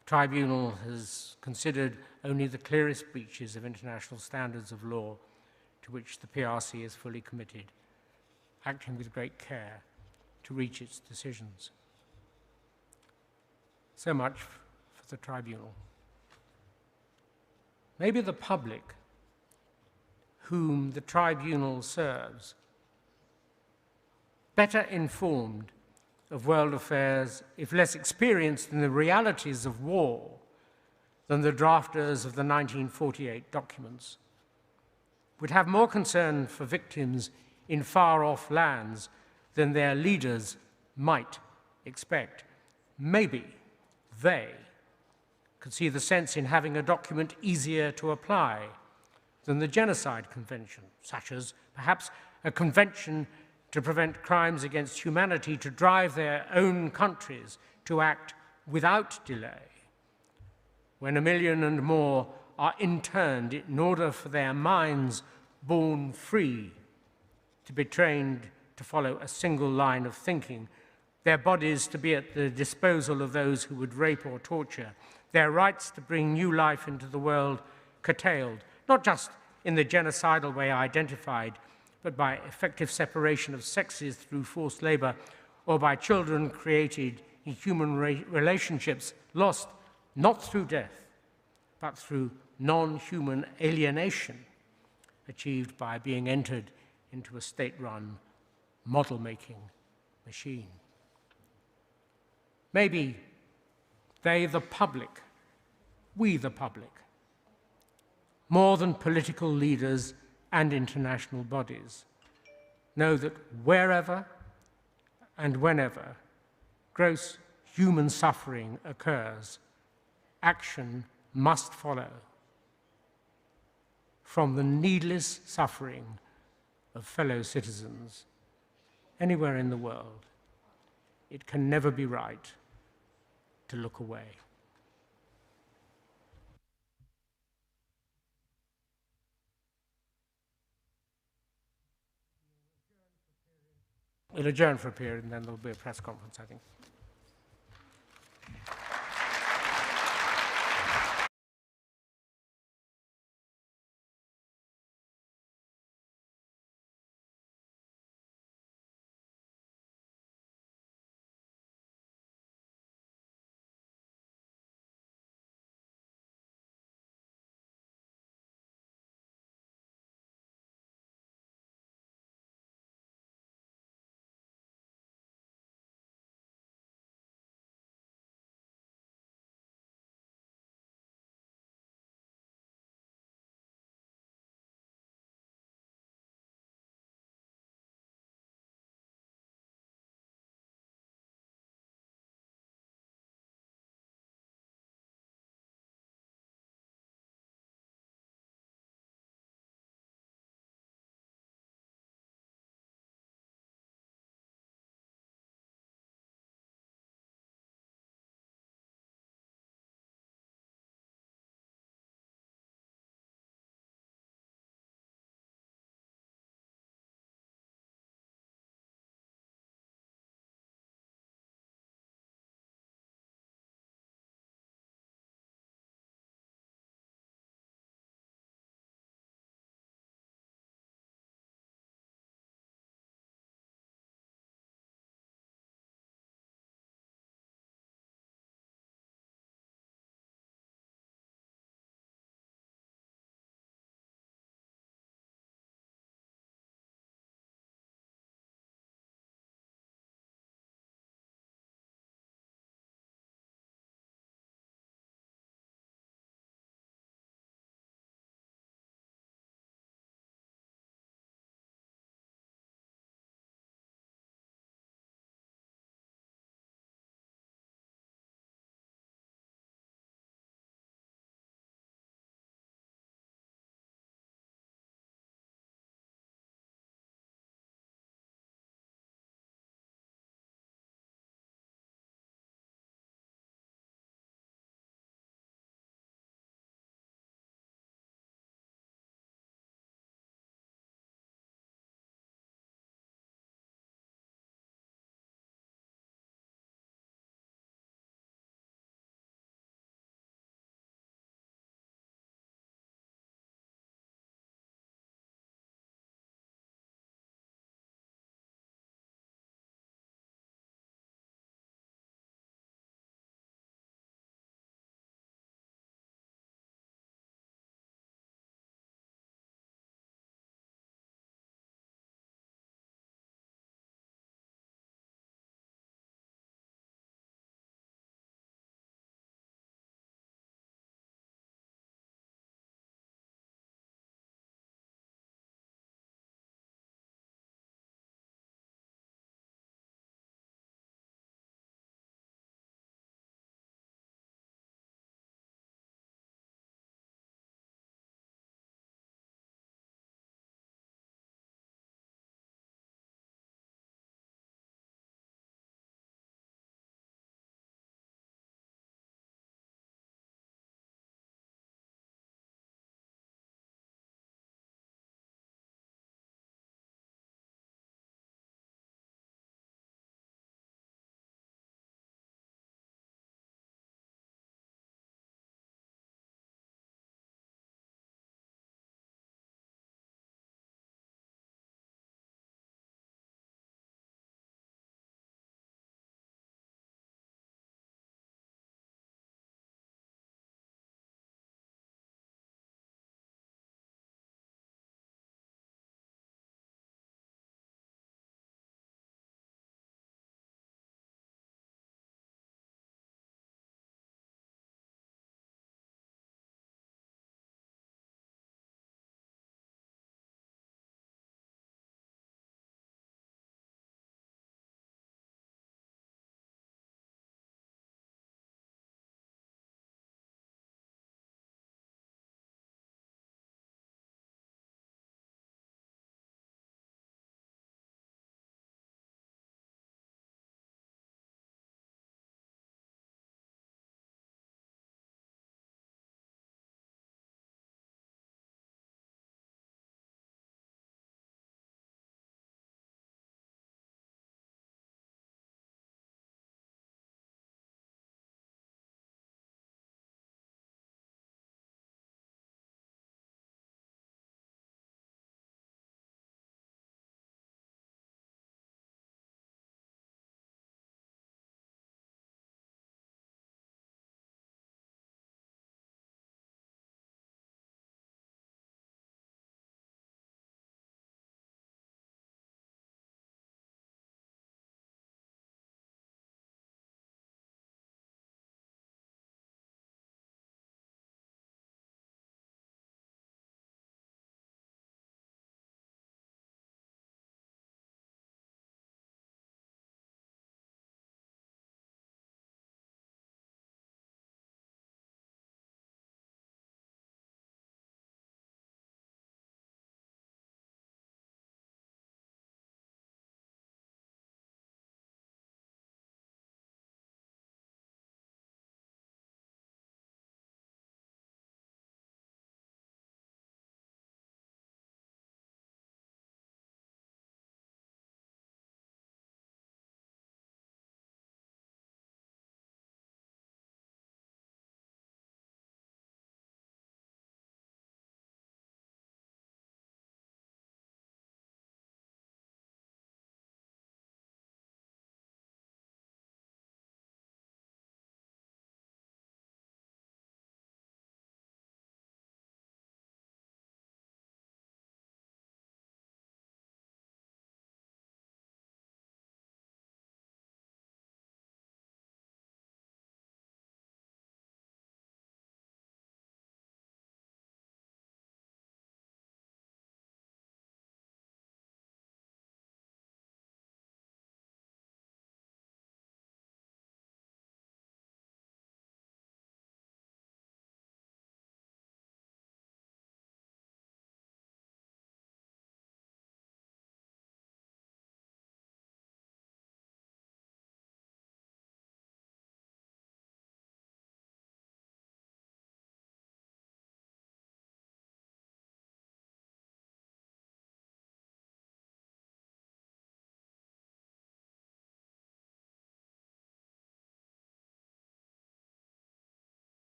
The tribunal has considered only the clearest breaches of international standards of law to which the PRC is fully committed, acting with great care to reach its decisions. So much for the tribunal. Maybe the public whom the tribunal serves, better informed of world affairs, if less experienced in the realities of war than the drafters of the 1948 documents, would have more concern for victims in far-off lands than their leaders might expect. Maybe they could see the sense in having a document easier to apply than the Genocide Convention, such as perhaps a convention to prevent crimes against humanity, to drive their own countries to act without delay, when 1 million and more are interned in order for their minds, born free, to be trained to follow a single line of thinking, their bodies to be at the disposal of those who would rape or torture, their rights to bring new life into the world curtailed, not just in the genocidal way identified, but by effective separation of sexes through forced labor, or by children created in human relationships lost not through death, but through non-human alienation, achieved by being entered into a state-run model-making machine. Maybe they, the public, we, the public, more than political leaders and international bodies, know that wherever and whenever gross human suffering occurs, action must follow from the needless suffering of fellow citizens anywhere in the world. It can never be right to look away. We'll adjourn for a period and then there'll be a press conference, I think.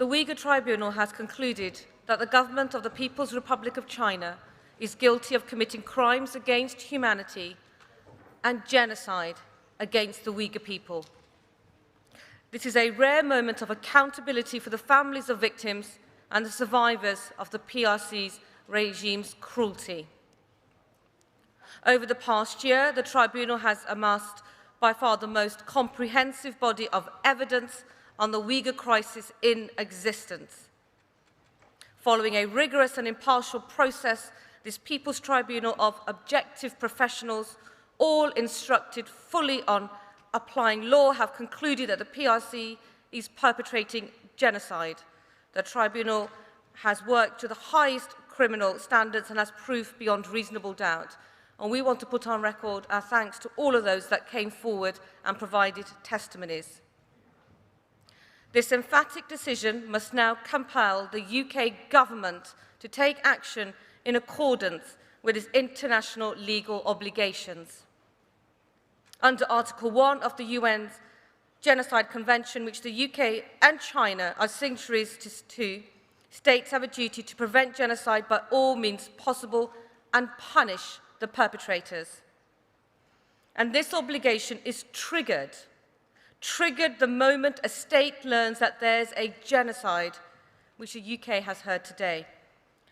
the Uyghur Tribunal has concluded that the government of the People's Republic of China is guilty of committing crimes against humanity and genocide against the Uyghur people. This is a rare moment of accountability for the families of victims and the survivors of the PRC's regime's cruelty. Over the past year, the Tribunal has amassed by far the most comprehensive body of evidence on the Uyghur crisis in existence. Following a rigorous and impartial process, this People's Tribunal of objective professionals, all instructed fully on applying law, have concluded that the PRC is perpetrating genocide. The Tribunal has worked to the highest criminal standards and has proof beyond reasonable doubt. And we want to put on record our thanks to all of those that came forward and provided testimonies. This emphatic decision must now compel the UK government to take action in accordance with its international legal obligations. Under Article 1 of the UN's Genocide Convention, which the UK and China are signatories to, states have a duty to prevent genocide by all means possible and punish the perpetrators. And this obligation is triggered the moment a state learns that there's a genocide, which the UK has heard today.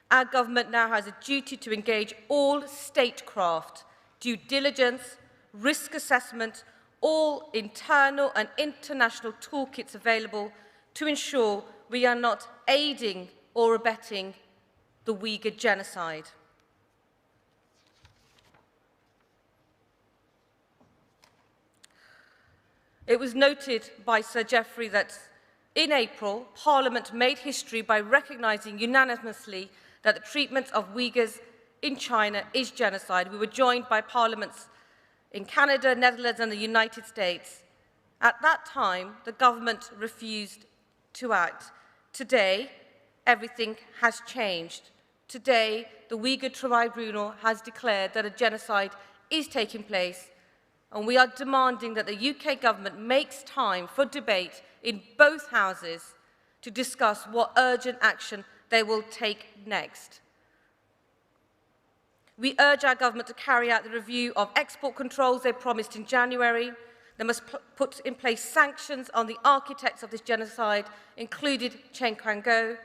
Our government now has a duty to engage all statecraft, due diligence, risk assessment, all internal and international toolkits available to ensure we are not aiding or abetting the Uyghur genocide. It was noted by Sir Geoffrey that in April, Parliament made history by recognising unanimously that the treatment of Uyghurs in China is genocide. We were joined by parliaments in Canada, Netherlands and the United States. At that time, the government refused to act. Today, everything has changed. Today, the Uyghur Tribunal has declared that a genocide is taking place, and we are demanding that the UK government makes time for debate in both houses to discuss what urgent action they will take next. We urge our government to carry out the review of export controls they promised in January. They must put in place sanctions on the architects of this genocide, including Chen Quango.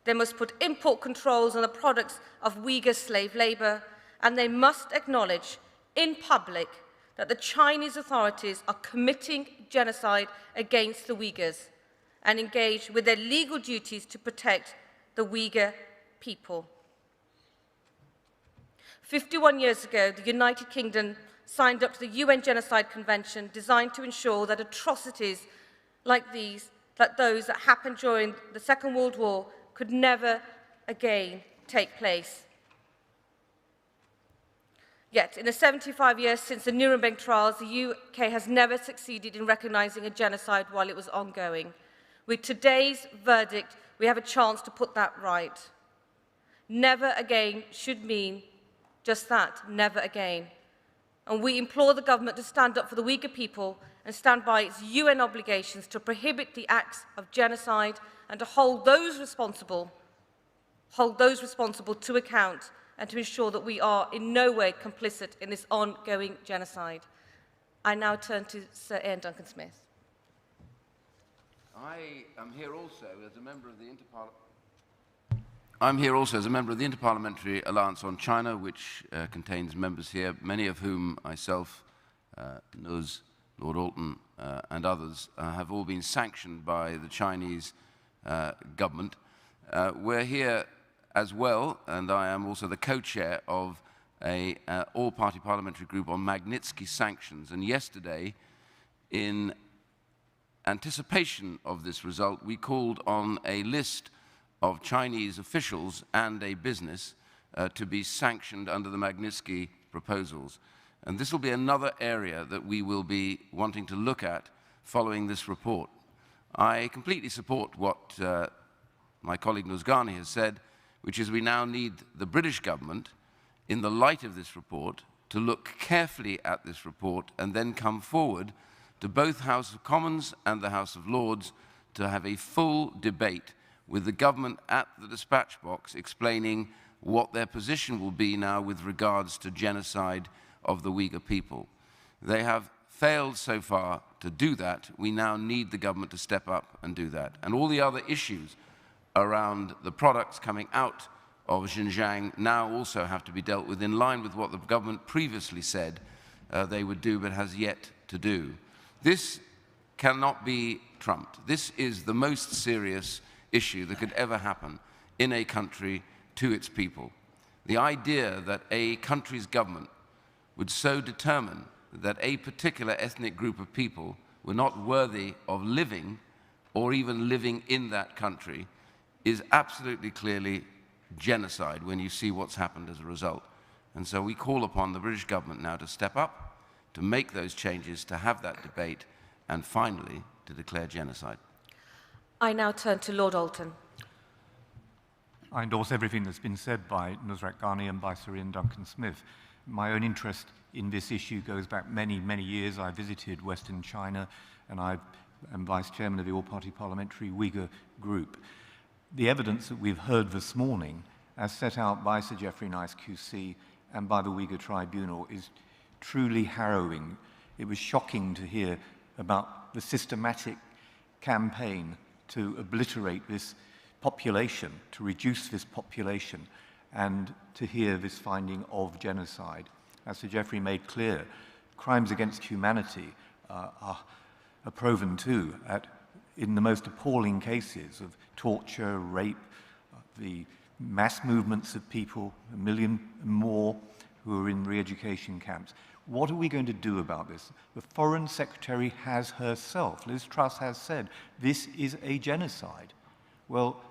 They must put import controls on the products of Uyghur slave labour, and they must acknowledge in public that the Chinese authorities are committing genocide against the Uyghurs and engage with their legal duties to protect the Uyghur people. 51 years ago, the United Kingdom signed up to the UN Genocide Convention, designed to ensure that atrocities like those that happened during the Second World War could never again take place. Yet, in the 75 years since the Nuremberg trials, the UK has never succeeded in recognising a genocide while it was ongoing. With today's verdict, we have a chance to put that right. Never again should mean just that, never again. And we implore the government to stand up for the Uyghur people and stand by its UN obligations to prohibit the acts of genocide and to hold those responsible to account, and to ensure that we are in no way complicit in this ongoing genocide. I now turn to Sir Ian Duncan-Smith. I am here also as a member of the Interparliamentary Alliance on China, which contains members here, many of whom myself, Nuz, Lord Alton, and others have all been sanctioned by the Chinese government. We're here as well, and I am also the co-chair of an all-party parliamentary group on Magnitsky sanctions. And yesterday, in anticipation of this result, we called on a list of Chinese officials and a business to be sanctioned under the Magnitsky proposals. And this will be another area that we will be wanting to look at following this report. I completely support what my colleague Nuzgani has said, which is we now need the British government, in the light of this report, to look carefully at this report and then come forward to both House of Commons and the House of Lords to have a full debate with the government at the dispatch box explaining what their position will be now with regards to genocide of the Uyghur people. They have failed so far to do that. We now need the government to step up and do that. And all the other issues around the products coming out of Xinjiang now also have to be dealt with in line with what the government previously said they would do but has yet to do. This cannot be trumped. This is the most serious issue that could ever happen in a country to its people. The idea that a country's government would so determine that a particular ethnic group of people were not worthy of living or even living in that country is absolutely clearly genocide when you see what's happened as a result. And so we call upon the British government now to step up, to make those changes, to have that debate, and finally to declare genocide. I now turn to Lord Alton. I endorse everything that's been said by Nusrat Ghani and by Sir Ian Duncan-Smith. My own interest in this issue goes back many, many years. I visited Western China, and I am vice chairman of the all-party parliamentary Uyghur group. The evidence that we've heard this morning, as set out by Sir Geoffrey Nice QC and by the Uyghur Tribunal, is truly harrowing. It was shocking to hear about the systematic campaign to obliterate this population, to reduce this population, and to hear this finding of genocide. As Sir Geoffrey made clear, crimes against humanity are proven too in the most appalling cases of torture, rape, the mass movements of people, 1 million and more who are in re-education camps. What are we going to do about this? The Foreign Secretary has herself, Liz Truss has said, this is a genocide. Well,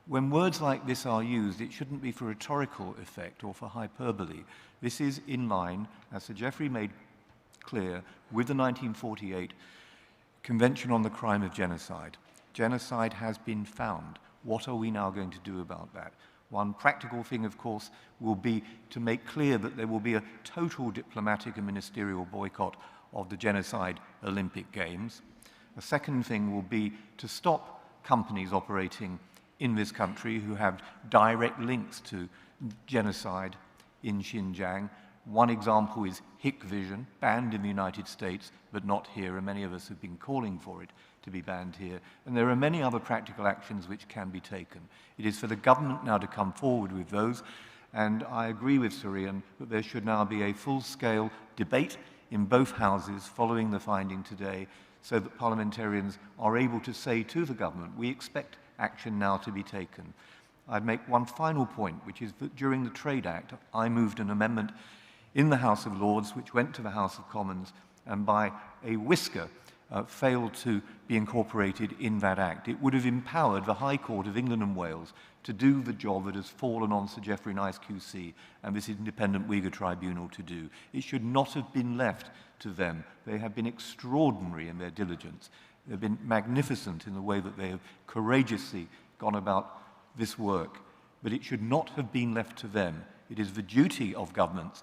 when words like this are used, it shouldn't be for rhetorical effect or for hyperbole. This is in line, as Sir Geoffrey made clear, with the 1948 Convention on the Crime of Genocide. Genocide has been found. What are we now going to do about that? One practical thing, of course, will be to make clear that there will be a total diplomatic and ministerial boycott of the Genocide Olympic Games. A second thing will be to stop companies operating in this country who have direct links to genocide in Xinjiang. One example is Hikvision, banned in the United States, but not here, and many of us have been calling for it to be banned here. And there are many other practical actions which can be taken. It is for the government now to come forward with those, and I agree with Sir Ian that there should now be a full-scale debate in both houses following the finding today, so that parliamentarians are able to say to the government, we expect action now to be taken. I'd make one final point, which is that during the Trade Act, I moved an amendment in the House of Lords, which went to the House of Commons, and by a whisker failed to be incorporated in that Act. It would have empowered the High Court of England and Wales to do the job that has fallen on Sir Geoffrey Nice QC and this independent Uyghur tribunal to do. It should not have been left to them. They have been extraordinary in their diligence. They've been magnificent in the way that they have courageously gone about this work. But it should not have been left to them. It is the duty of governments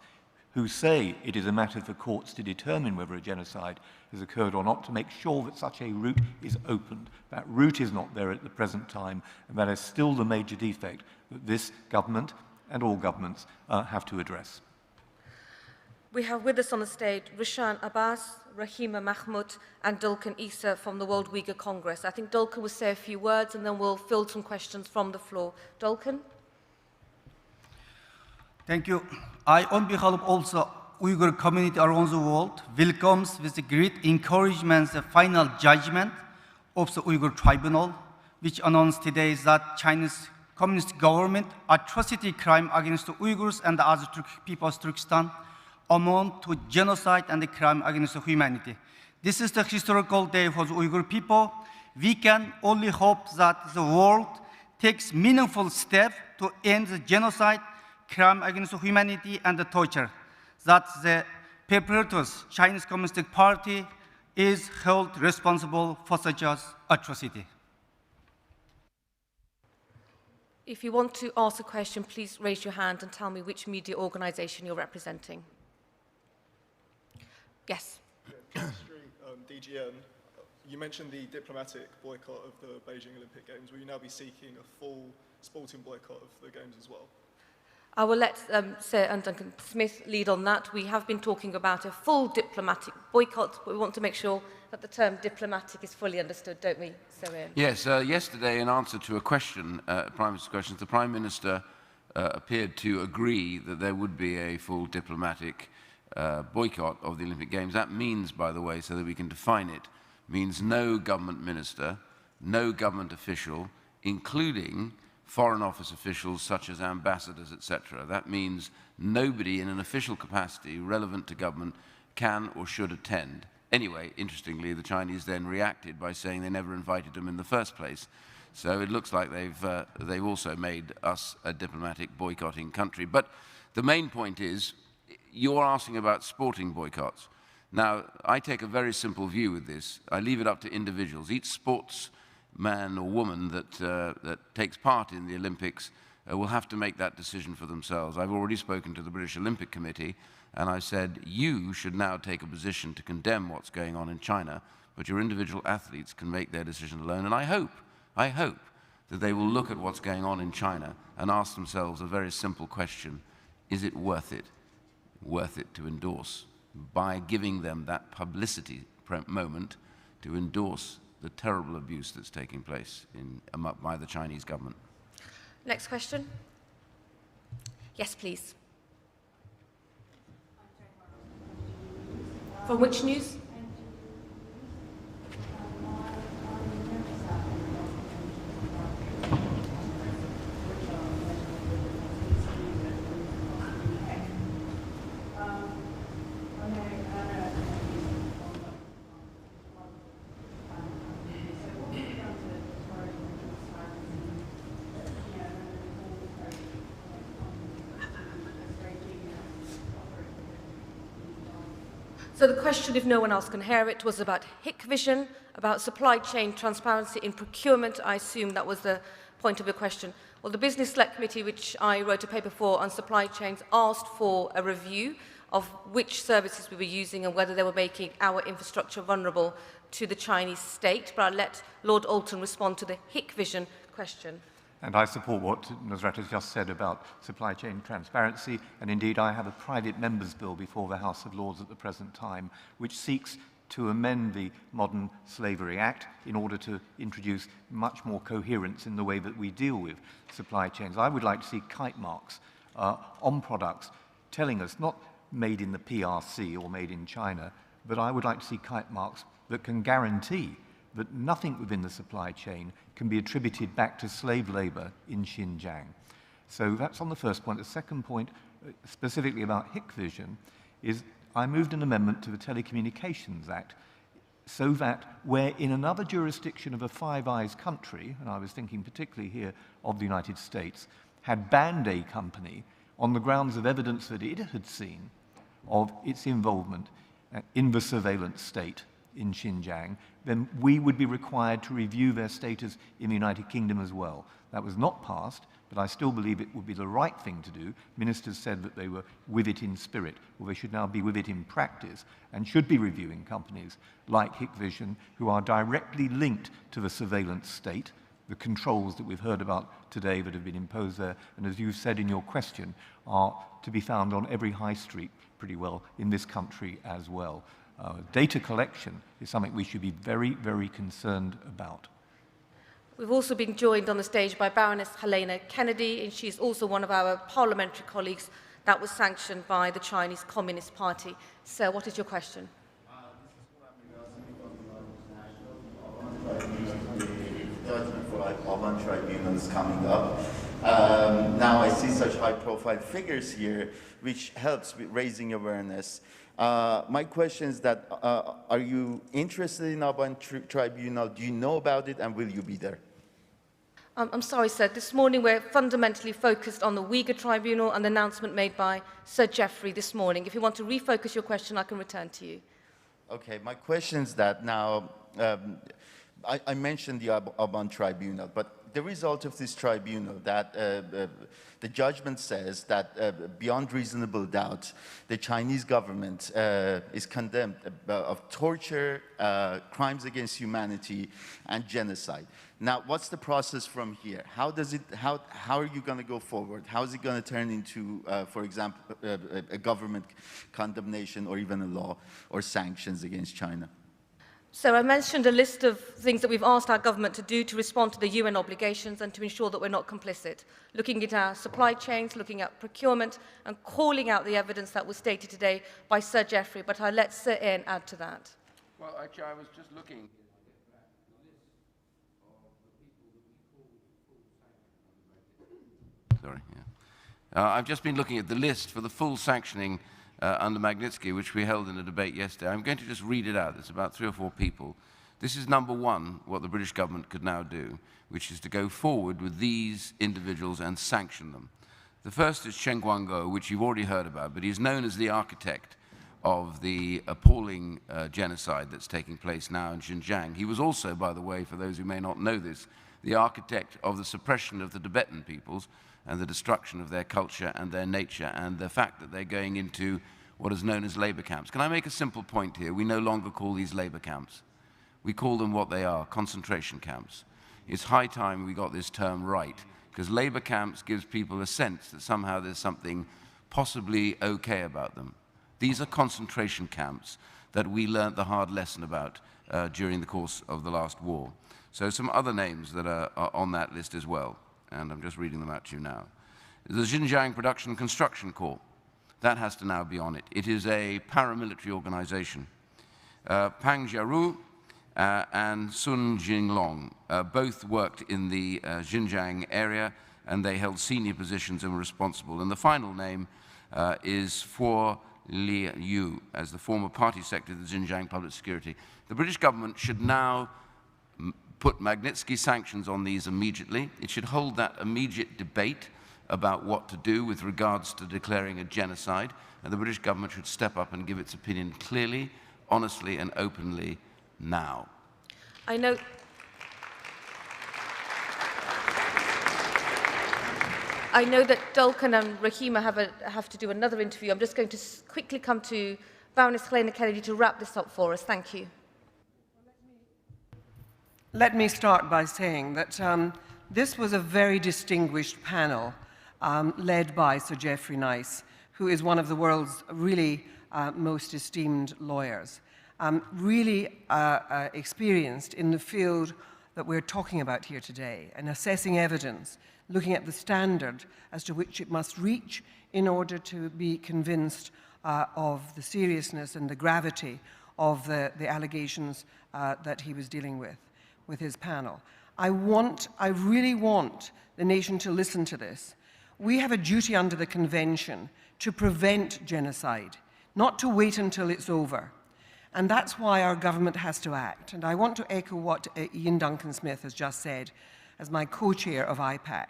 who say it is a matter for courts to determine whether a genocide has occurred or not, to make sure that such a route is opened. That route is not there at the present time, and that is still the major defect that this government and all governments have to address. We have with us on the stage Rushan Abbas, Rahima Mahmoud, and Dulkan Issa from the World Uyghur Congress. I think Dulkan will say a few words, and then we'll field some questions from the floor. Dulkan? Thank you. I, on behalf of also Uyghur community around the world, welcomes with great encouragement the final judgment of the Uyghur Tribunal, which announced today that Chinese Communist government atrocity crime against the Uyghurs and the other peoples of Turkestan amount to genocide and the crime against humanity. This is the historical day for the Uyghur people. We can only hope that the world takes meaningful steps to end the genocide, crime against humanity, and the torture, that the perpetrators, Chinese Communist Party, is held responsible for such as atrocity. If you want to ask a question, please raise your hand and tell me which media organisation you're representing. Yes. Peter Street, DGN. You mentioned the diplomatic boycott of the Beijing Olympic Games. Will you now be seeking a full sporting boycott of the Games as well? I will let Sir Duncan Smith lead on that. We have been talking about a full diplomatic boycott, but we want to make sure that the term diplomatic is fully understood, don't we, Sir Ian? Yes, yesterday in answer to a question, Prime Minister's question, the Prime Minister appeared to agree that there would be a full diplomatic boycott of the Olympic Games. That means, by the way, so that we can define it, means no government minister, no government official, including Foreign Office officials such as ambassadors, etc. That means nobody in an official capacity relevant to government can or should attend. Anyway, interestingly, the Chinese then reacted by saying they never invited them in the first place. So it looks like they've also made us a diplomatic boycotting country. But the main point is, you're asking about sporting boycotts. Now, I take a very simple view with this. I leave it up to individuals. Each sportsman or woman that takes part in the Olympics will have to make that decision for themselves. I've already spoken to the British Olympic Committee, and I said, you should now take a position to condemn what's going on in China, but your individual athletes can make their decision alone. And I hope that they will look at what's going on in China and ask themselves a very simple question: is it worth it? Worth it to endorse, by giving them that publicity moment, to endorse the terrible abuse that's taking place by the Chinese government. Next question. Yes, please. From which news? So the question, if no one else can hear it, was about Hikvision, about supply chain transparency in procurement. I assume that was the point of your question. Well, the Business Select Committee, which I wrote a paper for on supply chains, asked for a review of which services we were using and whether they were making our infrastructure vulnerable to the Chinese state. But I'll let Lord Alton respond to the Hikvision question. And I support what Nusrat has just said about supply chain transparency, and indeed I have a private member's bill before the House of Lords at the present time, which seeks to amend the Modern Slavery Act in order to introduce much more coherence in the way that we deal with supply chains. I would like to see kite marks on products telling us, not made in the PRC or made in China, but I would like to see kite marks that can guarantee that nothing within the supply chain can be attributed back to slave labor in Xinjiang. So that's on the first point. The second point, specifically about Hikvision, is I moved an amendment to the Telecommunications Act so that where in another jurisdiction of a Five Eyes country, and I was thinking particularly here of the United States, had banned a company on the grounds of evidence that it had seen of its involvement in the surveillance state in Xinjiang, then we would be required to review their status in the United Kingdom as well. That was not passed, but I still believe it would be the right thing to do. Ministers said that they were with it in spirit, or they should now be with it in practice, and should be reviewing companies like Hikvision, who are directly linked to the surveillance state, the controls that we've heard about today that have been imposed there, and as you said in your question, are to be found on every high street pretty well in this country as well. Data collection is something we should be very, very concerned about. We've also been joined on the stage by Baroness Helena Kennedy, and she's also one of our parliamentary colleagues that was sanctioned by the Chinese Communist Party. Sir, what is your question? Judgment for Tribunal is coming up. Now I see such high-profile figures here, which helps with raising awareness. My question is that, are you interested in Aban Tribunal? Do you know about it, and will you be there? I'm sorry, sir. This morning we're fundamentally focused on the Uyghur Tribunal and the announcement made by Sir Geoffrey this morning. If you want to refocus your question, I can return to you. Okay, my question is that now, I mentioned the Aban Tribunal, but the result of this tribunal, that the judgment says that beyond reasonable doubt, the Chinese government is condemned of torture, crimes against humanity, and genocide. Now, what's the process from here? How are you going to go forward? How is it going to turn into, for example, a government condemnation or even a law or sanctions against China? So I mentioned a list of things that we've asked our government to do to respond to the UN obligations and to ensure that we're not complicit. Looking at our supply chains, looking at procurement, and calling out the evidence that was stated today by Sir Geoffrey. But I'll let Sir Ian add to that. Well, actually, I was just looking. Sorry, yeah. I've just been looking at the list for the full sanctioning under Magnitsky, which we held in a debate yesterday. I'm going to just read it out. It's about 3 or 4 people. This is number 1, what the British government could now do, which is to go forward with these individuals and sanction them. The first is Chen Guangguo, which you've already heard about, but he's known as the architect of the appalling genocide that's taking place now in Xinjiang. He was also, by the way, for those who may not know this, the architect of the suppression of the Tibetan peoples and the destruction of their culture and their nature, and the fact that they're going into what is known as labor camps. Can I make a simple point here? We no longer call these labor camps. We call them what they are, concentration camps. It's high time we got this term right, because labor camps gives people a sense that somehow there's something possibly okay about them. These are concentration camps that we learnt the hard lesson about during the course of the last war. So some other names that are on that list as well, and I'm just reading them out to you now. The Xinjiang Production Construction Corps, that has to now be on it. It is a paramilitary organization. Pang Jiaru and Sun Jinglong both worked in the Xinjiang area, and they held senior positions and were responsible. And the final name is For Liu, as the former party secretary of the Xinjiang Public Security. The British government should now put Magnitsky sanctions on these immediately. It should hold that immediate debate about what to do with regards to declaring a genocide, and the British government should step up and give its opinion clearly, honestly, and openly now. I know that Dulcan and Rahima have to do another interview. I'm just going to quickly come to Baroness Helena Kennedy to wrap this up for us. Thank you. Let me start by saying that this was a very distinguished panel led by Sir Geoffrey Nice, who is one of the world's really most esteemed lawyers, really experienced in the field that we're talking about here today, and assessing evidence, looking at the standard as to which it must reach in order to be convinced of the seriousness and the gravity of the allegations that he was dealing with his panel. I really want the nation to listen to this. We have a duty under the convention to prevent genocide, not to wait until it's over. And that's why our government has to act. And I want to echo what Ian Duncan Smith has just said as my co-chair of IPAC.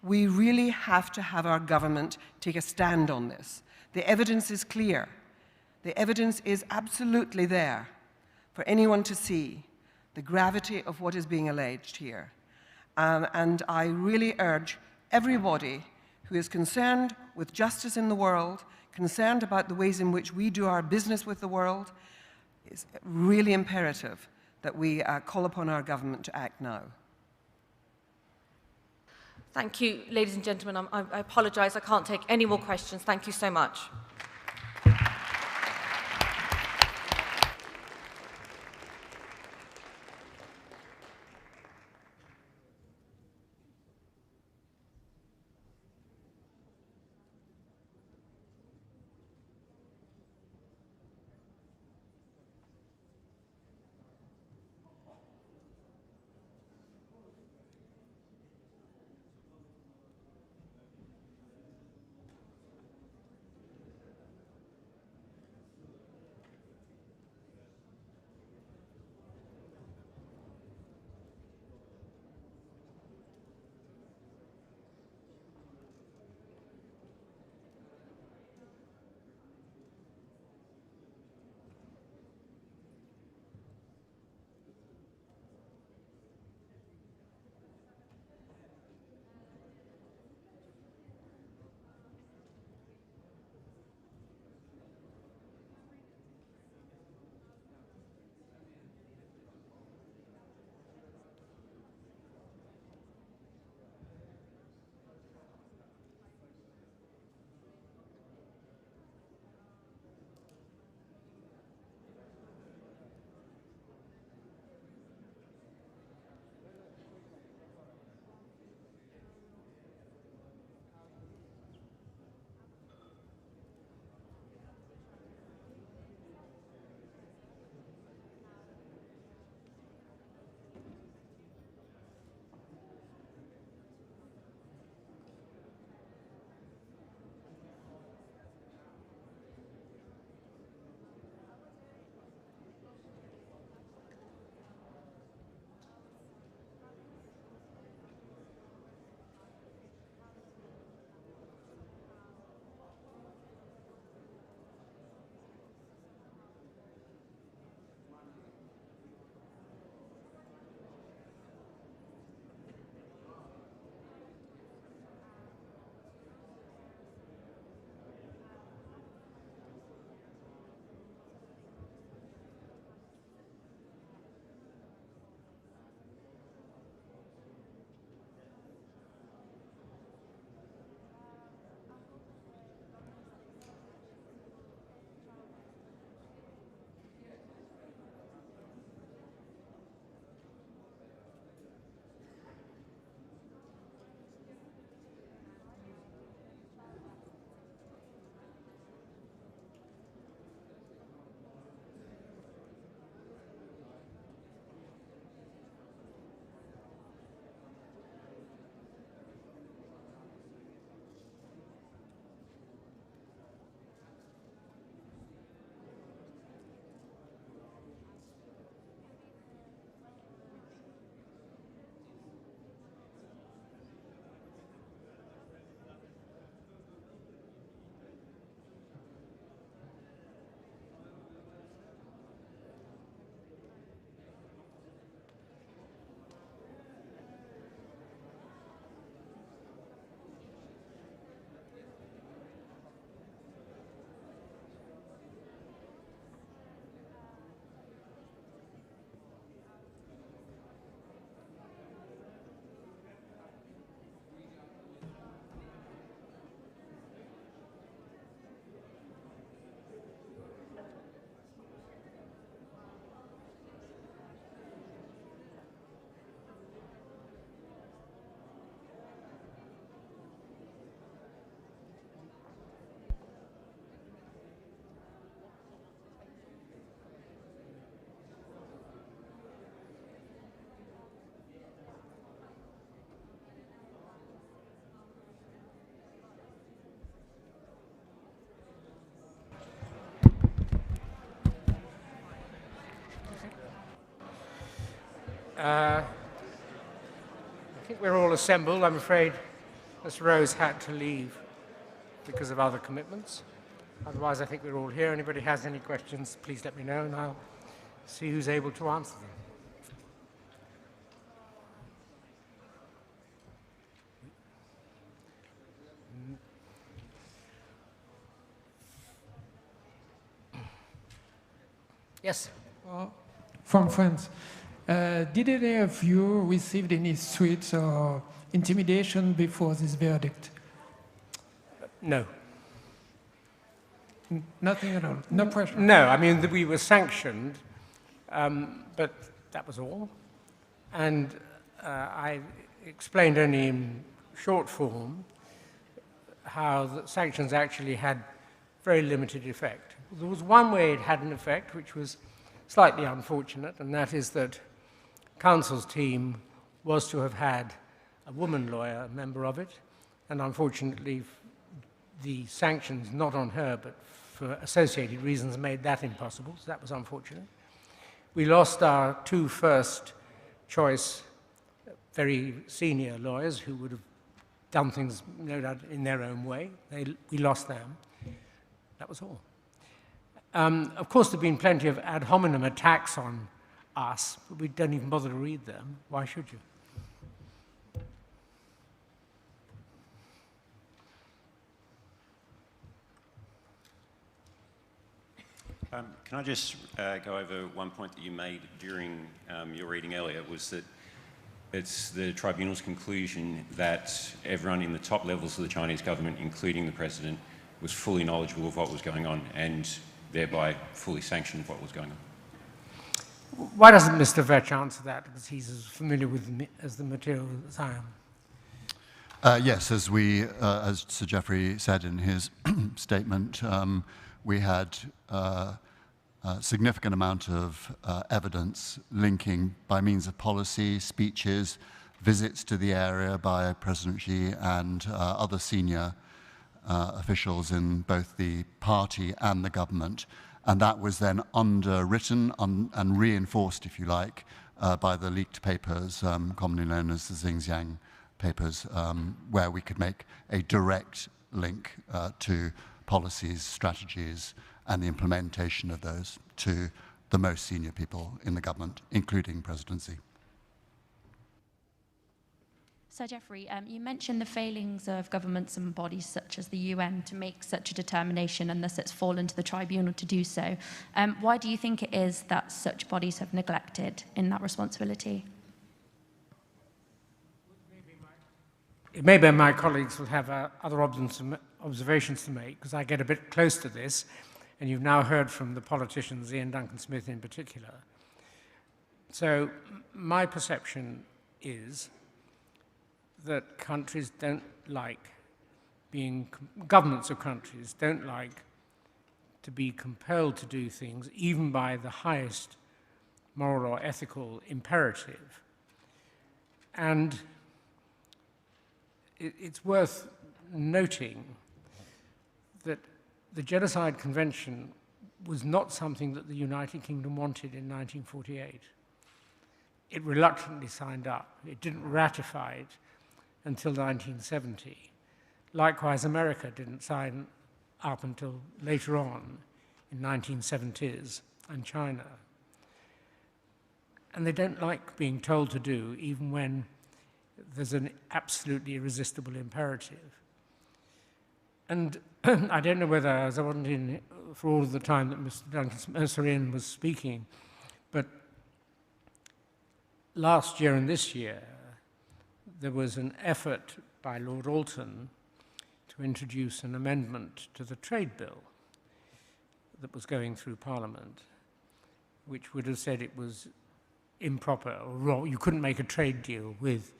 We really have to have our government take a stand on this. The evidence is clear. The evidence is absolutely there for anyone to see the gravity of what is being alleged here. And I really urge everybody who is concerned with justice in the world, concerned about the ways in which we do our business with the world, it's really imperative that we call upon our government to act now. Thank you, ladies and gentlemen. I apologize, I can't take any more questions. Thank you so much. think we're all assembled. I'm afraid Ms. Rose had to leave because of other commitments. Otherwise, I think we're all here. Anybody has any questions, please let me know, and I'll see who's able to answer them. Yes? From France. Did any of you receive any threats or intimidation before this verdict? No. Nothing at all? No pressure? No, I mean, we were sanctioned, but that was all. And I explained only in short form how the sanctions actually had very limited effect. There was one way it had an effect, which was slightly unfortunate, and that is that Council's team was to have had a woman lawyer, a member of it, and unfortunately the sanctions, not on her, but for associated reasons, made that impossible, so that was unfortunate. We lost our two first choice, very senior lawyers who would have done things, no doubt, in their own way. We lost them. That was all. Of course, there have been plenty of ad hominem attacks on us, but we don't even bother to read them. Why should you? Can I just go over one point that you made during your reading earlier, was that it's the tribunal's conclusion that everyone in the top levels of the Chinese government, including the president, was fully knowledgeable of what was going on and thereby fully sanctioned what was going on. Why doesn't Mr. Vetch answer that? Because he's as familiar with the material as I am. Yes, as Sir Geoffrey said in his statement, we had a significant amount of evidence linking by means of policy, speeches, visits to the area by President Xi and other senior officials in both the party and the government. And that was then underwritten and reinforced, if you like, by the leaked papers, commonly known as the Xinjiang papers, where we could make a direct link to policies, strategies, and the implementation of those to the most senior people in the government, including President Xi. Sir Geoffrey, you mentioned the failings of governments and bodies such as the UN to make such a determination, and thus it's fallen to the tribunal to do so. Why do you think it is that such bodies have neglected in that responsibility? Maybe my colleagues will have other observations to make, because I get a bit close to this, and you've now heard from the politicians, Ian Duncan Smith in particular. So my perception is that countries don't like governments of countries don't like to be compelled to do things, even by the highest moral or ethical imperative. And it's worth noting that the Genocide Convention was not something that the United Kingdom wanted in 1948. It reluctantly signed up. It didn't ratify it until 1970. Likewise, America didn't sign up until later on in 1970s, and China. And they don't like being told to do, even when there's an absolutely irresistible imperative. And I don't know whether, as I wasn't in for all of the time that Mr. Duncan Ian was speaking, but last year and this year, there was an effort by Lord Alton to introduce an amendment to the trade bill that was going through Parliament, which would have said it was improper or wrong. You couldn't make a trade deal with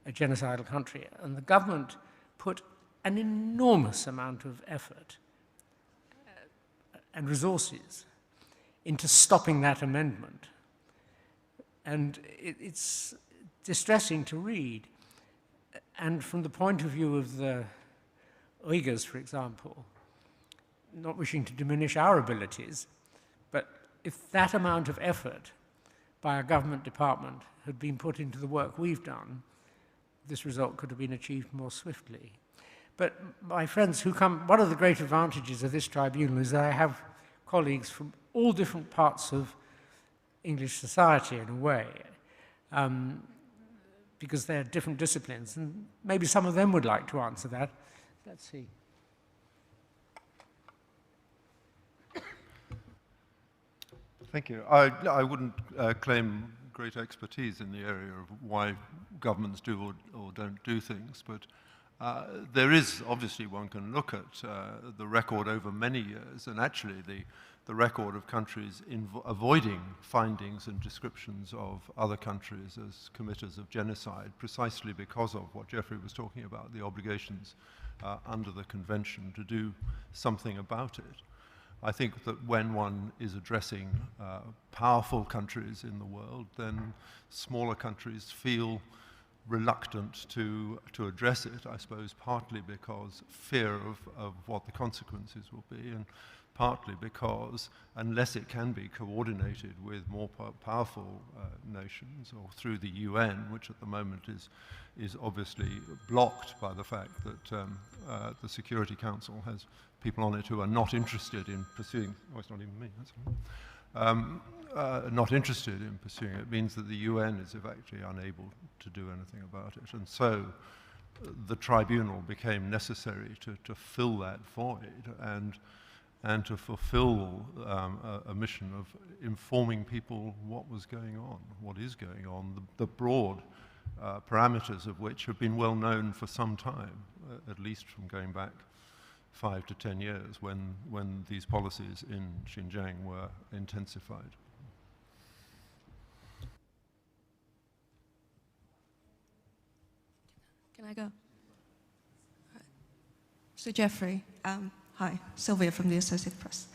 a genocidal country. And the government put an enormous amount of effort and resources into stopping that amendment. And it's distressing to read. And from the point of view of the Uyghurs, for example, not wishing to diminish our abilities, but if that amount of effort by a government department had been put into the work we've done, this result could have been achieved more swiftly. But my friends who come, one of the great advantages of this tribunal is that I have colleagues from all different parts of English society in a way, because they're different disciplines, and maybe some of them would like to answer that. Let's see. Thank you. I wouldn't claim great expertise in the area of why governments do or don't do things, but there is, obviously, one can look at the record over many years, and actually the record of countries avoiding findings and descriptions of other countries as committers of genocide, precisely because of what Geoffrey was talking about, the obligations under the convention to do something about it. I think that when one is addressing powerful countries in the world, then smaller countries feel reluctant to address it, I suppose, partly because fear of what the consequences will be, and partly because unless it can be coordinated with more powerful nations or through the UN, which at the moment is obviously blocked by the fact that the Security Council has people on it who are not interested in pursuing, oh, it's not even me, that's not interested in pursuing it, means that the UN is actually unable to do anything about it. And so the tribunal became necessary to fill that void and to fulfill a mission of informing people what was going on, what is going on, the broad parameters of which have been well known for some time, at least from going back 5 to 10 years when these policies in Xinjiang were intensified. Can I go? So Geoffrey, hi, Sylvia from the Associated Press.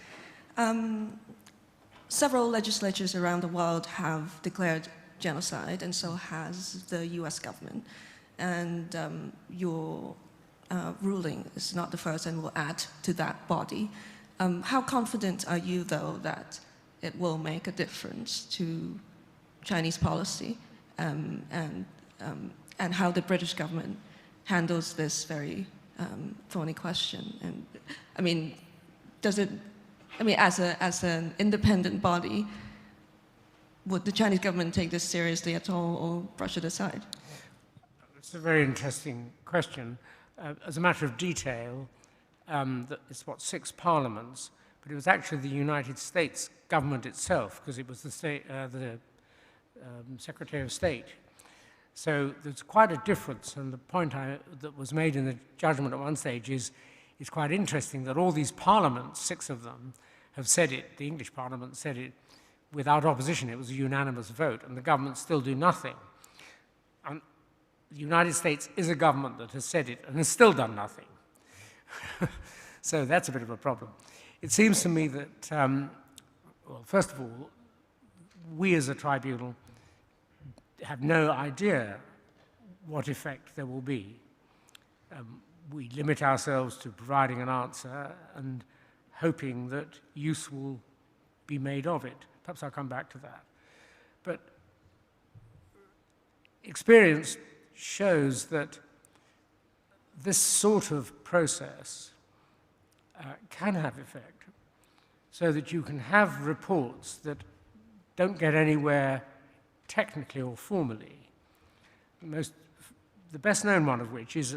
Several legislatures around the world have declared genocide, and so has the US government. And your ruling is not the first and will add to that body. How confident are you, though, that it will make a difference to Chinese policy and how the British government handles this very thorny question? And I mean, does it? I mean, as an independent body, would the Chinese government take this seriously at all, or brush it aside? It's a very interesting question. As a matter of detail, it's what, 6 parliaments, but it was actually the United States government itself, because it was the Secretary of State. So there's quite a difference, and the point that was made in the judgment at one stage is it's quite interesting that all these parliaments, 6 of them, have said it, the English parliament said it without opposition. It was a unanimous vote, and the government still do nothing. And the United States is a government that has said it and has still done nothing. So that's a bit of a problem. It seems to me that, well, first of all, we as a tribunal have no idea what effect there will be. We limit ourselves to providing an answer and hoping that use will be made of it. Perhaps I'll come back to that. But experience shows that this sort of process can have effect, so that you can have reports that don't get anywhere technically or formally. The best known one of which is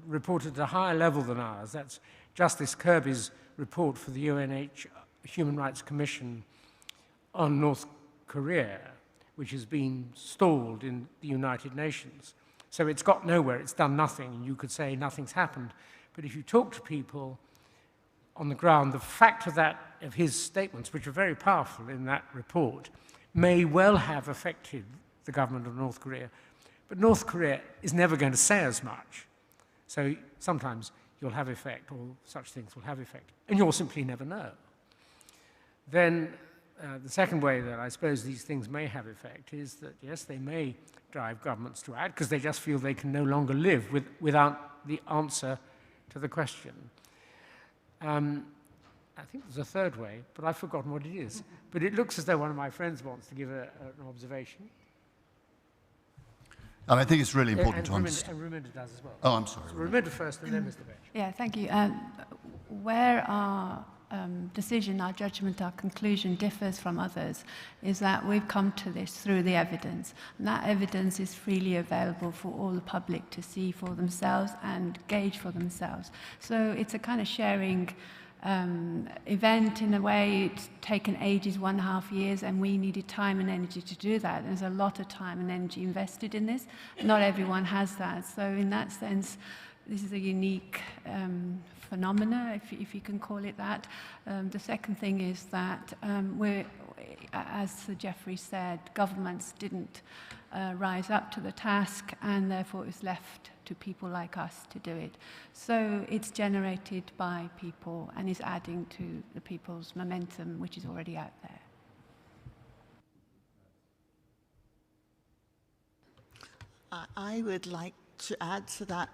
reported at a higher level than ours. That's Justice Kirby's report for the UNH Human Rights Commission on North Korea, which has been stalled in the United Nations. So it's got nowhere, it's done nothing, and you could say nothing's happened. But if you talk to people on the ground, the fact of his statements, which are very powerful in that report, may well have affected the government of North Korea. But North Korea is never going to say as much. So sometimes you'll have effect, or such things will have effect, and you'll simply never know. Then the second way that I suppose these things may have effect is that, yes, they may drive governments to act because they just feel they can no longer live without the answer to the question. I think there's a third way, but I've forgotten what it is. But it looks as though one of my friends wants to give an observation. And I think it's really important to And understand. Ruminda does as well. Oh, I'm sorry. So Ruminda first, and then Mr. Vetch. Yeah, thank you. Where our decision, our judgment, our conclusion differs from others is that we've come to this through the evidence. And that evidence is freely available for all the public to see for themselves and gauge for themselves. So it's a kind of sharing event in a way. It's taken ages, 1.5 years, and we needed time and energy to do that. There's a lot of time and energy invested in this. Not everyone has that. So in that sense, this is a unique phenomena, if you can call it that. The second thing is that as Sir Geoffrey said, governments didn't rise up to the task, and therefore it was left to people like us to do it. So it's generated by people and is adding to the people's momentum, which is already out there. I would like to add to that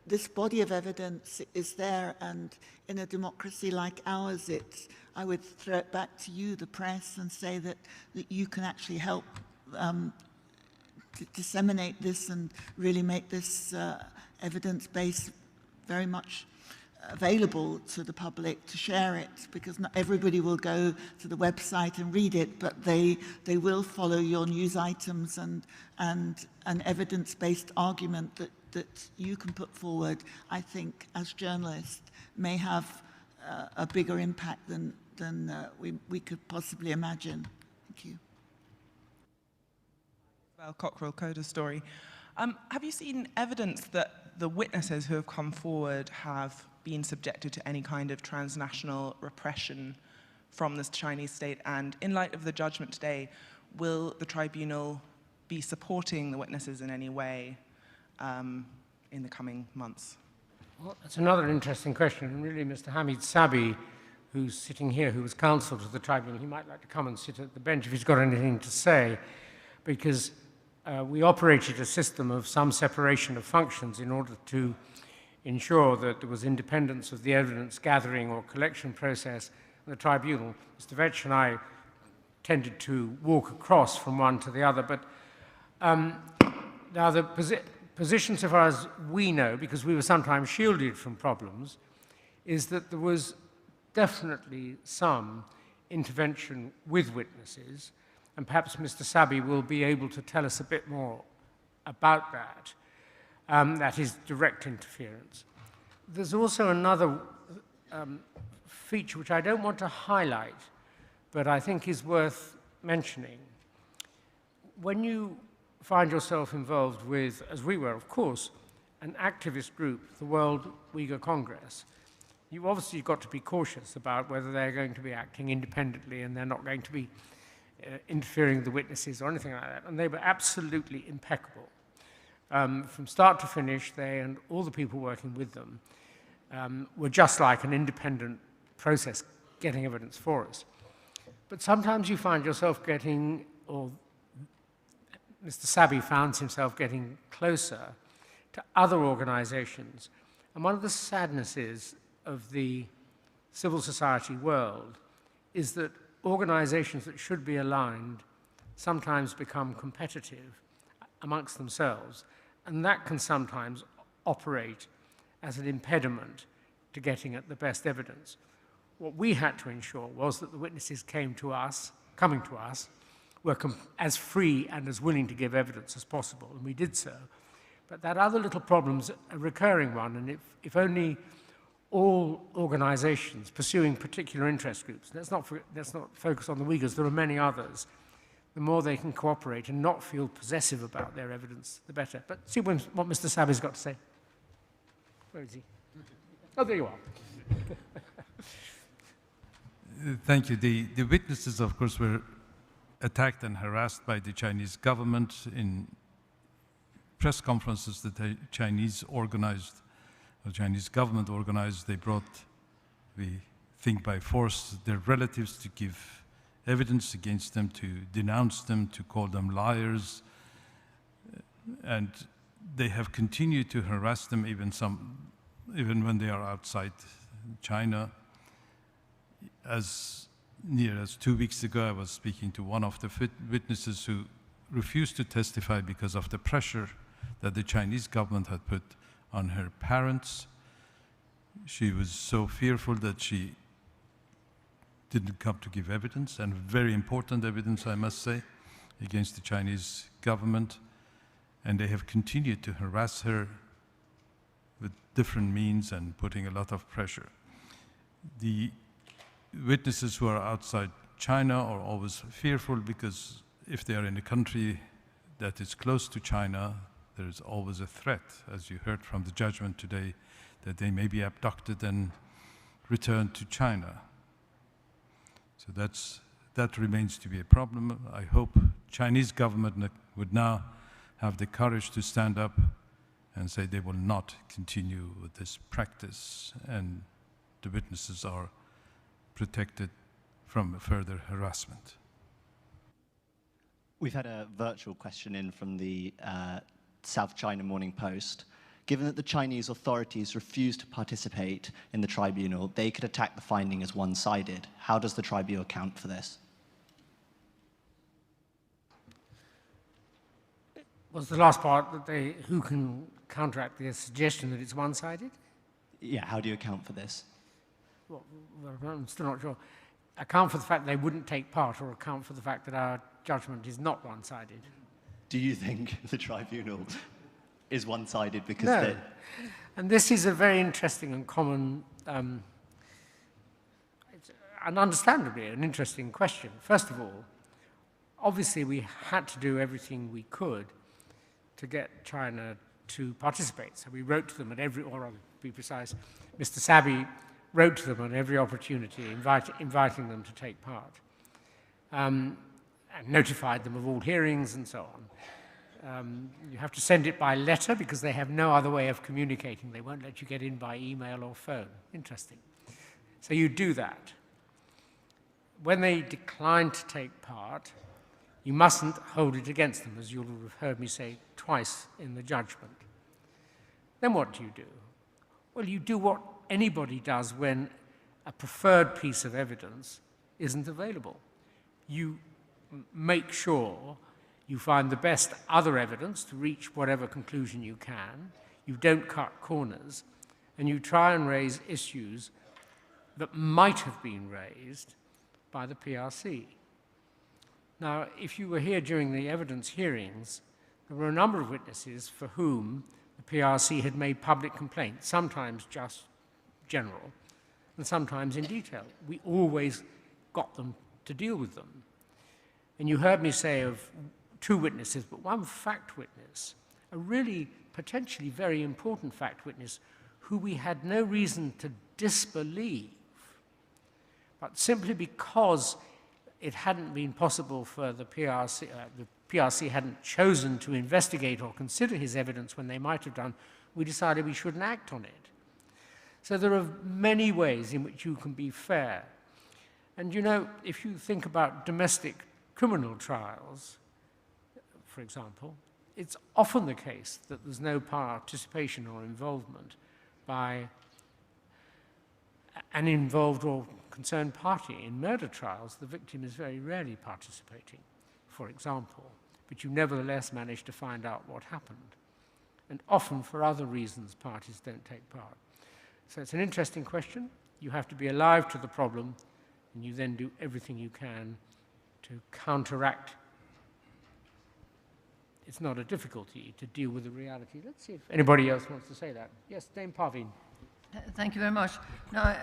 this body of evidence is there, and in a democracy like ours, I would throw it back to you, the press, and say that you can actually help disseminate this and really make this evidence base very much available to the public to share it, because not everybody will go to the website and read it, but they will follow your news items, and an evidence-based argument that you can put forward, I think, as journalists, may have a bigger impact than we could possibly imagine. Thank you. Well, Cockerell Coda story. Have you seen evidence that the witnesses who have come forward have been subjected to any kind of transnational repression from the Chinese state? And in light of the judgment today, will the tribunal be supporting the witnesses in any way in the coming months? Well, that's another interesting question. And really, Mr. Hamid Sabi, who's sitting here, who was counsel to the tribunal, he might like to come and sit at the bench if he's got anything to say, because we operated a system of some separation of functions in order to ensure that there was independence of the evidence gathering or collection process in the tribunal. Mr. Vetch and I tended to walk across from one to the other, but now the position, so far as we know, because we were sometimes shielded from problems, is that there was definitely some intervention with witnesses, and perhaps Mr. Sabi will be able to tell us a bit more about that. That is direct interference. There's also another feature which I don't want to highlight, but I think is worth mentioning. When you find yourself involved with, as we were, of course, an activist group, the World Uyghur Congress, you've obviously got to be cautious about whether they're going to be acting independently and they're not going to be interfering with the witnesses or anything like that. And they were absolutely impeccable. From start to finish, they and all the people working with them were just like an independent process getting evidence for us. But sometimes you find yourself getting, or Mr. Sabi found himself getting closer to other organizations. And one of the sadnesses of the civil society world is that organizations that should be aligned sometimes become competitive amongst themselves, and that can sometimes operate as an impediment to getting at the best evidence. What we had to ensure was that the witnesses coming to us, were as free and as willing to give evidence as possible, and we did so. But that other little problem's a recurring one, and if only all organizations pursuing particular interest groups, let's not focus on the Uyghurs, there are many others, the more they can cooperate and not feel possessive about their evidence, the better. But see what Mr. Sabi's got to say. Where is he? Oh, there you are. Thank you. The witnesses, of course, were attacked and harassed by the Chinese government in press conferences that the Chinese organized, the Chinese government organized. They brought, we think by force, their relatives to give evidence against them, to denounce them, to call them liars. And they have continued to harass them even when they are outside China. As near as 2 weeks ago, I was speaking to one of the witnesses who refused to testify because of the pressure that the Chinese government had put on her parents. She was so fearful that she didn't come to give evidence, and very important evidence, I must say, against the Chinese government. And they have continued to harass her with different means and putting a lot of pressure. The witnesses who are outside China are always fearful because if they are in a country that is close to China, there is always a threat, as you heard from the judgment today, that they may be abducted and returned to China. So that remains to be a problem. I hope Chinese government would now have the courage to stand up and say they will not continue with this practice, and the witnesses are protected from further harassment. We've had a virtual question in from the South China Morning Post. Given that the Chinese authorities refuse to participate in the tribunal, they could attack the finding as one-sided. How does the tribunal account for this? Was the last part that who can counteract the suggestion that it's one-sided? Yeah, how do you account for this? Well, I'm still not sure. Account for the fact they wouldn't take part, or account for the fact that our judgment is not one-sided? Do you think the tribunal is one-sided because no. And this is a very interesting and common, and understandably an interesting question. First of all, obviously we had to do everything we could to get China to participate. So we wrote to them at every, or to be precise, Mr. Sabi wrote to them on every opportunity, inviting them to take part, and notified them of all hearings and so on. You have to send it by letter because they have no other way of communicating. They won't let you get in by email or phone. Interesting. So you do that. When they decline to take part, you mustn't hold it against them, as you'll have heard me say twice in the judgment. Then what do? Well, you do what anybody does when a preferred piece of evidence isn't available. You make sure you find the best other evidence to reach whatever conclusion you can. You don't cut corners, and you try and raise issues that might have been raised by the PRC. Now, if you were here during the evidence hearings, there were a number of witnesses for whom the PRC had made public complaints, sometimes just general, and sometimes in detail. We always got them to deal with them. And you heard me say of 2 witnesses, but one fact witness, a really potentially very important fact witness, who we had no reason to disbelieve, but simply because it hadn't been possible for the PRC hadn't chosen to investigate or consider his evidence when they might have done, we decided we shouldn't act on it. So there are many ways in which you can be fair. And you know, if you think about domestic criminal trials, for example, it's often the case that there's no participation or involvement by an involved or concerned party. In murder trials, the victim is very rarely participating, for example, but you nevertheless manage to find out what happened. And often, for other reasons, parties don't take part. So it's an interesting question. You have to be alive to the problem, and you then do everything you can to counteract. It's not a difficulty to deal with the reality. Let's see if anybody else wants to say that. Yes, Dame Parveen. Thank you very much. No, I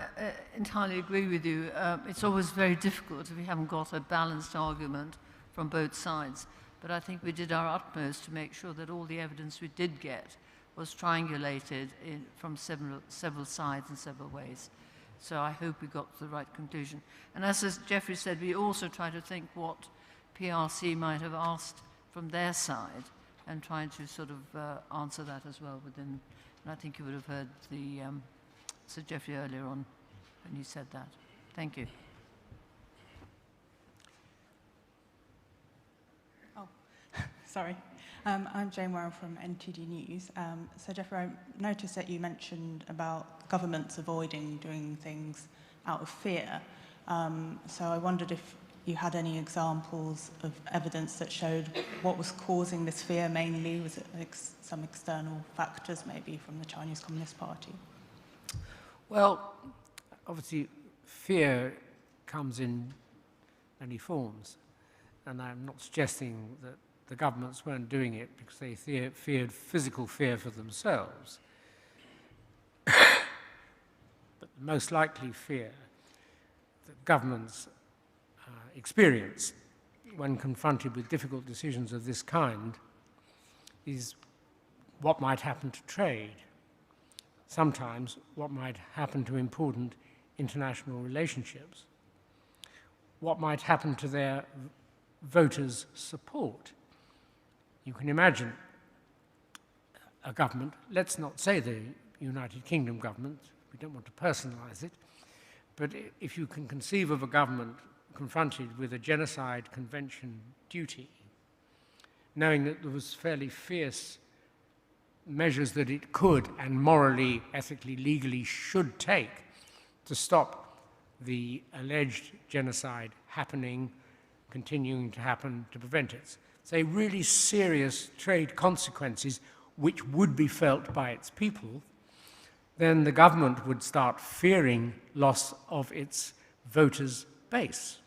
entirely agree with you. It's always very difficult if we haven't got a balanced argument from both sides. But I think we did our utmost to make sure that all the evidence we did get was triangulated from several sides in several ways. So I hope we got to the right conclusion. And as Geoffrey said, we also try to think what PRC might have asked from their side and trying to sort of answer that as well within. And I think you would have heard the Sir Geoffrey earlier on when he said that. Thank you. Oh, sorry. I'm Jane Warren from NTD News. So Geoffrey, I noticed that you mentioned about governments avoiding doing things out of fear. So I wondered if you had any examples of evidence that showed what was causing this fear mainly. Was it some external factors, maybe from the Chinese Communist Party? Well, obviously, fear comes in many forms, and I'm not suggesting that the governments weren't doing it because they feared physical fear for themselves. But the most likely fear that governments experience when confronted with difficult decisions of this kind is what might happen to trade, sometimes what might happen to important international relationships, what might happen to their voters' support. You can imagine a government, let's not say the United Kingdom government, we don't want to personalize it, but if you can conceive of a government confronted with a Genocide Convention duty, knowing that there was fairly fierce measures that it could and morally, ethically, legally should take to stop the alleged genocide happening, continuing to happen, to prevent it. Say really serious trade consequences which would be felt by its people, then the government would start fearing loss of its voters' base.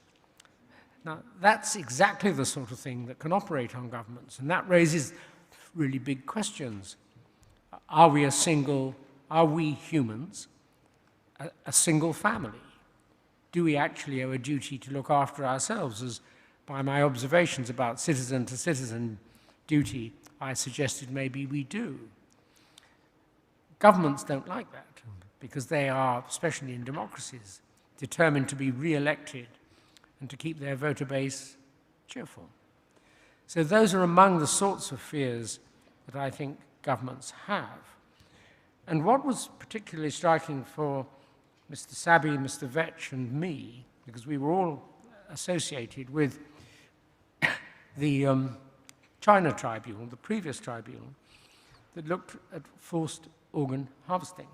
Now, that's exactly the sort of thing that can operate on governments, and that raises really big questions. Are we humans, a single family? Do we actually owe a duty to look after ourselves? As by my observations about citizen-to-citizen duty, I suggested maybe we do. Governments don't like that because they are, especially in democracies, determined to be re-elected and to keep their voter base cheerful. So those are among the sorts of fears that I think governments have. And what was particularly striking for Mr. Sabi, Mr. Vetch, and me, because we were all associated with the China Tribunal, the previous tribunal, that looked at forced organ harvesting.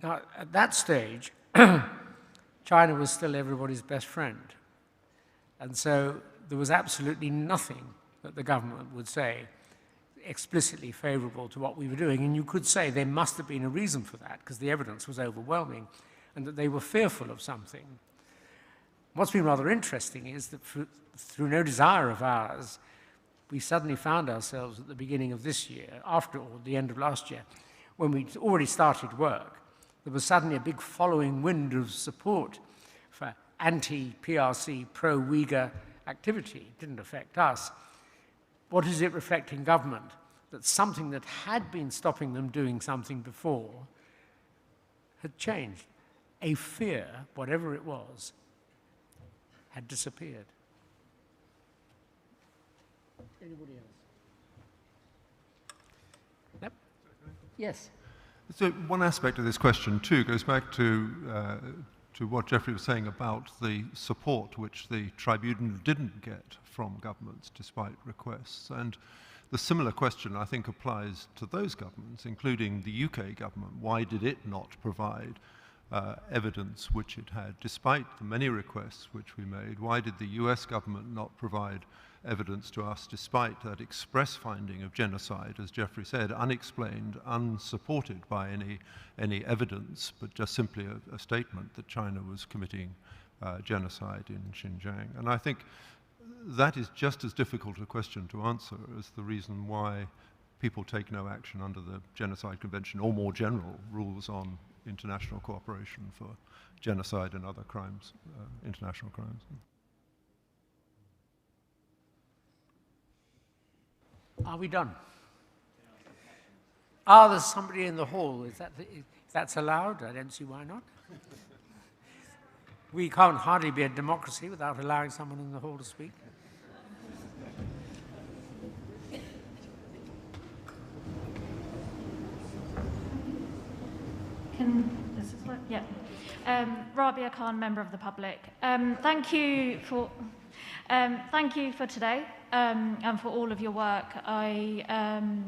Now, at that stage, China was still everybody's best friend. And so there was absolutely nothing that the government would say explicitly favorable to what we were doing. And you could say there must have been a reason for that, because the evidence was overwhelming, and that they were fearful of something. What's been rather interesting is that through no desire of ours, we suddenly found ourselves at the beginning of this year, after all, the end of last year, when we'd already started work, there was suddenly a big following wind of support for anti-PRC, pro-Uyghur activity. It didn't affect us. What does it reflect in government? That something that had been stopping them doing something before had changed. A fear, whatever it was, had disappeared. Anybody else? Yep. Yes. So one aspect of this question, too, goes back to what Geoffrey was saying about the support which the tribunal didn't get from governments despite requests. And the similar question, I think, applies to those governments, including the UK government. Why did it not provide evidence which it had, despite the many requests which we made? Why did the US government not provide evidence to us, despite that express finding of genocide, as Geoffrey said, unexplained, unsupported by any evidence, but just simply a statement that China was committing genocide in Xinjiang? And I think that is just as difficult a question to answer as the reason why people take no action under the Genocide Convention, or more general rules on international cooperation for genocide and other crimes, international crimes. Are we done? Ah, there's somebody in the hall. If that's allowed, I don't see why not. We can't hardly be a democracy without allowing someone in the hall to speak. Does this work? Yeah. Rabia Khan, member of the public. Thank you for today. and for all of your work. I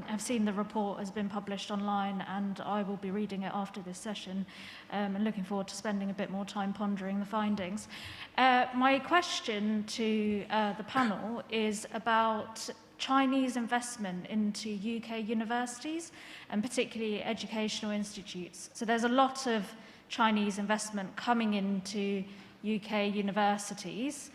have seen the report has been published online, and I will be reading it after this session, and looking forward to spending a bit more time pondering the findings. My question to the panel is about Chinese investment into UK universities, and particularly educational institutes. So there's a lot of Chinese investment coming into UK universities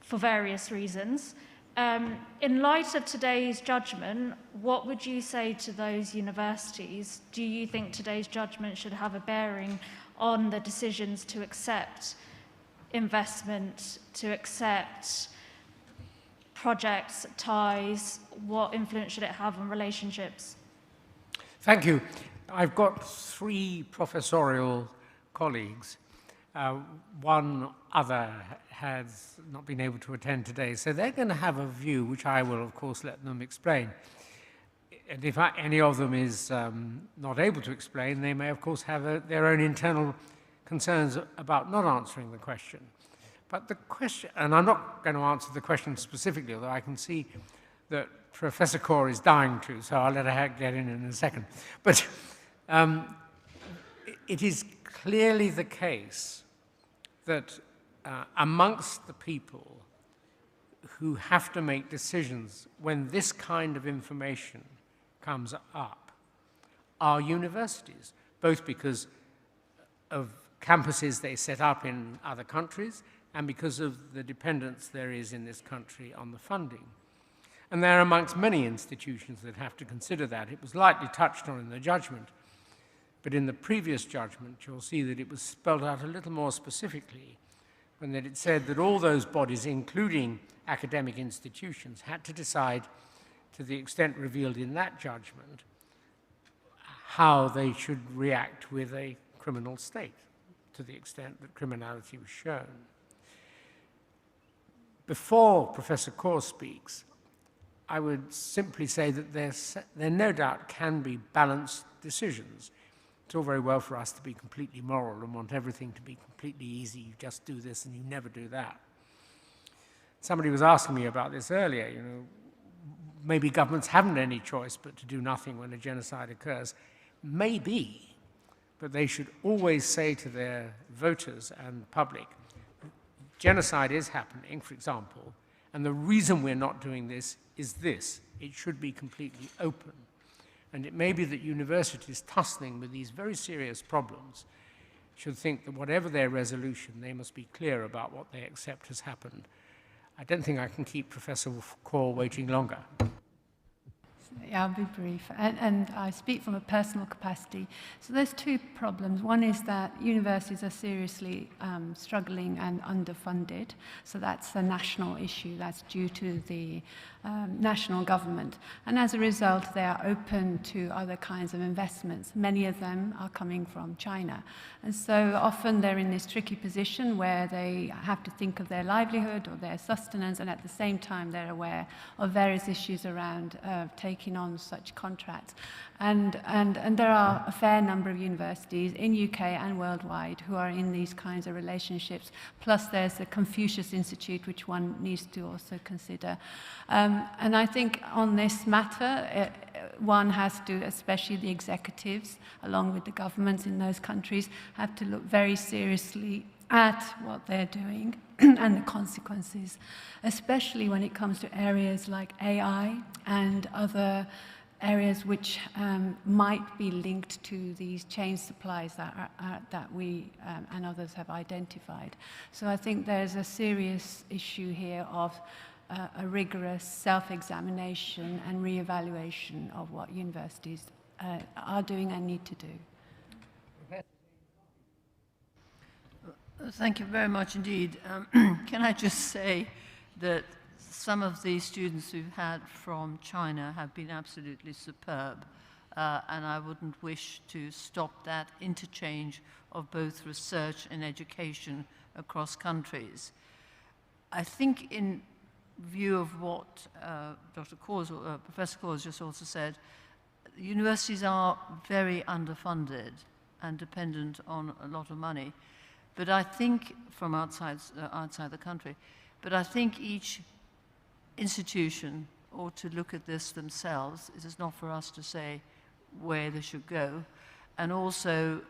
for various reasons. In light of today's judgment, what would you say to those universities? Do you think today's judgment should have a bearing on the decisions to accept investment, to accept projects, ties? What influence should it have on relationships? Thank you. I've got 3 professorial colleagues. One other has not been able to attend today, so they're going to have a view, which I will, of course, let them explain. And if any of them is not able to explain, they may, of course, have their own internal concerns about not answering the question. But the question, and I'm not going to answer the question specifically, although I can see that Professor Kaur is dying to, so I'll let her get in a second. But it is clearly the case that amongst the people who have to make decisions when this kind of information comes up are universities, both because of campuses they set up in other countries and because of the dependence there is in this country on the funding. And they're amongst many institutions that have to consider that. It was lightly touched on in the judgment, but in the previous judgment, you'll see that it was spelled out a little more specifically when that it said that all those bodies, including academic institutions, had to decide, to the extent revealed in that judgment, how they should react with a criminal state, to the extent that criminality was shown. Before Professor Kaur speaks, I would simply say that there no doubt can be balanced decisions. It's all very well for us to be completely moral and want everything to be completely easy. You just do this and you never do that. Somebody was asking me about this earlier. You know, maybe governments haven't any choice but to do nothing when a genocide occurs. Maybe, but they should always say to their voters and public, genocide is happening, for example, and the reason we're not doing this is this. It should be completely open. And it may be that universities tussling with these very serious problems should think that whatever their resolution, they must be clear about what they accept has happened. I don't think I can keep Professor Kaur waiting longer. Yeah, I'll be brief. And I speak from a personal capacity. So there's 2 problems. One is that universities are seriously struggling and underfunded. So that's a national issue. That's due to the national government. And as a result, they are open to other kinds of investments. Many of them are coming from China. And so often they're in this tricky position where they have to think of their livelihood or their sustenance, and at the same time they're aware of various issues around taking on such contracts. And there are a fair number of universities in UK and worldwide who are in these kinds of relationships. Plus there's the Confucius Institute, which one needs to also consider. And I think on this matter, one has to, especially the executives, along with the governments in those countries, have to look very seriously at what they're doing and the consequences, especially when it comes to areas like AI and other areas which might be linked to these chain supplies that we and others have identified. So I think there's a serious issue here of a rigorous self-examination and re-evaluation of what universities are doing and need to do. Thank you very much indeed. Can I just say that some of the students we've had from China have been absolutely superb, and I wouldn't wish to stop that interchange of both research and education across countries. I think in view of what Professor Kaur just also said, universities are very underfunded and dependent on a lot of money. But I think, from outside the country, but I think each institution ought to look at this themselves. It is not for us to say where they should go, and also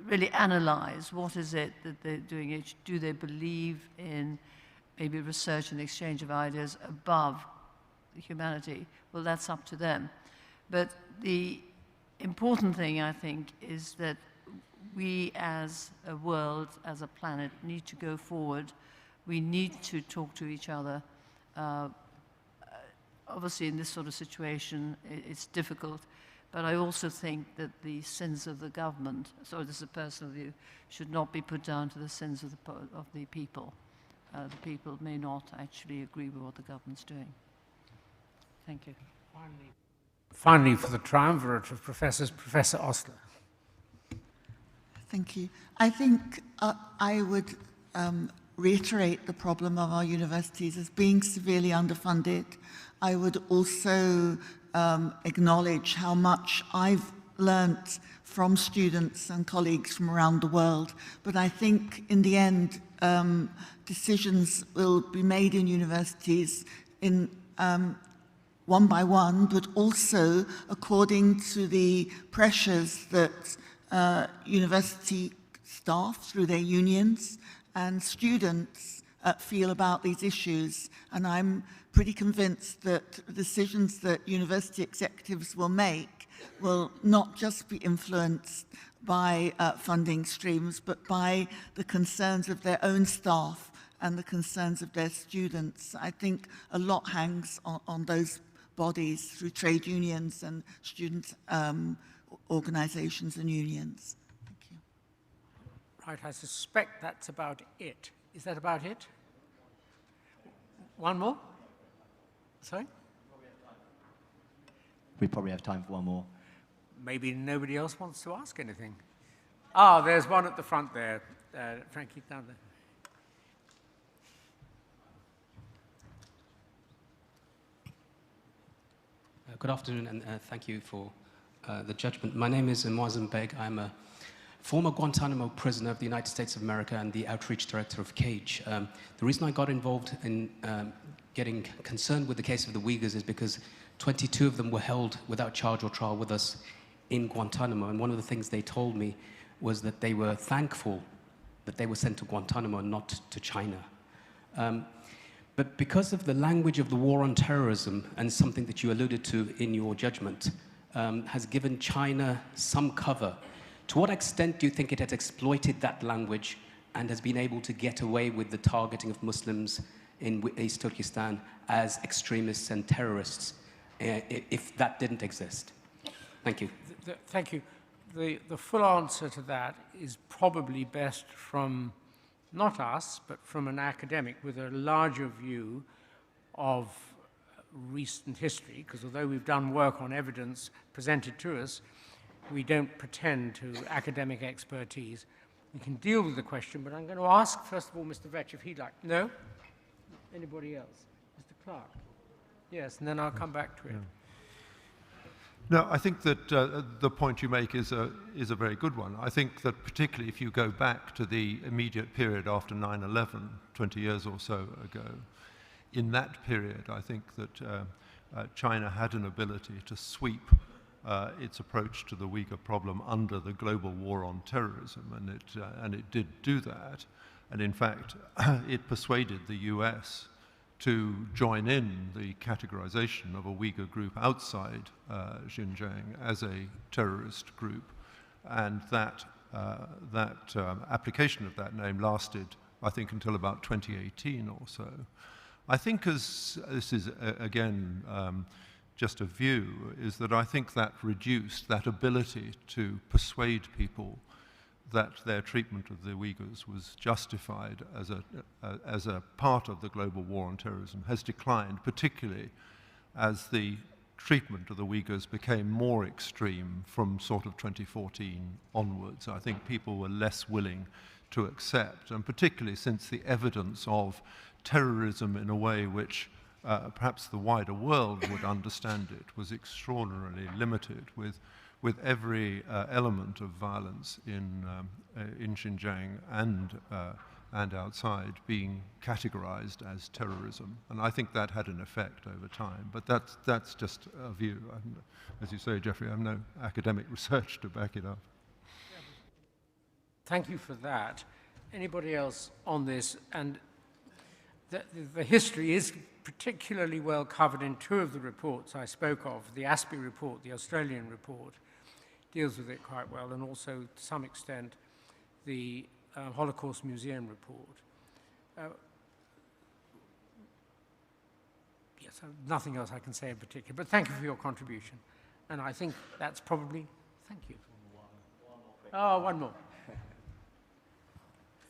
really analyze what is it that they're doing. Do they believe in maybe research and exchange of ideas above humanity? Well, that's up to them. But the important thing, I think, is that we as a world, as a planet, need to go forward. We need to talk to each other. Obviously, in this sort of situation, it's difficult. But I also think that the sins of the government, sorry, this is a personal view, should not be put down to the sins of the people. The people may not actually agree with what the government's doing. Thank you. Finally, for the triumvirate of professors, Professor Osler. Thank you. I think I would reiterate the problem of our universities as being severely underfunded. I would also acknowledge how much I've learnt from students and colleagues from around the world. But I think in the end, decisions will be made in universities in one by one, but also according to the pressures that university staff, through their unions, and students feel about these issues. And I'm pretty convinced that the decisions that university executives will make will not just be influenced by funding streams, but by the concerns of their own staff and the concerns of their students. I think a lot hangs on those bodies through trade unions and student organizations and unions. Thank you. Right, I suspect that's about it. Is that about it? One more? Sorry? We probably have time for one more. Maybe nobody else wants to ask anything. Ah, there's one at the front there. Frankie, down there. Good afternoon, and thank you for the judgment. My name is Moazem Beg. I'm a former Guantanamo prisoner of the United States of America and the outreach director of CAGE. The reason I got involved in getting concerned with the case of the Uyghurs is because 22 of them were held without charge or trial with us in Guantanamo, and one of the things they told me was that they were thankful that they were sent to Guantanamo and not to China. But because of the language of the war on terrorism, and something that you alluded to in your judgment, has given China some cover, to what extent do you think it has exploited that language and has been able to get away with the targeting of Muslims in East Turkistan as extremists and terrorists, if that didn't exist? Thank you. Thank you. The full answer to that is probably best from not us, but from an academic with a larger view of recent history, because although we've done work on evidence presented to us, we don't pretend to academic expertise. We can deal with the question, but I'm going to ask, first of all, Mr. Vetch, if he'd like. No? Anybody else? Mr. Clark? Yes, and then I'll come back to it. No, I think that the point you make is a very good one. I think that particularly if you go back to the immediate period after 9/11, 20 years or so ago, in that period, I think that China had an ability to sweep its approach to the Uyghur problem under the global war on terrorism, and it did do that. And in fact, it persuaded the US to join in the categorization of a Uyghur group outside Xinjiang as a terrorist group. And that application of that name lasted, I think, until about 2018 or so. I think, as this is, again, just a view, is that I think that reduced that ability to persuade people that their treatment of the Uyghurs was justified as a part of the global war on terrorism has declined, particularly as the treatment of the Uyghurs became more extreme from sort of 2014 onwards. I think people were less willing to accept, and particularly since the evidence of terrorism in a way which perhaps the wider world would understand it was extraordinarily limited, with every element of violence in Xinjiang and and outside being categorized as terrorism. And I think that had an effect over time. But that's just a view. As you say, Geoffrey, I have no academic research to back it up. Thank you for that. Anybody else on this? And the history is particularly well covered in two of the reports I spoke of. The Aspie report, the Australian report, deals with it quite well, and also, to some extent, the Holocaust Museum report. Yes, nothing else I can say in particular, but thank you for your contribution. And I think that's probably, thank you. Oh, one more.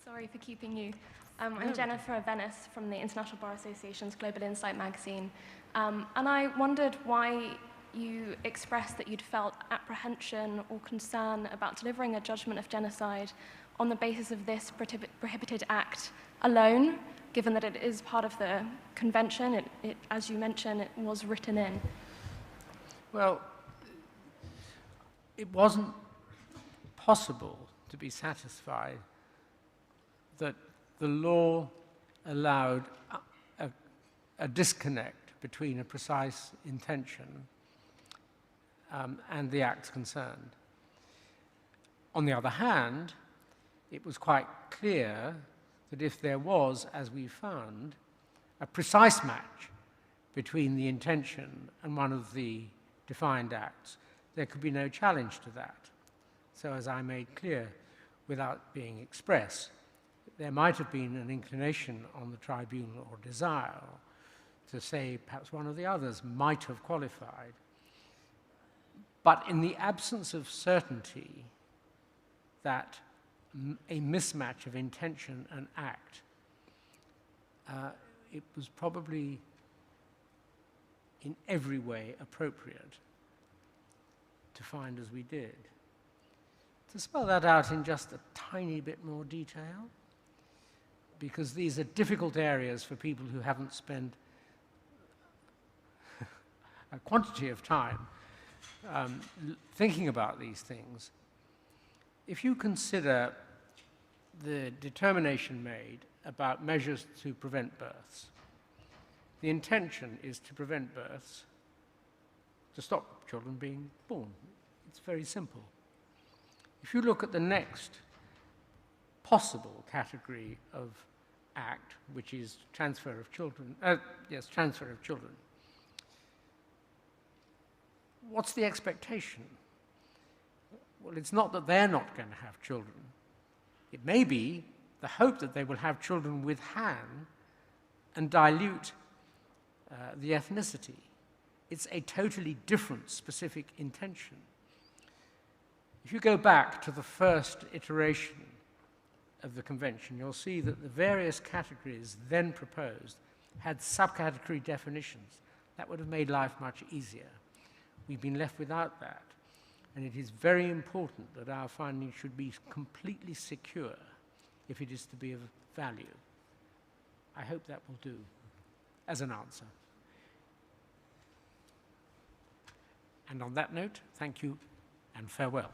Sorry for keeping you. I'm Jennifer Venice from the International Bar Association's Global Insight magazine. And I wondered why you expressed that you'd felt apprehension or concern about delivering a judgment of genocide on the basis of this prohibited act alone, given that it is part of the convention. As you mentioned, it was written in. Well, it wasn't possible to be satisfied that the law allowed a disconnect between a precise intention and the acts concerned. On the other hand, it was quite clear that if there was, as we found, a precise match between the intention and one of the defined acts, there could be no challenge to that. So as I made clear, without being express, there might have been an inclination on the tribunal or desire to say perhaps one of the others might have qualified. But in the absence of certainty that a mismatch of intention and act, it was probably in every way appropriate to find as we did. To spell that out in just a tiny bit more detail, because these are difficult areas for people who haven't spent a quantity of time thinking about these things. If you consider the determination made about measures to prevent births, the intention is to prevent births, to stop children being born. It's very simple. If you look at the next possible category of act, which is transfer of children, transfer of children. What's the expectation? Well, it's not that they're not going to have children. It may be the hope that they will have children with Han and dilute the ethnicity. It's a totally different specific intention. If you go back to the first iteration of the convention, you'll see that the various categories then proposed had subcategory definitions. That would have made life much easier. We've been left without that. And it is very important that our findings should be completely secure if it is to be of value. I hope that will do as an answer. And on that note, thank you and farewell.